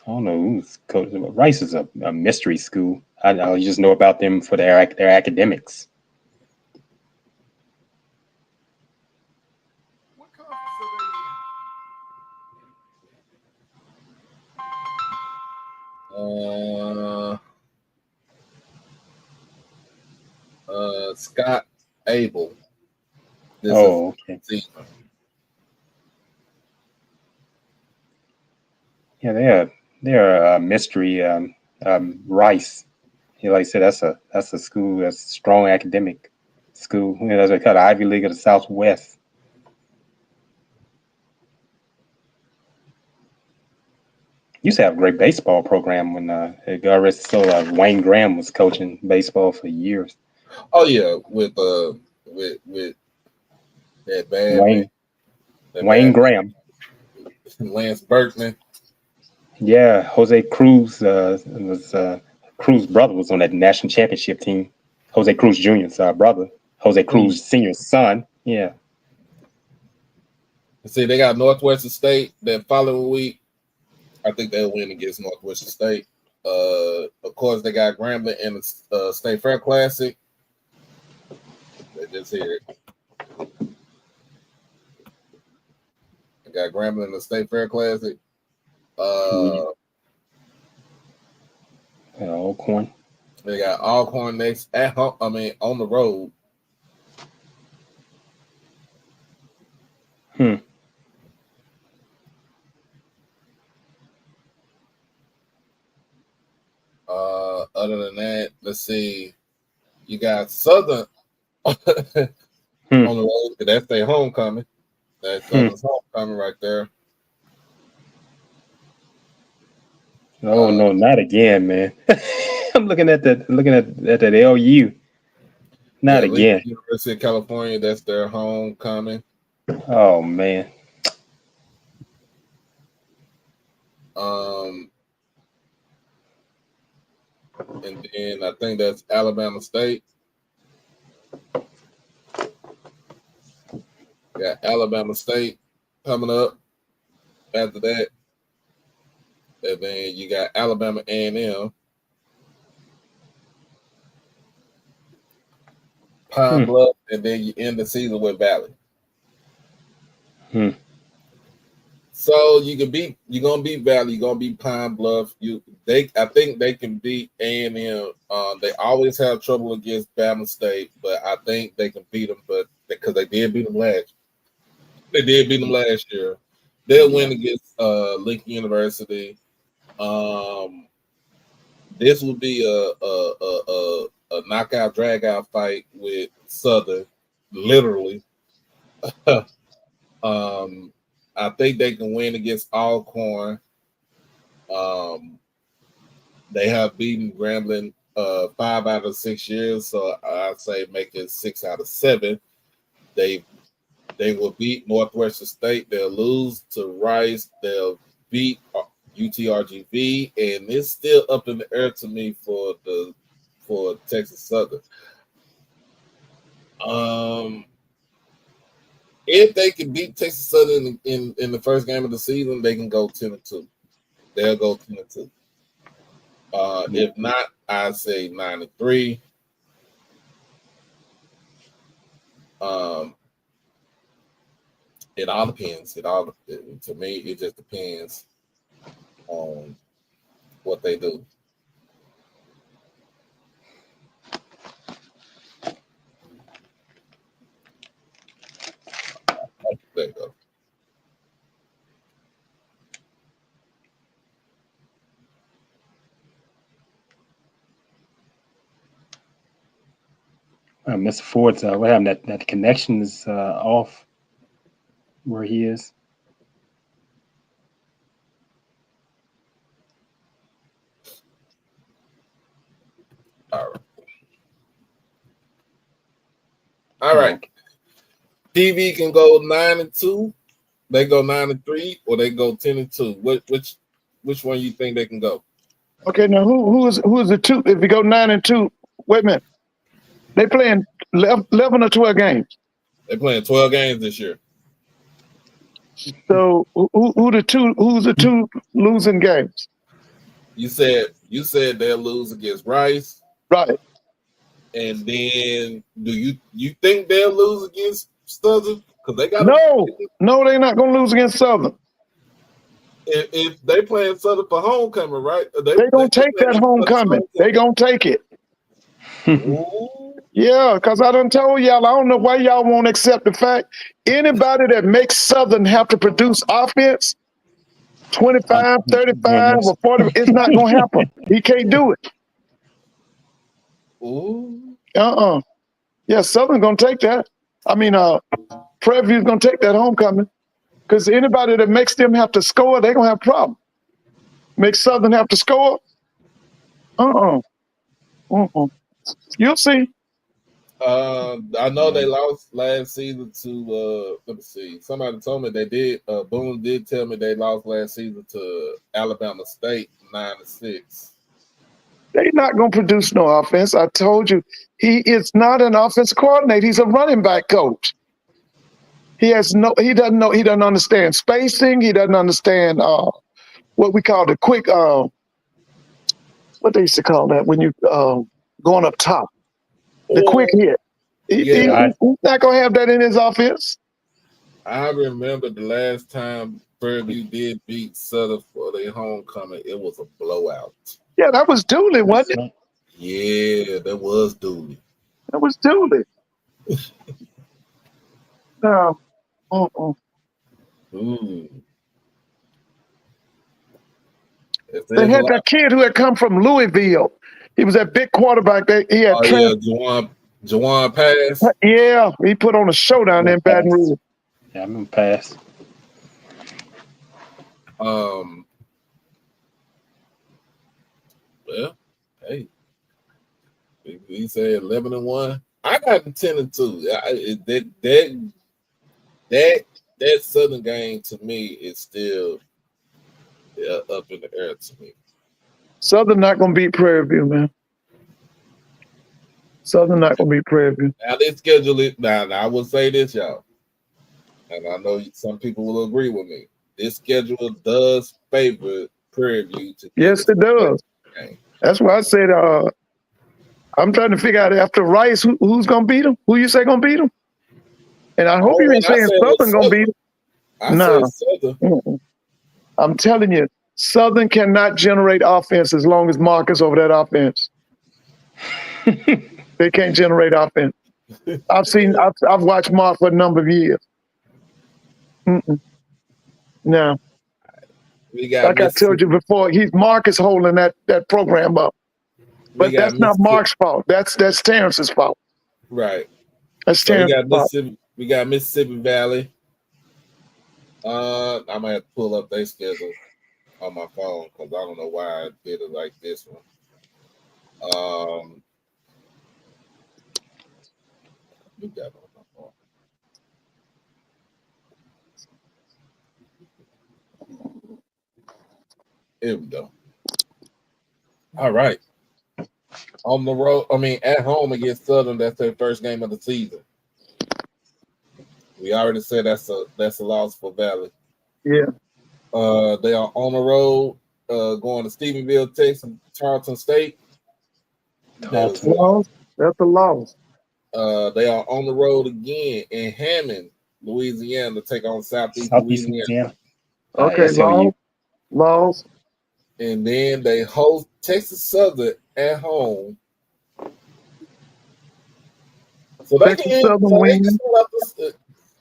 don't know who's coaching. Rice is a mystery school. I just know about them for their academics. What conference are they in? Scott Abel. Okay. Yeah, they're a mystery. Rice. Like I said, that's a school that's a strong academic school. That's what they call the Ivy League of the Southwest. Used to have a great baseball program when Wayne Graham was coaching baseball for years. Oh yeah, with that bad Wayne Graham, Lance Berkman. Yeah, Jose Cruz Cruz's brother was on that national championship team. Jose Cruz Jr.'s brother. Jose Cruz Sr.'s son. Yeah. See, they got Northwestern State that following week. I think they'll win against Northwestern State. Of course, they got Grambling in the State Fair Classic. They just hear it. They got Grambling in the State Fair Classic. Alcorn. They got Alcorn next at home. I mean, on the road. Other than that, let's see. You got Southern on the road. That's their homecoming. That's Southern's homecoming right there. Oh no, not again, man. I'm looking at that LU. Not again. University of California, that's their homecoming. Oh man. And then I think that's Alabama State. Got Alabama State coming up after that. And then you got Alabama A&M. Pine Bluff, and then you end the season with Valley. So you're gonna beat Valley, you're gonna beat Pine Bluff. I think they can beat A&M. They always have trouble against Bama State, but I think they can beat them. But because they did beat them last year, they'll win against Lincoln University. This will be a knockout, drag-out fight with Southern, literally. I think they can win against Alcorn. They have beaten Grambling 5 out of 6 years, so I'd say make it 6 out of 7. They will beat Northwestern State. They'll lose to Rice. They'll beat UTRGV, and it's still up in the air to me for Texas Southern. If they can beat Texas Southern in the first game of the season, they can go 10-2. They'll go 10-2. If not, I'd say 9-3. It all depends. To me, it just depends on what they do. There you go. Mr. Ford's what happened? That the connection is off where he is. All right. TV can go 9-2. They go 9-3, or they go 10-2. Which one you think they can go? Okay, now who is the two? If you go 9-2, wait a minute. They playing 11 or 12 games. They're playing 12 games this year. So who's the two losing games? You said they'll lose against Rice. Right. And then do you think they'll lose against Southern? Because they got no, they're not gonna lose against Southern. If they playing Southern for homecoming, right? They gonna take that homecoming. They gonna take it. Yeah, because I done told y'all, I don't know why y'all won't accept the fact anybody that makes Southern have to produce offense 25, 35, or 40, it's not gonna happen. He can't do it. Yeah, Southern gonna take that. I mean, Prairie View's gonna take that homecoming. Because anybody that makes them have to score, they're gonna have a problem. Make Southern have to score? You'll see. I know they lost last season to let me see. Somebody told me they did. Boone did tell me they lost last season to Alabama State 9-6. They're not gonna produce no offense. I told you, he is not an offense coordinator. He's a running back coach. He doesn't understand spacing. He doesn't understand what we call the quick what they used to call that when you going up top. The quick hit. He's not gonna have that in his offense. I remember the last time Prairie View did beat Southern for their homecoming, it was a blowout. Yeah, that was Dooley, wasn't it? Yeah, that was Dooley. That was Dooley. No. They had that kid who had come from Louisville. He was that big quarterback that he had. Oh yeah, Jawan Pass. Yeah, he put on a show down there in Baton Rouge. Yeah, I remember Pass. Well, hey, he said 11-1. I got the 10-2. That Southern game to me is still up in the air to me. Southern not gonna beat Prairie View, man. Southern not gonna beat Prairie View. Now they schedule it. Now I will say this, y'all, and I know some people will agree with me. This schedule does favor Prairie View to. Yes, it does. Game. That's why I said. I'm trying to figure out after Rice who's gonna beat them. Who you say gonna beat them? And I hope you ain't saying Southern gonna beat them. No. Southern. I'm telling you, Southern cannot generate offense as long as Mark is over that offense. They can't generate offense. I've watched Mark for a number of years. No. Like I told you before, Mark is holding that program up. But that's not Mark's fault. That's Terrence's fault. Right. That's Terrence's fault. We got Mississippi Valley. I might have to pull up their schedule on my phone because I don't know why I did it like this one. We got it on my phone. Here we go. All right. On the road, at home against Southern, that's their first game of the season. We already said that's a loss for Valley. Yeah. They are on the road, going to Stephenville, Texas, Tarleton State. That's a loss. That's a loss. They are on the road again in Hammond, Louisiana, to take on Southeast Louisiana. Okay, loss. And then they host Texas Southern at home. So they can win.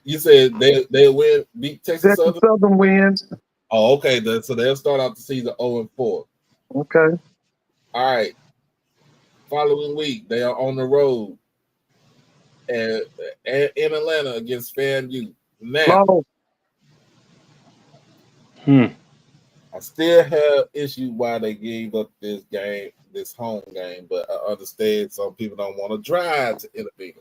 You said they win, beat Texas Southern? Southern wins. Oh, okay. So they'll start out the season 0-4. Okay. All right. Following week, they are on the road in Atlanta against FAMU. Now, I still have issue why they gave up this home game, but I understand some people don't want to drive to Interview.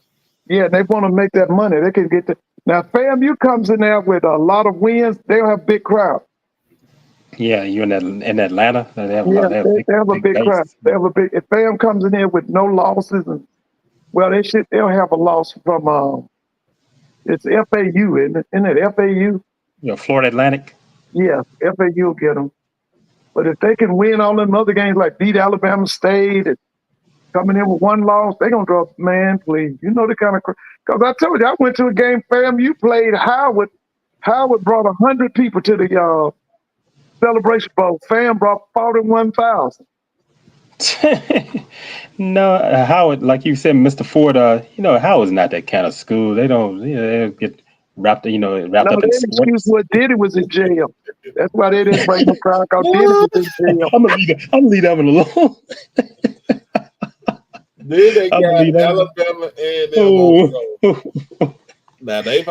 Yeah, they want to make that money. They can get now. FAMU comes in there with a lot of wins. They'll have big crowd. Yeah, you in Atlanta. They have a big crowd. They have a big. If FAM comes in here with no losses, they'll have a loss from it's FAU, isn't it? FAU. Yeah, Florida Atlantic. Yeah, FAU will get them. But if they can win all them other games, like beat Alabama State and coming in with one loss, they're going to drop, man, please. You know the kind of – because I told you, I went to a game, FAMU played Howard. Howard brought 100 people to the Celebration Bowl. FAM brought 41,000. No, Howard, like you said, Mr. Ford, Howard's not that kind of school. They don't get – wrapped up in sports. Excuse what Diddy was in jail. That's why they didn't bring no crowd because Diddy was in jail. I'm gonna leave that one alone. Then they got Alabama A&M. Now they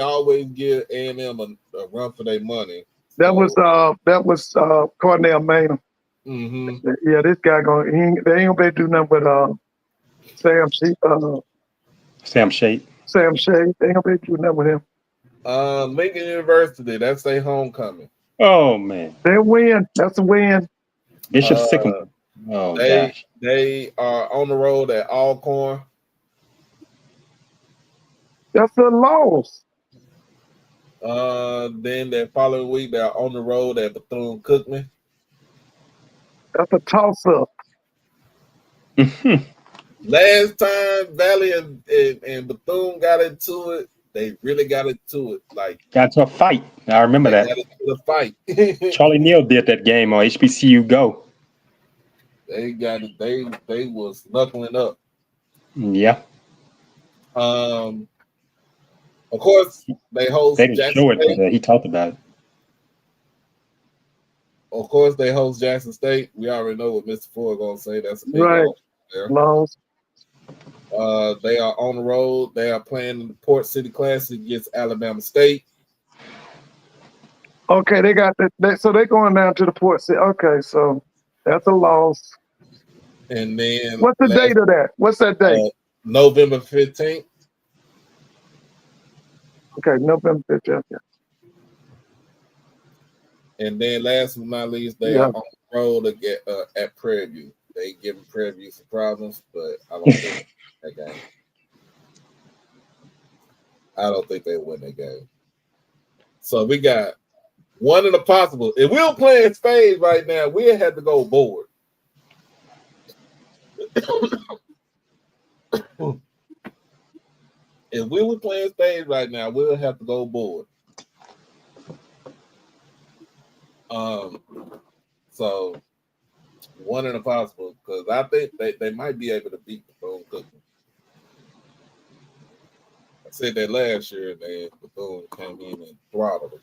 always give A&M a run for their money. That was Cornell Maynard. Mm-hmm. Yeah, this guy they ain't gonna be able to do nothing with Sam Shade. Sam Shea, they ain't gonna be able to do nothing with him. Lincoln University, that's their homecoming. Oh man, they win. That's a win. Bishop Sycamore. Oh gosh. They are on the road at Alcorn. That's a loss. Then that following week they're on the road at Bethune-Cookman. That's a toss-up. Last time Valley and Bethune got into it, they really got into it. Got into a fight. I remember that. Got into a fight. Charlie Neal did that game on HBCU Go. They got it. They was knuckling up. Yeah. Of course, they host. They didn't show it, but he talked about it. Of course, they host Jackson State. We already know what Mr. Ford gonna say. That's a big Right. loss there. Loss. They are on the road. They are playing the Port City Classic against Alabama State. Okay, they got that. So they're going down to the Port City. Okay, so that's a loss. And then What's the date of that? What's that date? November 15th. Okay, November 15th. Okay. And then last but not least, they Yeah. are on the road to get at Prairie View. They giving Prairie View some problems, but I don't think that game. I don't think they win that game. So we got one in the possible. If we were playing spades right now, we'd have to go board. If we were playing spades right now, we'll have to go board. So one in a possible, because I think they might be able to beat Bethune-Cookman. I said that last year, and then Bethune came in and throttled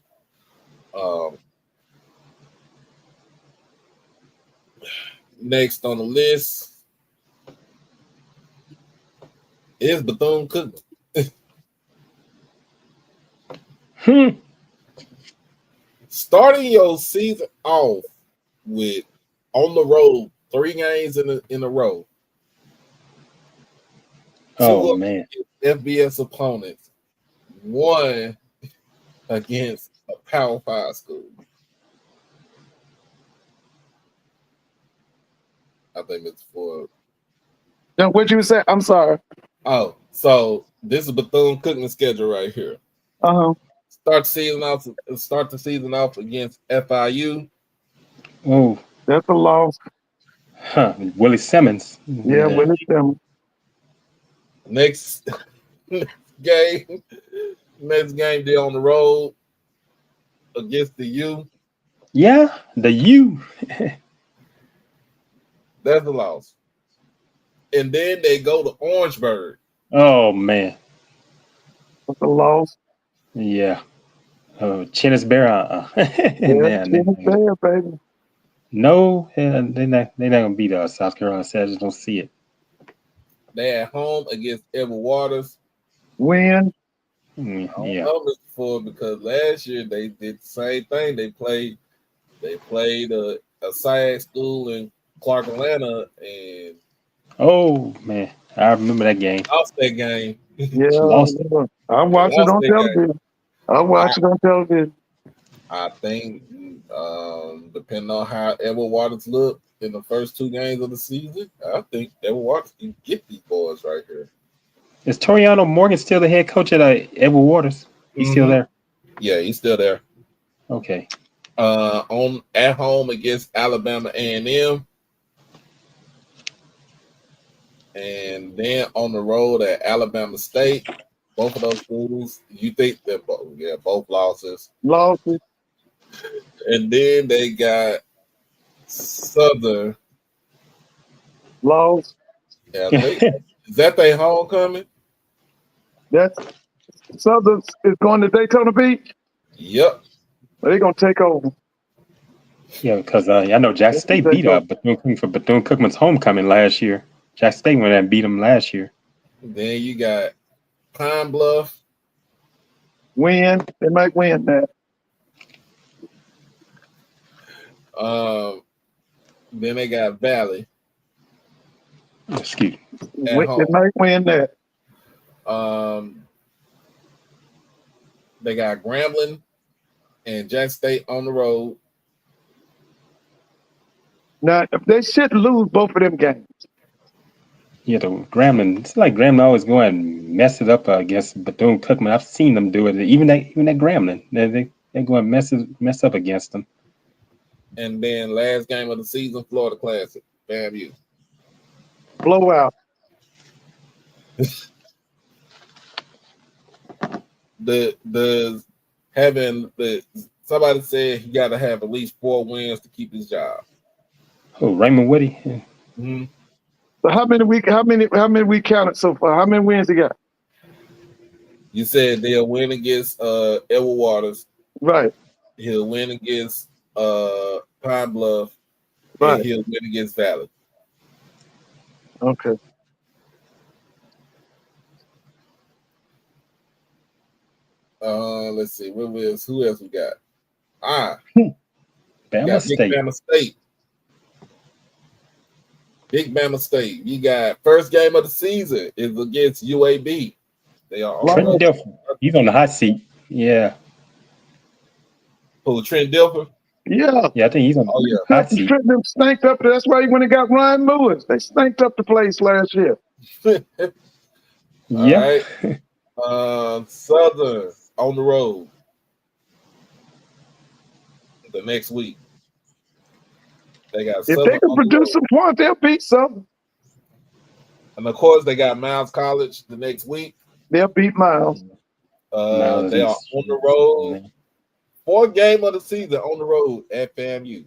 them. Next on the list is Bethune-Cookman. Starting your season off with on the road 3 games in a row. Oh man, FBS opponents, 1 against a Power 5 school. I think it's for. Now, what'd you say? I'm sorry. Oh, so this is Bethune-Cookman schedule right here. Start the season off against FIU. Oh, that's a loss. Huh? Willie Simmons. Yeah, Willie Simmons. Next game, they're on the road against the U. Yeah, the U. That's a loss. And then they go to Orangeburg. Oh man, that's a loss. Yeah. Chennis Bear. Yeah, Chennis Bear, baby. No, they're not gonna beat South Carolina. So I just don't see it. They're at home against Edward Waters. Win. Yeah. I don't know this before because last year they did the same thing. They played a SWAC school in Clark, Atlanta, and oh man, I remember that game. Lost that game. Yeah, lost it. I watched it on television. I think, depending on how Edward Waters looked in the first 2 games of the season, I think Edward Waters can get these boys right here. Is Toriano Morgan still the head coach at Edward Waters? He's still there? Yeah, he's still there. Okay. At home against Alabama A&M. And then on the road at Alabama State. Both of those schools, you think that both losses. And then they got Southern. Loss. Yeah, is that their homecoming? That's Southern is going to Daytona Beach. Yep. They're gonna take over. Yeah, because I know Jackson State beat Bethune-Cookman's homecoming last year. Jackson State went and beat them last year. Then you got Pine Bluff. Win. They might win that. Then they got Valley. Excuse me. They might win that. They got Grambling and Jackson State on the road. Now, they should lose both of them games. Yeah, the Grambling. It's like Grambling always go and mess it up against Bethune-Cookman. I've seen them do it. Even that Grambling, they go and mess up against them. And then last game of the season, Florida Classic, FAMU. Blowout. Somebody said he got to have at least 4 wins to keep his job. Oh, Raymond Woody. Mm-hmm. So how many we counted so far? How many wins he got? You said they'll win against Edward Waters. Right. He'll win against Pine Bluff, Right. and he'll win against Valley. Okay. Let's see. Who else we got? Bama got State. Big Bama State. Big Bama State. You got first game of the season is against UAB. They are Trent on Dilfer. He's on the hot seat. Yeah. Who, Trent Dilfer? Yeah. Yeah, I think he's on the hot seat. Trent them stanked up. That's why he went and got Ryan Lewis. They stanked up the place last year. Yeah. All right. Southern on the road the next week. They got If Southern they can on the produce some road. points, they'll beat Southern. And of course, they got Miles College the next week. They'll beat Miles. They are on the road. Fourth game of the season on the road at FAMU.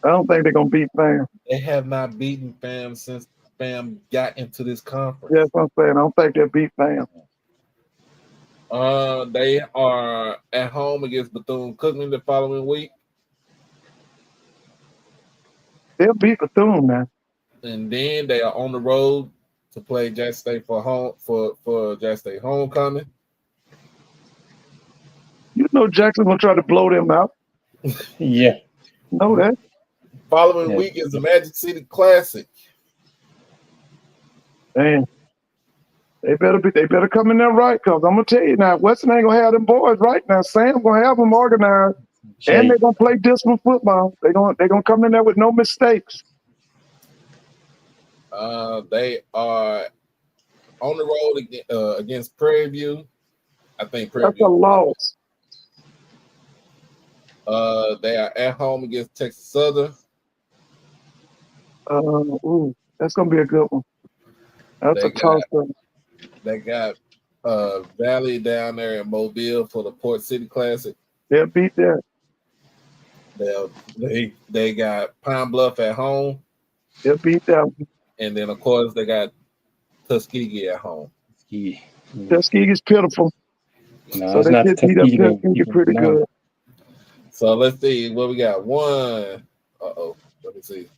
I don't think they're gonna beat Fam. They have not beaten Fam since Fam got into this conference. Yeah, that's what I'm saying. I don't think they'll beat Fam. They are at home against Bethune-Cookman the following week. They'll beat Bethune, man. And then they are on the road to play Jackson State for Jackson State homecoming. You know Jackson gonna try to blow them out. Yeah. Know that. Following week is the Magic City Classic. Man, they better come in there right, because I'm gonna tell you now, Western ain't gonna have them boys right now. Sam gonna have them organized, and they're gonna play disciplined football. They're gonna come in there with no mistakes. They are on the road against Prairie View. I think Prairie That's a loss. They are at home against Texas Southern. That's gonna be a good one. That's a tough one. They got Valley down there in Mobile for the Port City Classic. They'll beat that. They got Pine Bluff at home. They'll beat that one. And then of course they got Tuskegee at home. Tuskegee's pitiful. No, so they did beat up Tuskegee pretty good. So let's see what we got. Let me see.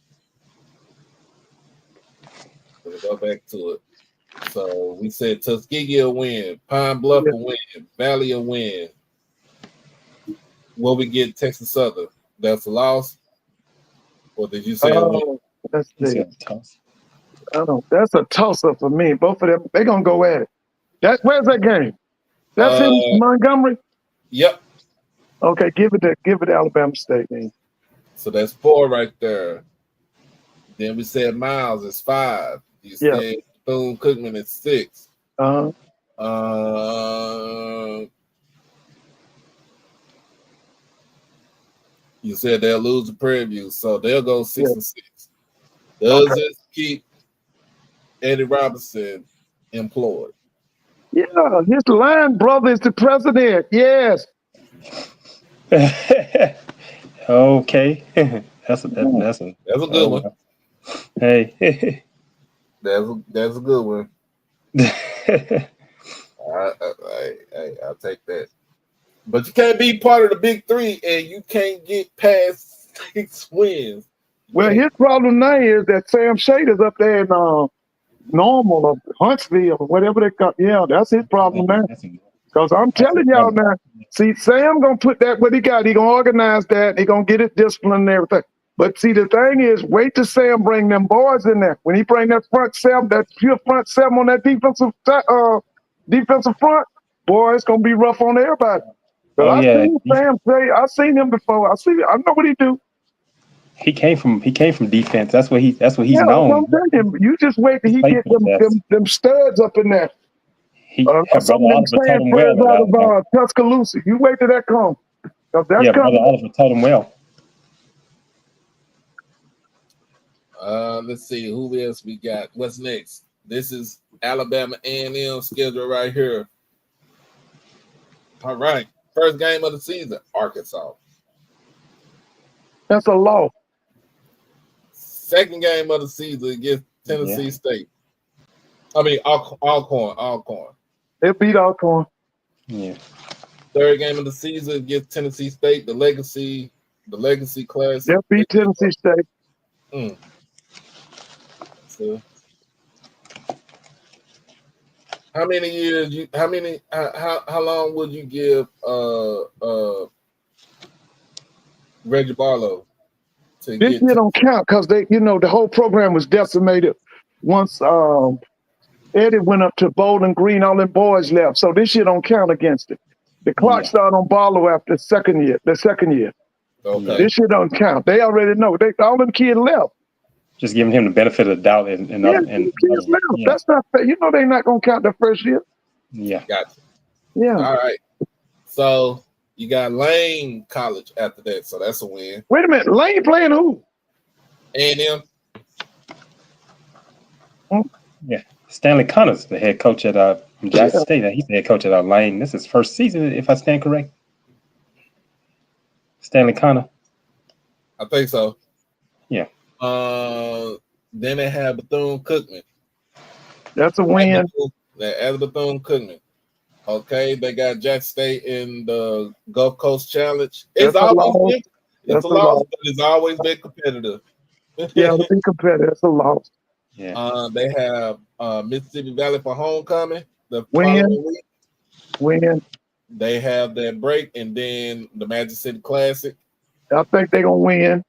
Let me go back to it. So we said Tuskegee will win, Pine Bluff will win, Valley will win. Will we get Texas Southern? That's a loss. Or did you say a win? That's a toss-up for me. Both of them, they're gonna go at it. Where's that game? That's in Montgomery? Yep. Okay, give it to Alabama State, man. So that's 4 right there. Then we said Miles is 5. You said Bethune-Cookman is 6. You said they'll lose the Prairie View, so they'll go 6-6. Does this keep Eddie Robinson employed? Yeah, his line brother is the president. Yes. Okay. That's a good one. Hey. That's a good one. I'll take that. But you can't be part of the Big 3 and you can't get past 6 wins. Well, his problem now is that Sam Shader's up there in Normal or Huntsville or whatever they got. Yeah, that's his problem now. Because I'm telling y'all now, see, Sam gonna put that what he got. He gonna organize that. He gonna get it disciplined and everything. But see, the thing is, wait till Sam bring them boys in there. When he bring that front 7, that pure front 7 on that defensive front, boy, it's gonna be rough on everybody. But seen Sam play. I seen him before. I know what he do. He came from defense. That's what he's known. I'm telling him, you just wait till he get them studs up in there. Some of them saying prayers out of Tuscaloosa. You wait till that comes. Brother Oliver told him well. Let's see who else we got. What's next? This is Alabama A&M schedule right here. All right, first game of the season, Arkansas. That's a loss. Second game of the season against Tennessee State. I mean, Alcorn. They beat Alcorn. Yeah. Third game of the season against Tennessee State, the Legacy the Legacy Classic. They'll beat Tennessee State. So, how many years? How long would you give Reggie Barlow to This get? year don't count because the whole program was decimated once Eddie went up to Bowling Green. All them boys left, so this year don't count against it. The clock started on Barlow after the second year. Okay. This year don't count. They already know. All them kids left. Just giving him the benefit of the doubt and kids left. That's not fair. They're not gonna count the first year. Yeah. Gotcha. Yeah. All right. So you got Lane College after that, so that's a win. Wait a minute, Lane playing who? A&M. Yeah. Stanley Connors, the head coach at Jackson State. He's the head coach at Lane. This is his first season, if I stand correct. Stanley Connor. I think so. Yeah. Then they have Bethune-Cookman. That's a win. At Bethune-Cookman. Okay, they got Jackson State in the Gulf Coast Challenge. It's a loss, but it's always been competitive. Yeah, to be competitive, it's a loss. Yeah. They have Mississippi Valley for homecoming. The win. Following week. Win. They have that break, and then the Magic City Classic. I think they're gonna win.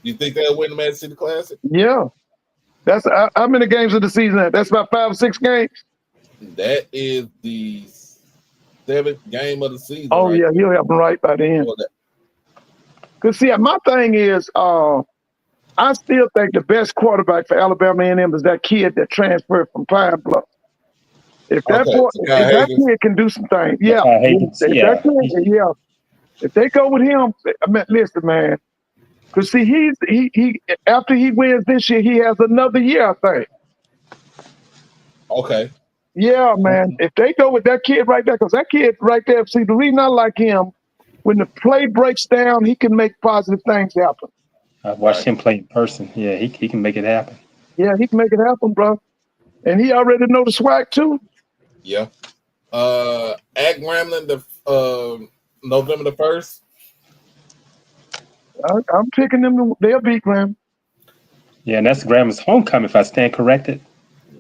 You think they'll win the Magic City Classic? Yeah. That's how many games of the season? That's about 5 or 6 games. That is the 7th game of the season. Oh right? Yeah, he'll have them right by the end. Cause see, my thing is, I still think the best quarterback for Alabama A&M is that kid that transferred from Pine Bluff. If that kid can do some things, if they go with him, listen, man. Cause see, he after he wins this year, he has another year, I think. Okay. Yeah, man. If they go with that kid right there, because that kid right there, see, the reason I like him, when the play breaks down, he can make positive things happen. I've watched him play in person. Yeah, he can make it happen. Yeah, he can make it happen, bro. And he already know the SWAC too. Yeah. At Grambling, November the 1st. I'm picking them. They'll beat Graham. Yeah, and that's Graham's homecoming, if I stand corrected.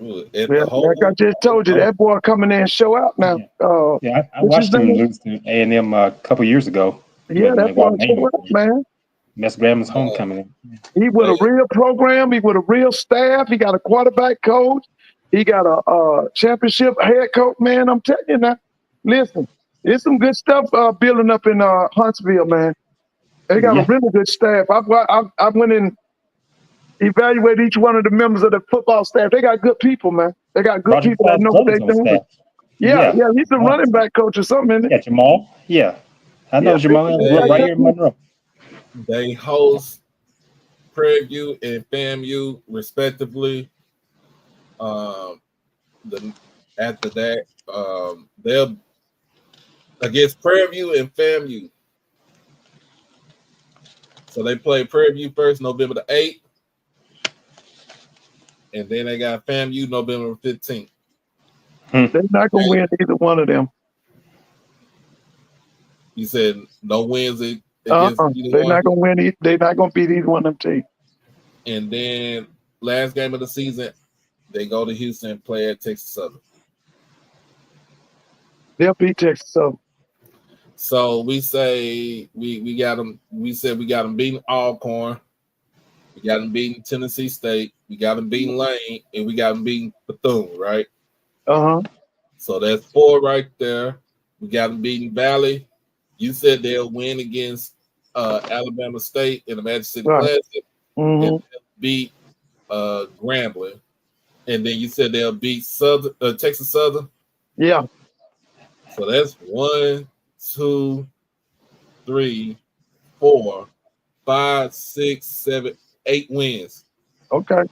Like I just told you, that boy coming in and show out now. I watched him lose to A&M a couple years ago. Yeah, that boy show out, man. That's Graham's homecoming. He with a real program. He with a real staff. He got a quarterback coach. He got a championship head coach. Man, I'm telling you now. Listen, there's some good stuff building up in Huntsville, man. They got a really good staff. I went and evaluated each one of the members of the football staff. They got good people, man. They got good people that know what they're doing. Yeah, he's the running back coach or something, isn't it? Yeah, Jamal. Yeah, I know Jamal. Right here in Monroe. They host Prairie View and FAMU respectively. After that, they'll against Prairie View and FAMU. So they play Prairie View first, November the 8th. And then they got FAMU November 15th. They're not going to win either one of them. You said no wins against They're not going to win. They're not going to beat either one of them teams. And then last game of the season, they go to Houston and play at Texas Southern. They'll beat Texas Southern. So we say we got them. We said we got them beating Alcorn. We got them beating Tennessee State. We got them beating Lane, and we got them beating Bethune, right? So that's 4 right there. We got them beating Valley. You said they'll win against Alabama State in the Magic City Classic, and they'll beat Grambling, and then you said they'll beat Texas Southern. Yeah. So that's 1, 2, 3, 4, 5, 6, 7, 8 wins. Okay.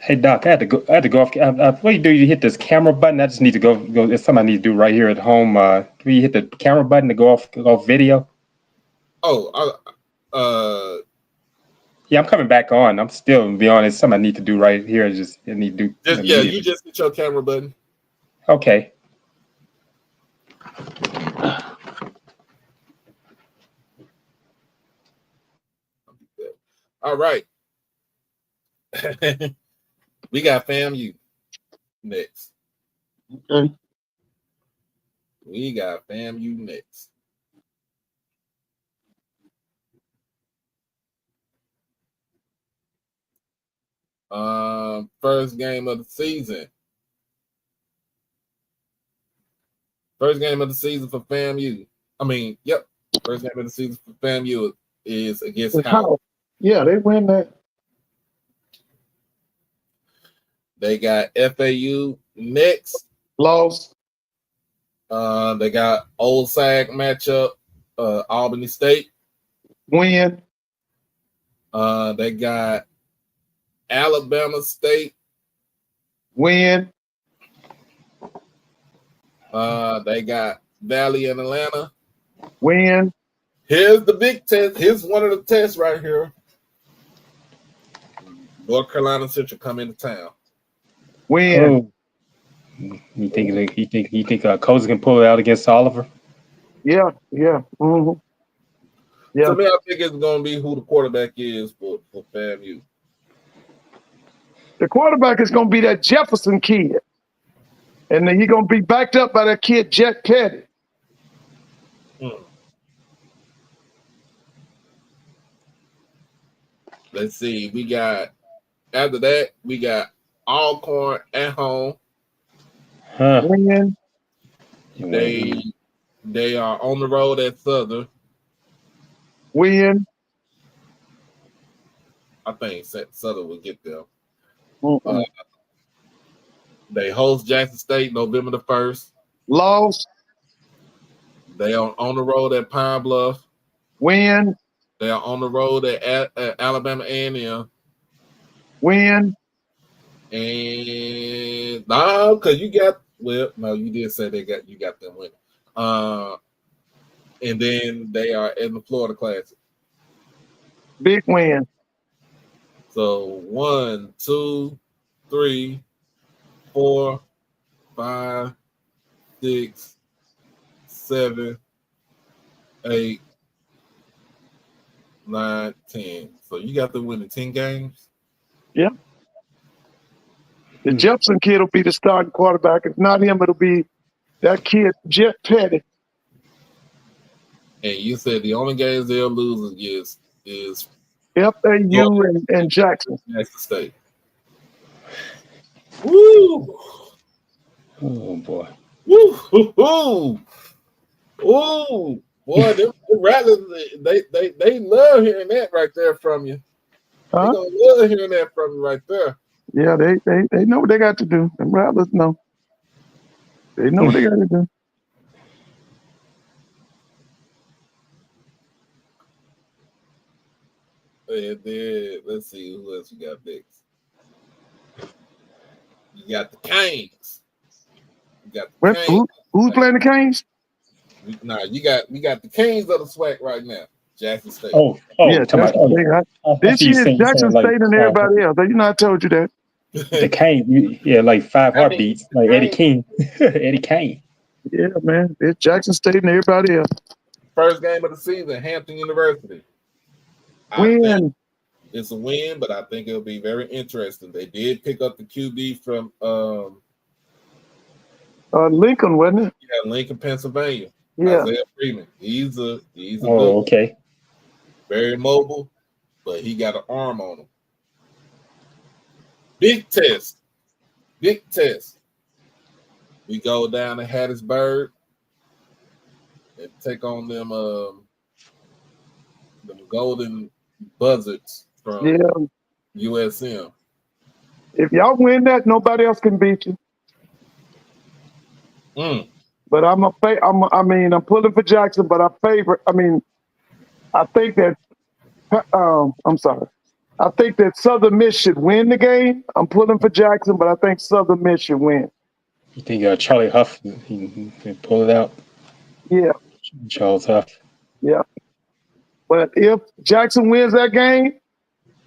Hey Doc, I had to go off. What do you do? You hit this camera button. I just need to go. It's something I need to do right here at home. Do you hit the camera button to go off video? Yeah, I'm coming back on. I'm still, to be honest, something I need to do right here. I need to do. You just hit your camera button. Okay. All right. We got FAMU next. Okay. We got FAMU next. First game of the season. First game of the season for FAMU. First game of the season for FAMU is against Howard. Yeah, they win that. They got FAU next. Loss. They got Old SAG matchup, Albany State. Win. They got Alabama State. Win. They got Valley and Atlanta. Win. Here's the big test. Here's one of the tests right here. North Carolina Central come into town. Win. Oh. You think Cozy can pull it out against Oliver? Yeah. Mm-hmm. Yeah. To me, I think it's going to be who the quarterback is for FAMU. The quarterback is going to be that Jefferson kid. And then he's going to be backed up by that kid, Jet Petty. Let's see. After that, we got Alcorn at home. Win. They are on the road at Southern. Win. I think Southern will get them. Mm-mm. They host Jackson State November the 1st. Loss. They are on the road at Pine Bluff. Win. They are on the road at Alabama A&M. Win. And no, because you did say you got them winning. And then they are in the Florida Classic. Big win. So 1, 2, 3, 4, 5, 6, 7, 8, 9, 10. So you got them winning 10 games? Yeah. The Jefferson kid will be the starting quarterback. If not him, it'll be that kid, Jet Petty. And you said the only games they'll lose is FAU and Jackson. Jackson State. Woo! Oh boy. Woo! Ooh! Boy, them Rattlers, they love hearing that right there from you. Huh? They gonna love hearing that from you right there. Yeah, they know what they got to do. Them Rattlers know. They know what they got to do. And then let's see who else you got next. You got the Canes. Who's playing the Canes? We got the Canes of the SWAC right now. Jackson State. Yeah, Jackson State. This year, Jackson State and everybody else. You know, I told you that. The Kane, like 5 heartbeats, like Eddie King. Eddie Kane. Yeah, man. It's Jackson State and everybody else. First game of the season, Hampton University. Win. It's a win, but I think it'll be very interesting. They did pick up the QB from Lincoln, wasn't it? Yeah, Lincoln, Pennsylvania. Yeah. Isaiah Freeman. He's a good, okay. Very mobile, but he got an arm on him. Big test. We go down to Hattiesburg and take on them golden buzzards from USM. If y'all win that, nobody else can beat you. But I'm pulling for Jackson, but I think that I think that Southern Miss should win the game. I'm pulling for Jackson, but I think Southern Miss should win. You think Charlie Huff he can pull it out? Yeah. Charles Huff. Yeah. But if Jackson wins that game,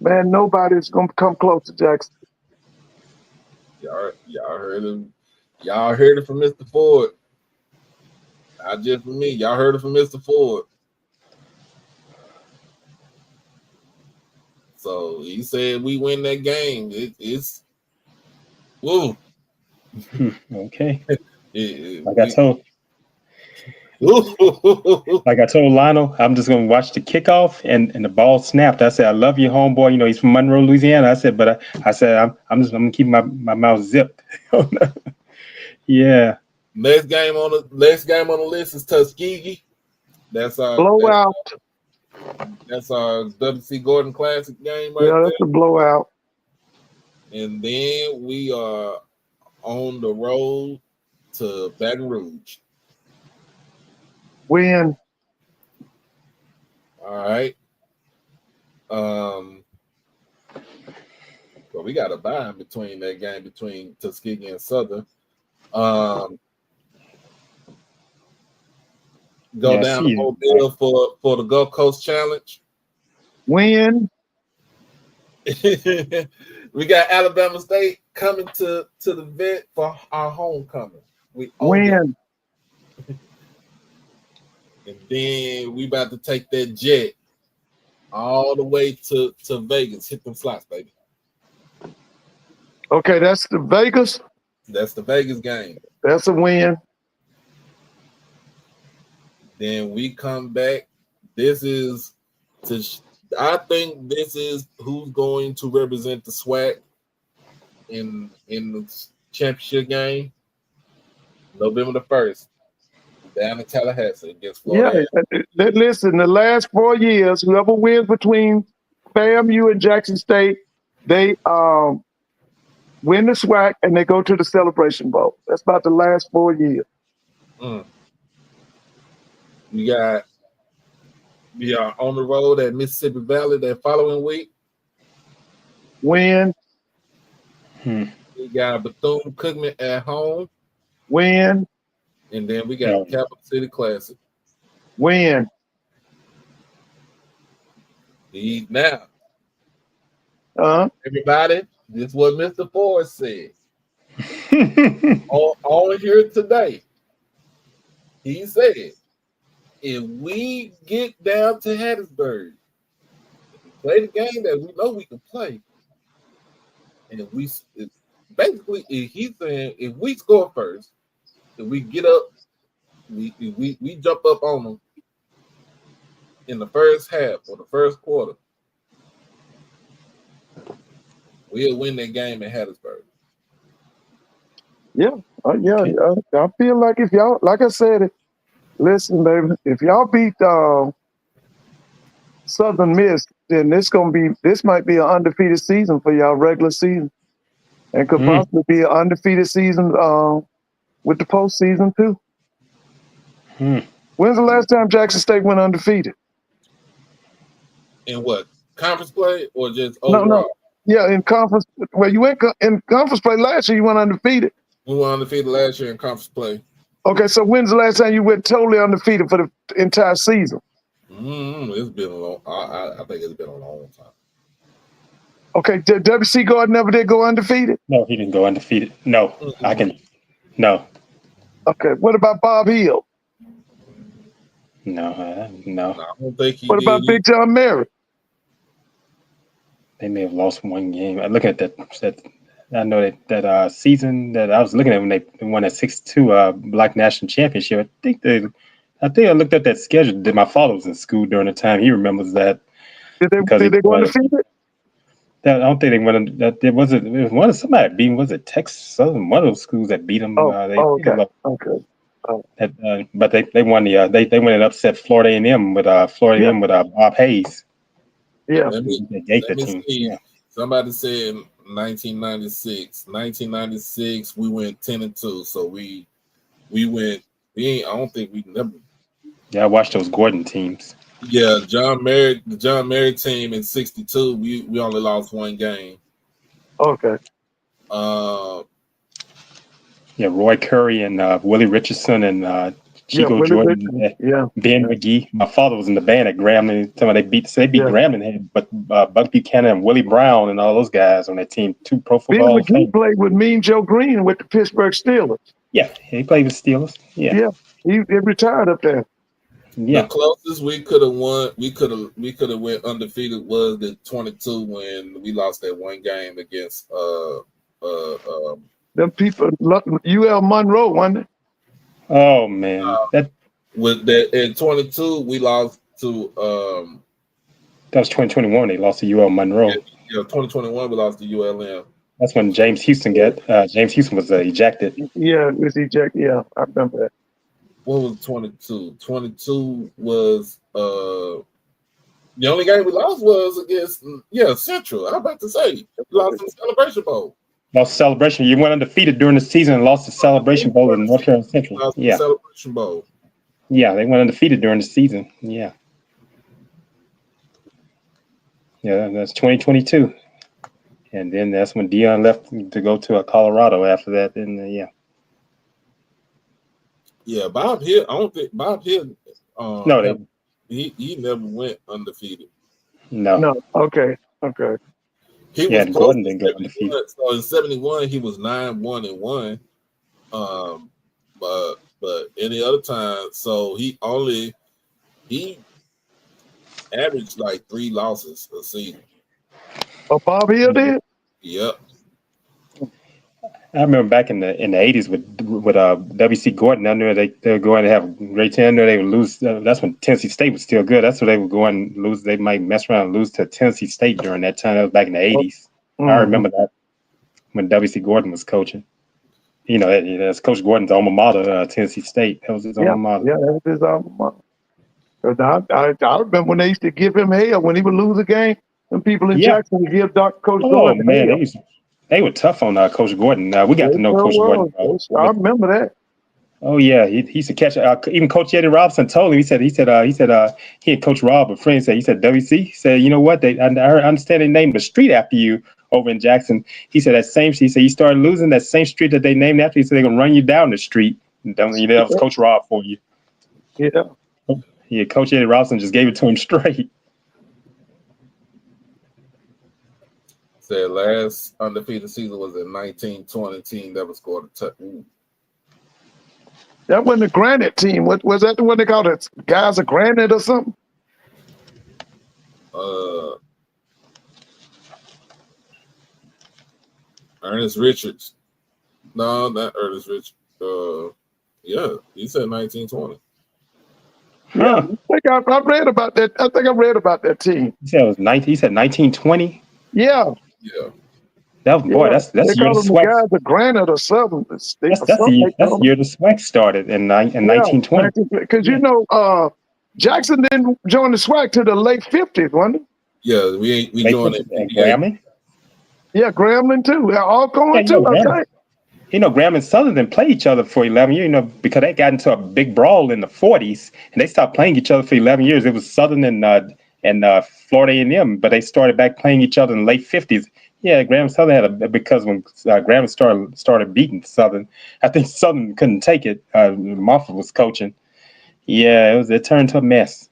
man, nobody's gonna come close to Jackson. Y'all heard him. Y'all heard it from Mr. Ford. Not just from me. Y'all heard it from Mr. Ford. So he said we win that game. It's woo. Okay. Like I told Lionel, I'm just gonna watch the kickoff and the ball snapped. I said, I love you, homeboy. You know, he's from Monroe, Louisiana. I said, but I said I'm gonna keep my mouth zipped. Yeah. Next game on the list is Tuskegee. That's our blowout. That's our WC Gordon Classic game right Yeah, that's a blowout. And then we are on the road to Baton Rouge. Win. All right. So we got a bye in between that game between Tuskegee and Southern. Go down to Mobile for the Gulf Coast Challenge. Win. We got Alabama State coming to the vet for our homecoming. We win. And then we about to take that jet all the way to Vegas. Hit them slots, baby. Okay, that's the Vegas. That's the Vegas game. That's a win. Then we come back. I think this is who's going to represent the SWAC in the championship game. November the 1st. Down in Tallahassee against Florida. Yeah, listen, the last 4 years, whoever wins between FAMU and Jackson State, they win the SWAC and they go to the Celebration Bowl. That's about the last 4 years. We are on the road at Mississippi Valley that following week. Win. We got Bethune-Cookman at home. Win. And then we got Capital City Classic. Win. Now, everybody, this is what Mr. Ford said. on here today, he said, if we get down to Hattiesburg, play the game that we know we can play, and if he's saying if we score first, if we get up, we jump up on them in the first half or the first quarter, we'll win that game in Hattiesburg. Yeah, I feel like if y'all, like I said, listen, baby, if y'all beat Southern Miss, then this might be an undefeated season for y'all regular season, and could possibly be an undefeated season with the postseason too. When's the last time Jackson State went undefeated? In what, conference play or just overall? No. Yeah, in conference. Well, you went in conference play last year. You went undefeated. We went undefeated last year in conference play. Okay, so when's the last time you went totally undefeated for the entire season? It's been a long. I think it's been a long time. Okay, WC Gordon never did go undefeated? No, he didn't go undefeated. No, No. Okay, what about Bob Hill? No. I don't think he What about Big John Merritt? They may have lost one game. I look at that. I know that season that I was looking at when they won that 6-2 Black National Championship. I think I looked at that schedule. My father was in school during the time. He remembers that. Did they go undefeated? I don't think they went. That it was one of somebody beat them. Was it Texas Southern? One of those schools that beat them. Okay. But they won the they went and upset Florida A&M with Florida A&M with Bob Hayes. Yeah, let me see. Yeah. Somebody said 1996. 1996, we went 10-2. So we went. I don't think we never. Yeah, I watched those Gordon teams. Yeah, the John Merritt team in 62. We only lost one game. Okay. Yeah, Roy Curry and Willie Richardson and Chico Jordan, Ben McGee. My father was in the band at Grambling. They beat Grambling, but Buck Buchanan and Willie Brown and all those guys on that team. 2 Pro Football. Ben McGee played with Mean Joe Green with the Pittsburgh Steelers. Yeah, he played with Steelers. Yeah, he retired up there. Yeah. The closest we could have won, we could have went undefeated was the 22 when we lost that one game against Them people, UL Monroe, wasn't it? Oh man, that with that in 22 we lost to was 2021. They lost to UL Monroe. 2021 we lost to ULM. That's when James Houston was ejected. Yeah, it was ejected. Yeah, I remember that. What was 22? 22 was the only game we lost was against Central. I'm about to say we lost in the Celebration Bowl. Lost Celebration. You went undefeated during the season and lost the Celebration Bowl in North Carolina Central. Lost the Celebration Bowl. Yeah, they went undefeated during the season. Yeah. Yeah, that's 2022. And then that's when Dion left to go to Colorado after that. And Yeah, Bob Hill. I don't think Bob Hill. No, he never went undefeated. No. Okay. He Yeah, was Gordon didn't go undefeated. So in 71, he was 9-1-1. But any other time, so he averaged like 3 losses a season. Oh, Bob Hill did? Yep. I remember back in the 80s with W.C. Gordon. I knew they were going to have a great team. I knew they would lose. That's when Tennessee State was still good. That's where they would go and lose. They might mess around and lose to Tennessee State during that time. That was back in the 80s. Mm-hmm. I remember that when W.C. Gordon was coaching. That's Coach Gordon's alma mater, Tennessee State. That was his alma mater. Yeah, that was his alma mater. I remember when they used to give him hell when he would lose a game. Some people in Jackson would give Coach Gordon man, hell. they were tough on Coach Gordon. We got to know Coach Gordon. I remember that. Oh yeah, he used to catch. Even Coach Eddie Robinson told him. He said he had Coach Rob, a friend, said WC. He said, you know what? I understand they named a street after you over in Jackson. He said he said you started losing that same street that they named after you. So they're gonna run you down the street. That was Coach Rob for you. Yeah. Yeah, Coach Eddie Robinson just gave it to him straight. Said last undefeated season was in 1920 team that was scored a touchdown. That wasn't the Granite team. What was that? The one they called it? Guys of Granite or something? Ernest Richards. No, not Ernest Richards. Yeah, he said 1920. Yeah, I read about that. I think I read about that team. He said it was 19. He said 1920. Yeah. That was that's the year the SWAC. Guys of Granite or something. That's the year the SWAC started in 1920. Because Jackson didn't join the SWAC to the late 50s, wasn't it? Yeah, we joined it. Grambling. Yeah, Grambling too. All going too. Okay. Grambling and Southern didn't play each other for 11 years, because they got into a big brawl in the 40s, and they stopped playing each other for 11 years. It was Southern and Florida A&M, but they started back playing each other in the late 50s. Yeah, Grambling Southern had because when Grambling started beating Southern, I think Southern couldn't take it. Moffitt was coaching. Yeah, it turned to a mess.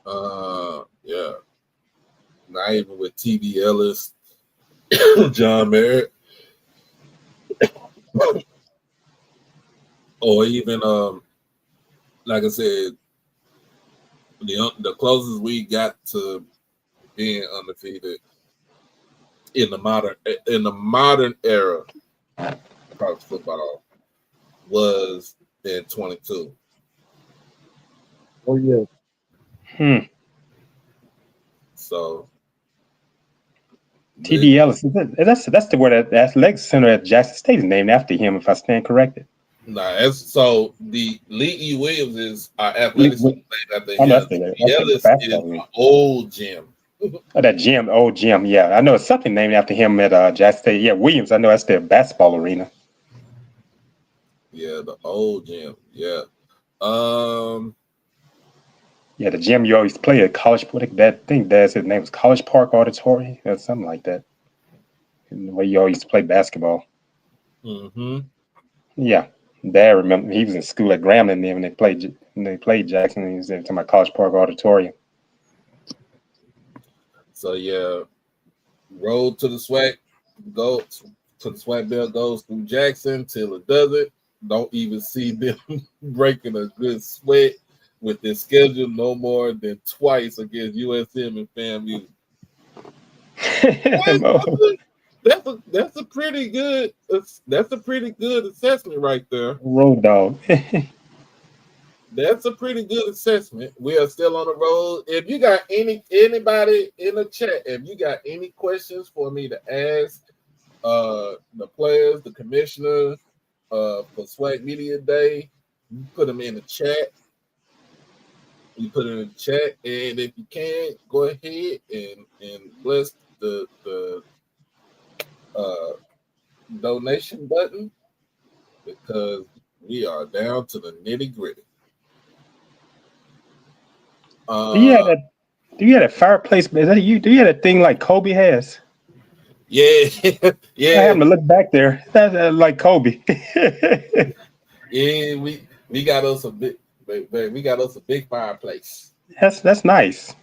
Yeah. Not even with T.B. Ellis, John Merritt, or even like I said, the closest we got to being undefeated in the modern era of college football was in 22. Oh yeah. So T.B. Ellis, that's the word that athletic center at Jackson State is named after him, if I stand corrected. Nah, so the Lee E. Williams is our athletic center named after him. Ellis is an old gym. That old gym, yeah. I know it's something named after him at Jackson State. Yeah, Williams, I know that's their basketball arena. Yeah, the old gym. Yeah. Yeah, the gym you always play at College. I think his name was College Park Auditorium or something like that. And the way you always play basketball. Mm-hmm. Yeah, Dad remember he was in school at Grambling then when they played Jackson. And he was talking about College Park Auditorium. So yeah, road to the SWAC, go to the SWAC belt goes through Jackson till it doesn't. don't even see them breaking a good sweat with their schedule no more than twice against USM and FAMU. That's a pretty good assessment right there. Road dog. That's a pretty good assessment. We are still on the road. If you got anybody in the chat, if you got any questions for me to ask the players, the commissioner, for SWAC Media Day, you put them in the chat. You put it in the chat, and if you can, go ahead and bless the donation button, because we are down to the nitty gritty. Do you have a fireplace? Is that you? Do you have a thing like Kobe has? Yeah, yeah. I happen to look back there. That's like Kobe. Yeah, we got us a big fireplace. That's nice.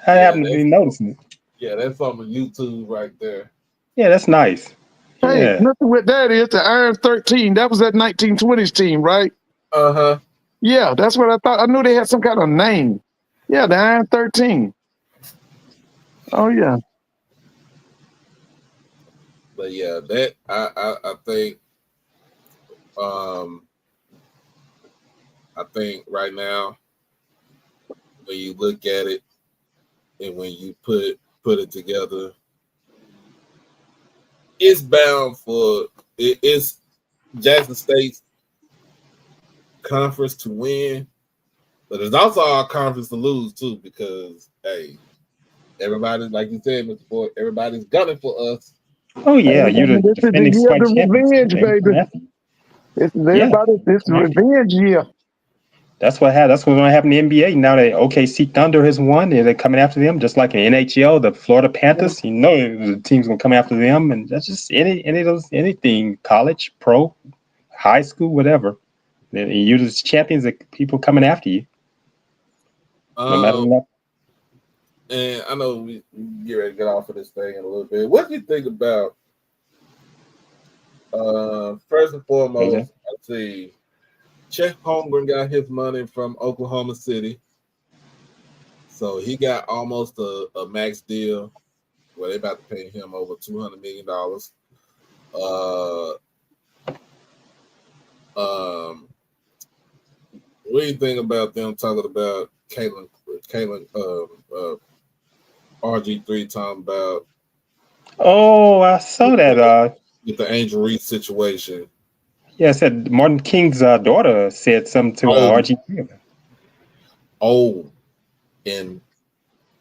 I happen to be noticing it. Yeah, that's on the YouTube right there. Yeah, that's nice. Hey, Yeah. nothing with that is the Iron 13. That was that 1920s team, right? Uh-huh. Yeah, that's what I thought. I knew they had some kind of name. Yeah, the Iron 13. Oh yeah. But yeah, that I think right now, when you look at it and when you put it together, it's bound for it's Jackson State's conference to win, but it's also our conference to lose too, because hey, everybody, like you said, Mr. Ford, everybody's gunning for us. Oh yeah, you're the This is the defending year of SWAC the champions. revenge, baby. This is everybody. This is revenge year. That's what happened. That's what's going to happen in the NBA now. That OKC Thunder has won, and they're coming after them, just like in NHL, the Florida Panthers. You know, the team's going to come after them, and that's just any of those, anything, college, pro, high school, whatever. You're the champions. That people coming after you, no matter what. And I know we get ready to get off of this thing in a little bit. What do you think about? First and foremost, I'd say Chet Holmgren got his money from Oklahoma City, so he got almost a max deal where they about to pay him over $200 million. What do you think about them talking about Kalen RG3 talking about? Oh, I saw that. With the Angel Reese situation. Yeah, I said Martin King's daughter said something to RG3. Oh, and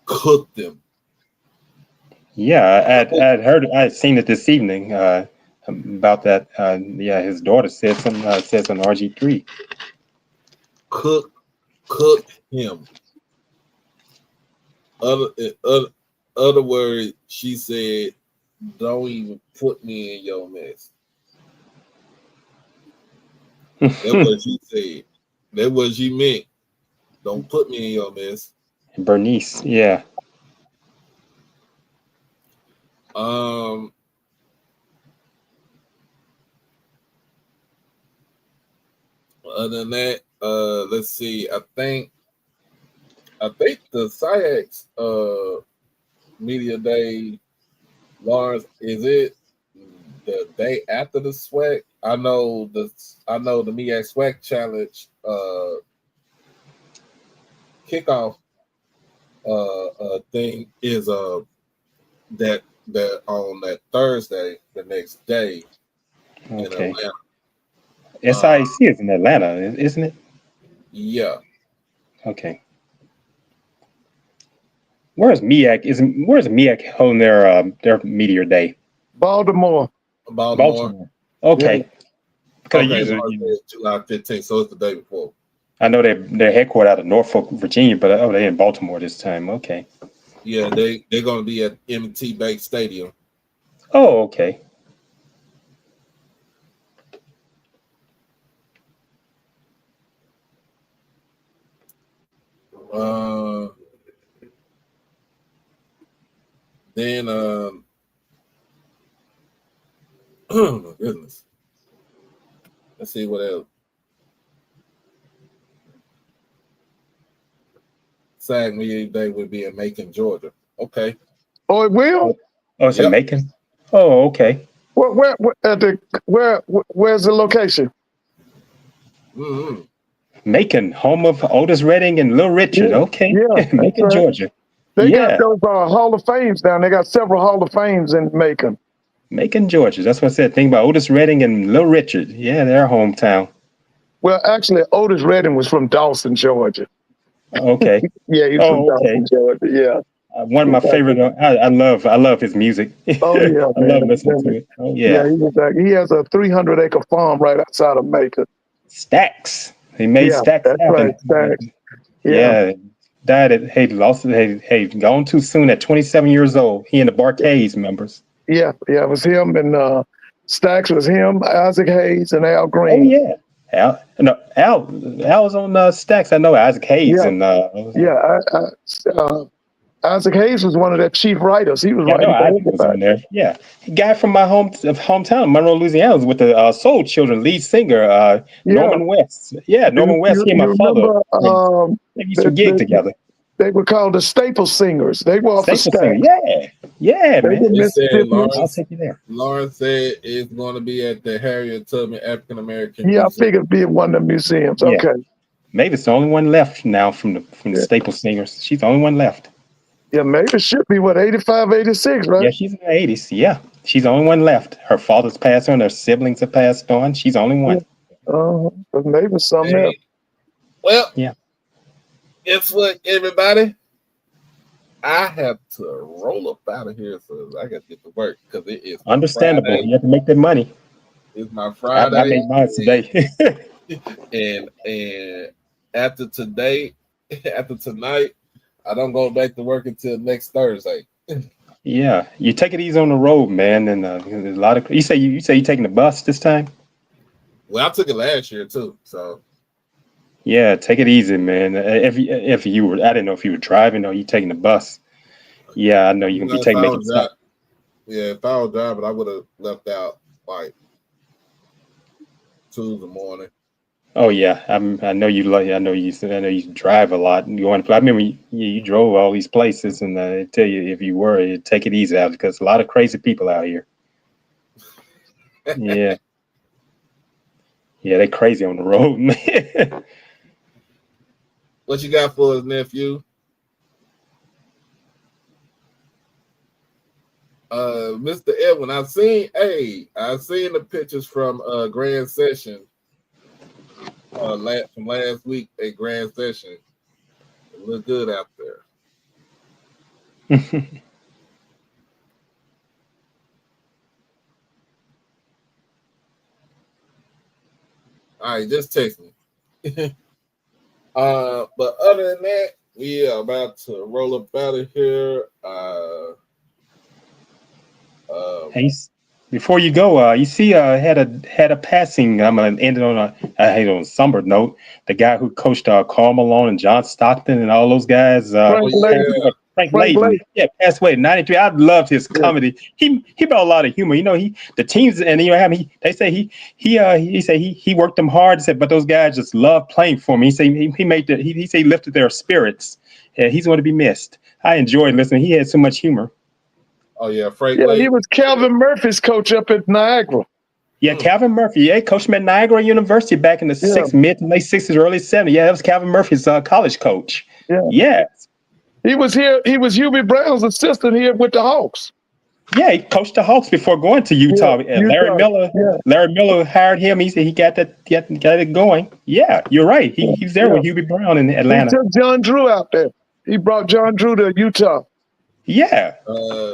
cooked them. Yeah, I'd heard, I'd seen it this evening about that. Yeah, his daughter said something. Says on RG3. Cook him. Other words, she said, "Don't even put me in your mess." That's what she said. That's what she meant. Don't put me in your mess. Bernice, yeah. Other than that, let's see. I think the SWAC Media Day, Lawrence, is it the day after the SWAC? I know the MEAC SWAC Challenge kickoff thing is that on that Thursday, the next day in Atlanta. SIAC is in Atlanta, isn't it? Yeah. Okay. Where's MEAC holding their meteor day? Baltimore. Okay. Yeah. Because usually July 15th, so it's the day before. I know they're headquartered out of Norfolk, Virginia, but they're in Baltimore this time. Okay. Yeah, they're going to be at M&T Bank Stadium. Oh, okay. Then oh my goodness, Let's see what else. SWAC Media Day will be in Macon, Georgia. Okay. Oh, it will. Oh, it's in Macon. Oh, okay. Where's the location? Mm-hmm. Macon, home of Otis Redding and Little Richard. Yeah, Okay. yeah, Macon, right. Georgia. They got those Hall of Fames down. They got several Hall of Fames in Macon. Macon, Georgia. That's what I said. Think about Otis Redding and Little Richard. Yeah, their hometown. Well, actually, Otis Redding was from Dawson, Georgia. Okay. Yeah, he's from Dawson, Georgia. Yeah. One of my favorite. I love his music. Oh yeah, I love listening to it. Oh yeah. Yeah, he has a 300-acre farm right outside of Macon. Stax. He made Stax happen. Right, Stax. Yeah. Died at gone too soon at 27 years old. He and the Barcades members. Yeah, it was him and Stax was him, Isaac Hayes, and Al Green. Oh yeah. Al was on Stax. I know Isaac Hayes and Isaac Hayes was one of their chief writers. He was writing. Isaac was on there. Yeah, guy from my hometown, Monroe, Louisiana, was with the Soul Children lead singer Norman West. Yeah, Norman West. He and my father. They used to gig together. They were called the Staple Singers. They were off of Stax. Yeah, man. I'll take you there. Lawrence said it's going to be at the Harriet Tubman African American. Yeah, Museum. I figured it'd be at one of the museums. Yeah. Okay. Mavis the only one left now from the Staple Singers. She's the only one left. Yeah, Mavis should be 85, 86, right? Yeah, she's in the 80s. Yeah, she's the only one left. Her father's passed on. Her siblings have passed on. She's the only one. But Mavis something else. Well, guess what, everybody? I have to roll up out of here, so I got to get to work because it is understandable. Friday. You have to make that money. It's my Friday. I made mine today. and after tonight, I don't go back to work until next Thursday. Yeah, you take it easy on the road, man. And there's a lot of you say you taking the bus this time. Well, I took it last year too, so. Yeah, take it easy, man. If you were, I didn't know if you were driving or you taking the bus. Yeah, I know you're gonna be making stuff. Yeah, if I was driving, I would have left out like 2 in the morning. Oh yeah, I know you drive a lot. I remember you drove all these places, and I tell you, if you were, take it easy out because a lot of crazy people out here. Yeah, they crazy on the road, man. What you got for us, nephew? Mr. Edwin, I've seen the pictures from Grand Session from last week at Grand Session. It looked good out there. All right, just text me. But other than that, we are about to roll up out of here. Hey, before you go, you see, had a passing. I'm gonna end it on a somber note. The guy who coached Karl Malone and John Stockton and all those guys. Frank Layden. Yeah, passed away at 93. I loved his comedy. He brought a lot of humor. The teams and they say he worked them hard. Said, but those guys just loved playing for me. He said he lifted their spirits. Yeah, he's going to be missed. I enjoyed listening. He had so much humor. Oh yeah, Frank Layden. He was Calvin Murphy's coach up at Niagara. Yeah, Calvin Murphy. Yeah, coached him at Niagara University back in the mid to late 60s, early 70s. Yeah, that was Calvin Murphy's college coach. Yeah. He was here. He was Hubie Brown's assistant here with the Hawks. Yeah, he coached the Hawks before going to Utah. Larry Miller hired him. He said he got it going. Yeah, you're right. He was there with Hubie Brown in Atlanta. He took John Drew out there. He brought John Drew to Utah. Yeah.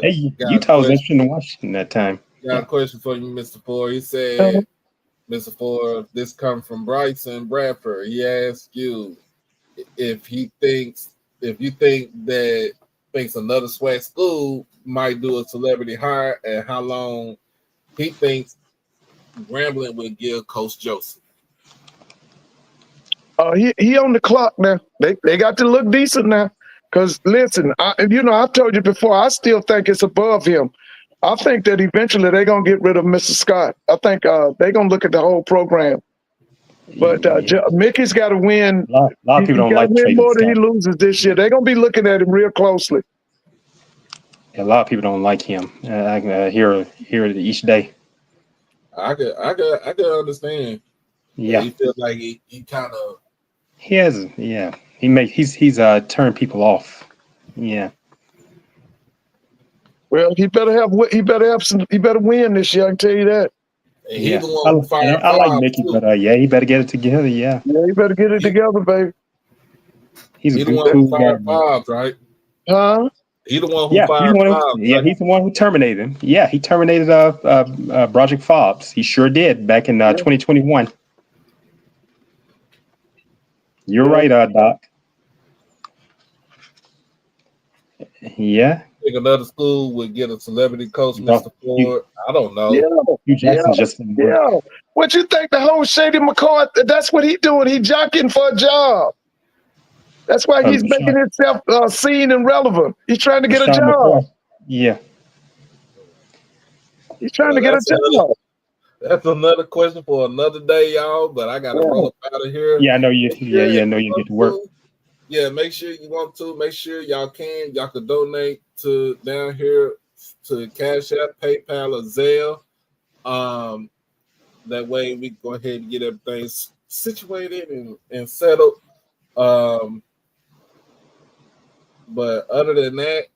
Utah was interesting to watch in that time. Got a question for you, Mr. Ford. He said, Mr. Ford, this comes from Bryson Bradford. He asked you if you think another SWAC school might do a celebrity hire and how long he thinks Grambling would give Coach Joseph. He on the clock now. They got to look decent now. Because listen, I've told you before, I still think it's above him. I think that eventually they're gonna get rid of Mr. Scott. I think they're gonna look at the whole program But Mickey's got to win. A lot of people don't got to like win Trey more than he Scott. loses this year. They're gonna be looking at him real closely. A lot of people don't like him. I can hear it each day. I could understand. Yeah, He feels like he kind of. he has. Yeah, he's turned people off. Yeah. Well, he better win this year. I can tell you that. And he Yeah, the one who fired I like Bob Mickey, too. but he better get it together. Yeah, Yeah, he better get it together, baby. he's a He the good, one cool who fired guy. Bob, right? Huh? He the one who Yeah, he's fired the one. Bob. Right? He's the one who terminated him. Yeah, he terminated Project Fobbs. He sure did back in 2021. You're right, Doc. Yeah. I think another school would get a celebrity coach, Doc, Mr. Ford. I don't know. Yeah. Hugh Jackson just Yeah. What you think the whole Shady McCoy, that's what he doing. He jockeying for a job. That's why he's making himself seen and relevant. He's trying to get a Sean job. McCoy. Yeah. He's trying to get a job. That's another question for another day, y'all. But I gotta roll up out of here. Yeah, I know you. I know you get to work. Yeah, make sure you want to. Make sure y'all can donate to down here to Cash App, PayPal, or Zelle. That way we can go ahead and get everything situated and settled. But other than that,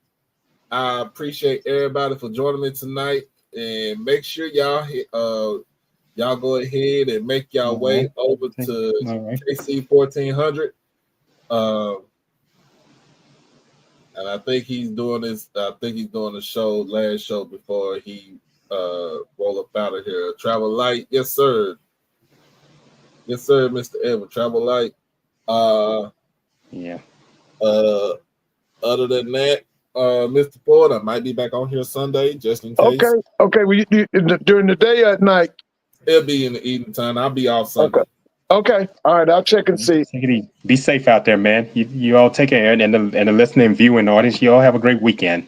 I appreciate everybody for joining me tonight. And make sure y'all go ahead and make y'all way over to KC 1400. And I think he's doing this. I think he's doing the last show before he roll up out of here. Travel Light, yes sir, Mr. Edward. Travel Light. Yeah. Other than that, Mr. Ford, I might be back on here Sunday just in case. Okay. Well, during the day or at night? It'll be in the evening time. I'll be off Sunday. Okay. All right. I'll check and see. Take it easy. Be safe out there, man. You all take care, and the listening and viewing audience, you all have a great weekend.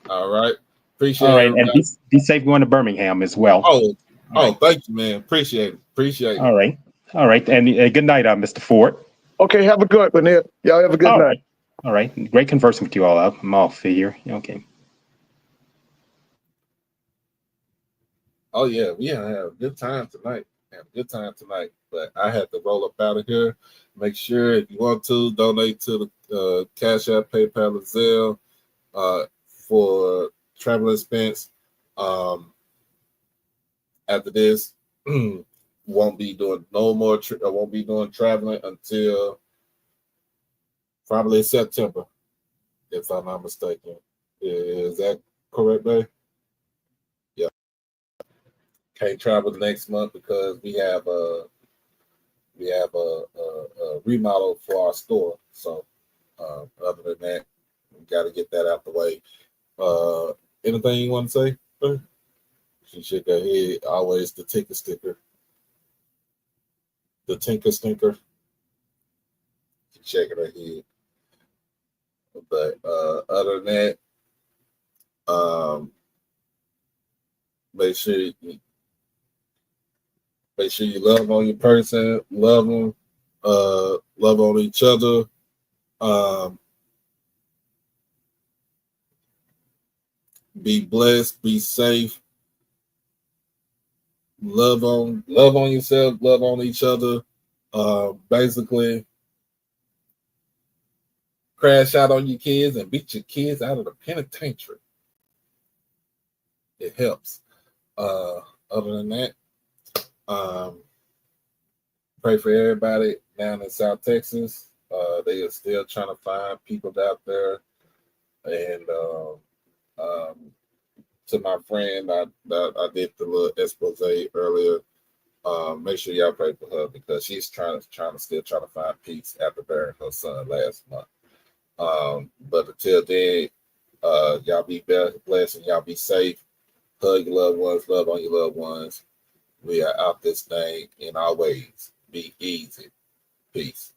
All right. Appreciate it. All right, and be safe going to Birmingham as well. Thank you, man. Appreciate it. All right. And good night, Mr. Ford. Okay, have a good one, Ed. Y'all have a good night. All right. Great conversing with you all. I'm off here. Okay. Oh yeah, we have a good time tonight. But I had to roll up out of here. Make sure if you want to donate to the Cash App, PayPal, or Zelle for travel expense. After this, won't be doing won't be doing traveling until probably September, if I'm not mistaken. Is that correct, babe? Yeah. Can't travel next month because we have a remodel for our store. So other than that, we got to get that out the way. Anything you want to say, babe? She shook her head. Always the tinker sticker. The tinker stinker. She's shaking her head. But other than that, make sure you love on your person, love them, love on each other. Be blessed, be safe. Love on yourself, love on each other. Basically, crash out on your kids and beat your kids out of the penitentiary. It helps. Other than that, pray for everybody down in South Texas. They are still trying to find people out there. And to my friend, I did the little expose earlier. Make sure y'all pray for her because she's still trying to find peace after burying her son last month. But until then, y'all be blessed and y'all be safe. Hug your loved ones, love on your loved ones. We are out this thing, and always be easy. Peace.